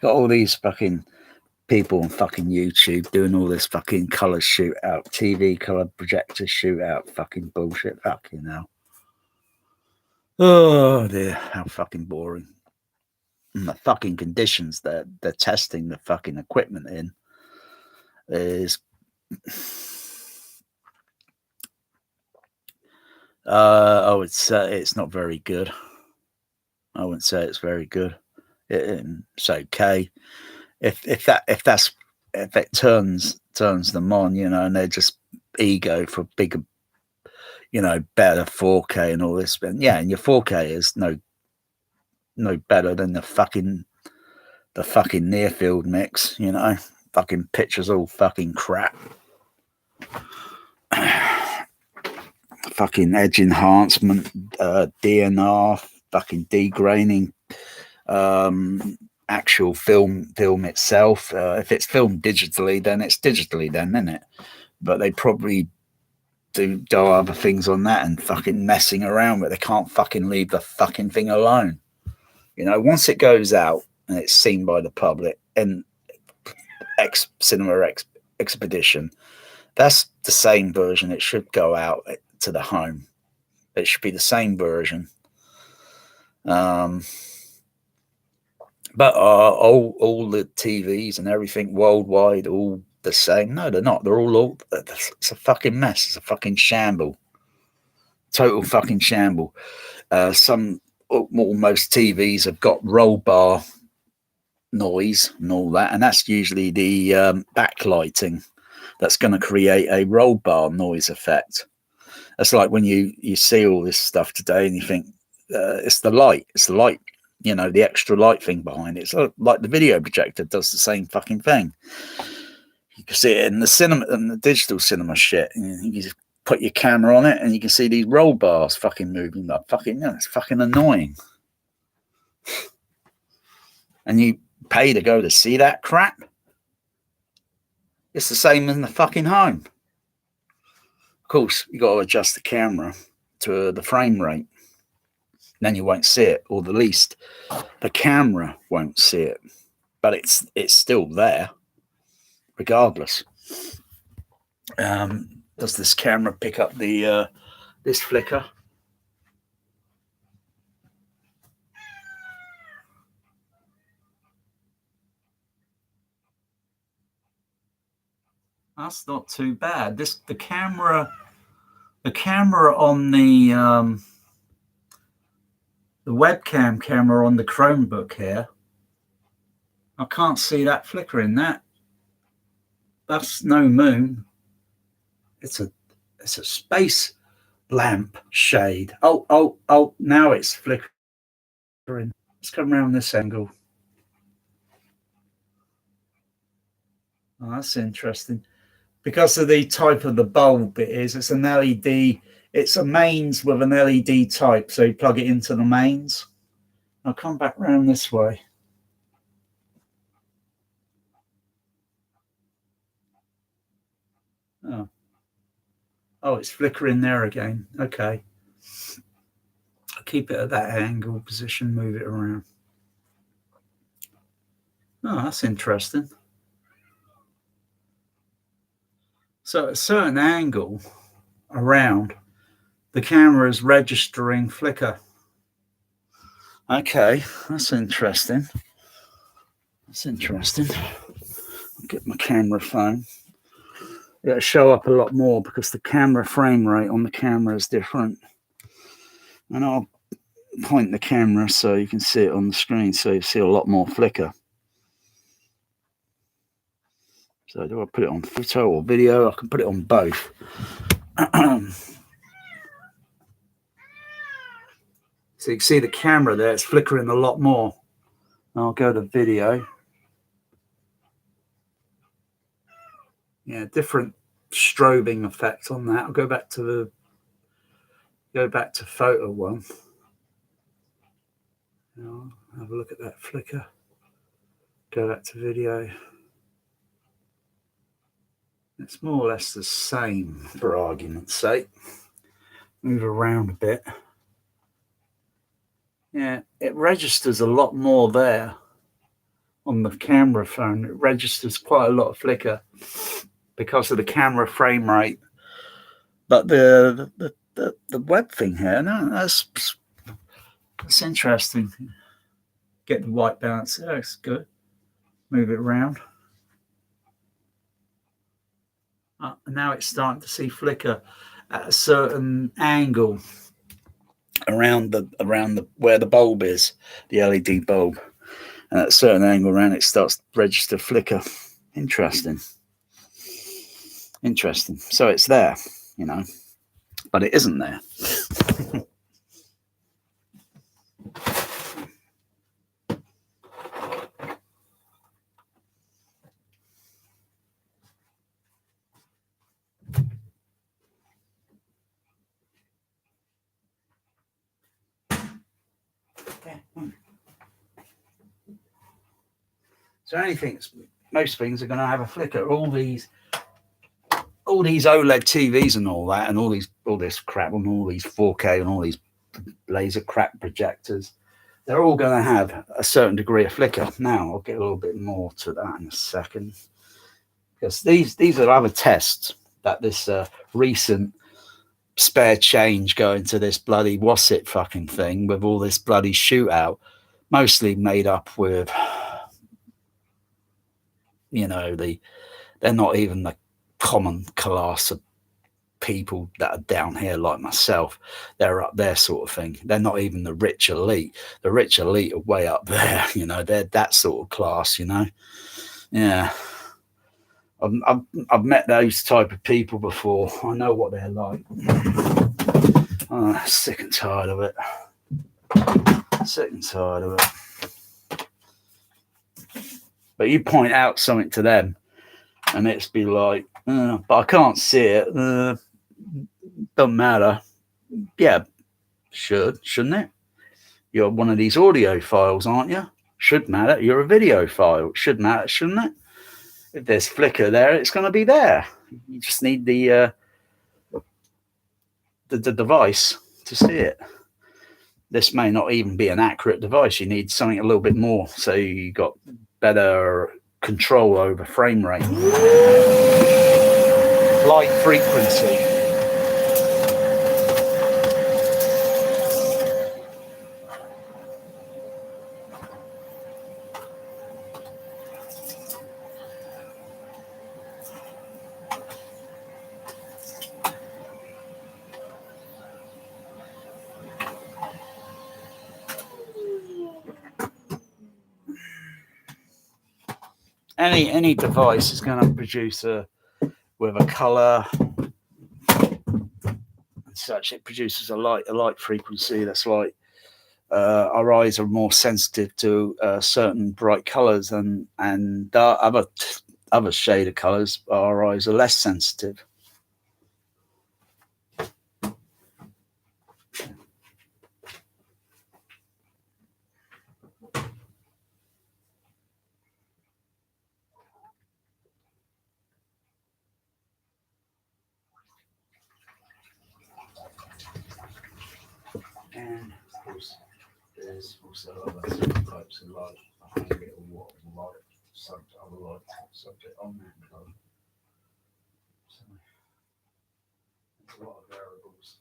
got all these fucking people on fucking YouTube doing all this fucking colour shootout, TV colour projector shootout, fucking bullshit. Fucking hell. Oh dear, how fucking boring. And the fucking conditions that they're testing the fucking equipment in is it's not very good. I wouldn't say it's very good. It's okay. If it turns them on, and they're just ego for bigger, better 4K and all this. And yeah, and your 4K is no better than the fucking near field mix, fucking pictures all fucking crap. Fucking edge enhancement, DNR, fucking degraining, actual film itself. If it's filmed digitally, then it's digitally, isn't it? But they probably do other things on that and fucking messing around, but they can't fucking leave the fucking thing alone. Once it goes out and it's seen by the public and cinema expedition, that's the same version. It should go out to the home. It should be the same version. But all the TVs and everything worldwide all the same? No, they're not. They're all it's a fucking mess. It's a fucking shamble. Total fucking shamble. Most TVs have got roll bar noise and all that, and that's usually the backlighting that's going to create a roll bar noise effect. That's like when you see all this stuff today and you think it's the light, the extra light thing behind it. It's like the video projector does the same fucking thing. You can see it in the cinema and the digital cinema shit. You just put your camera on it and you can see these roll bars fucking moving up. It's fucking annoying. And you pay to go to see that crap? It's the same in the fucking home. Of course, you got to adjust the camera to the frame rate. Then you won't see it, or the least the camera won't see it. But it's still there, regardless. Does this camera pick up the this flicker? That's not too bad. The camera on the webcam camera on the Chromebook here. I can't see that flicker in that. that's no moon. It's a space lamp shade. Oh, now it's flickering. Let's come around this angle. Oh, that's interesting. Because of the type of the bulb it is, it's an LED. It's a mains with an LED type, so you plug it into the mains. I'll come back round this way. Oh, it's flickering there again. Okay. I'll keep it at that angle position, move it around. Oh, that's interesting. So at a certain angle around, the camera is registering flicker. Okay, that's interesting. That's interesting. I'll get my camera phone. It'll show up a lot more because the camera frame rate on the camera is different. And I'll point the camera so you can see it on the screen, so you see a lot more flicker. So do I put it on photo or video? I can put it on both. So you can see the camera there, it's flickering a lot more. I'll go to video. Yeah, different strobing effect on that. I'll go back to photo one. I'll have a look at that flicker. Go back to video. It's more or less the same, for argument's sake. Move around a bit. Yeah, it registers a lot more there on the camera phone. It registers quite a lot of flicker because of the camera frame rate. But the web thing here, no, that's interesting. Get the white balance there, it's good. Move it around. Now it's starting to see flicker at a certain angle around the where the bulb is, the LED bulb. And at a certain angle around it starts to register flicker. Interesting. So it's there, but it isn't there. So most things are going to have a flicker. All these OLED TVs and all that, and all this crap, and all these 4K and all these laser crap projectors, they're all going to have a certain degree of flicker. Now I'll get a little bit more to that in a second, because these are other tests that this recent spare change going to this bloody what's it fucking thing with all this bloody shootout, mostly made up with, they're not even the common class of people that are down here like myself. They're up there sort of thing. They're not even the rich elite. The rich elite are way up there, they're that sort of class, Yeah. I've met those type of people before. I know what they're like. Oh, sick and tired of it. But you point out something to them and it's be like, but I can't see it. Doesn't matter. Yeah, shouldn't it? You're one of these audio files, aren't you? Should matter. You're a video file. Should matter, shouldn't it? If there's flicker there, it's going to be there. You just need the device to see it. This may not even be an accurate device. You need something a little bit more, so you got better control over frame rate, light frequency. any device is going to produce with a color and such. It produces a light frequency that's like our eyes are more sensitive to certain bright colors and other shade of colors. Our eyes are less sensitive. And of course, there's also other types of light. I can get a lot of light, other light subject on that color. So there's a lot of variables.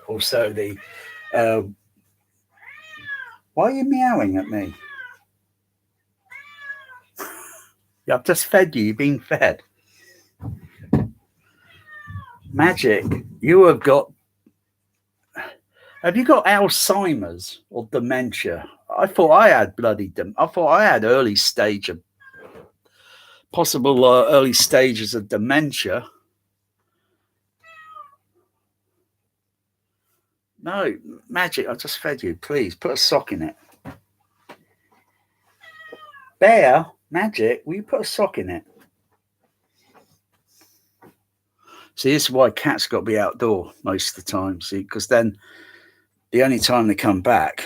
Also, why are you meowing at me? Yeah, I've just fed you. You've been fed. Magic, you have got. Have you got Alzheimer's or dementia? I thought I had I thought I had possible early stages of dementia. No, Magic, I just fed you. Please put a sock in it. Bear, Magic, will you put a sock in it? See, this is why cats got to be outdoor most of the time. See, because then the only time they come back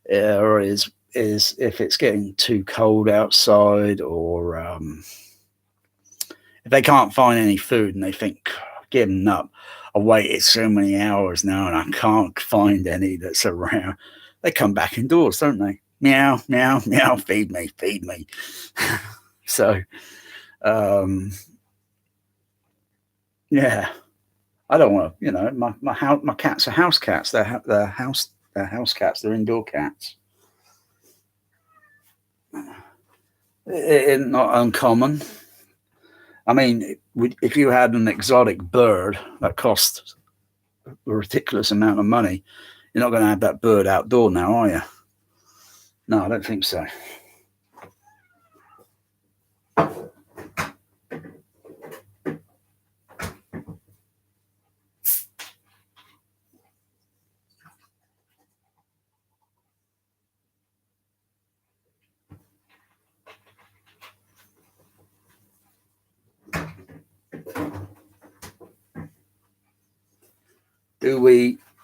is if it's getting too cold outside, or if they can't find any food and they think, giving up. I waited so many hours now and I can't find any that's around. They come back indoors, don't they? Meow, meow, meow, feed me, feed me. So, yeah, I don't want to, my cats are house cats. They're house cats. They're indoor cats. It's not uncommon. I mean, if you had an exotic bird that cost a ridiculous amount of money, you're not going to have that bird outdoor now, are you? No, I don't think so.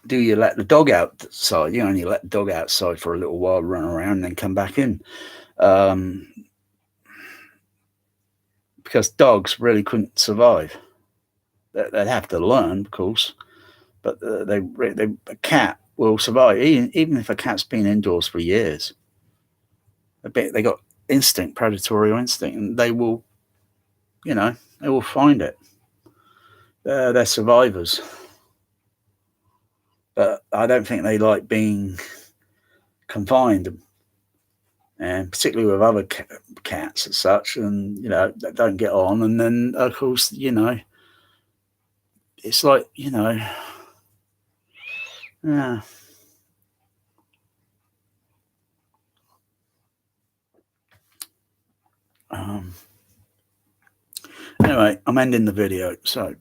Do you let the dog outside? You only let the dog outside for a little while, run around, and then come back in. Because dogs really couldn't survive. They'd have to learn, of course, but a cat will survive, even if a cat's been indoors for years. They got instinct, predatory instinct, and they will find it. They're survivors. But I don't think they like being confined, and particularly with other cats and such, and that don't get on. And then, of course, it's like yeah. Anyway, I'm ending the video, so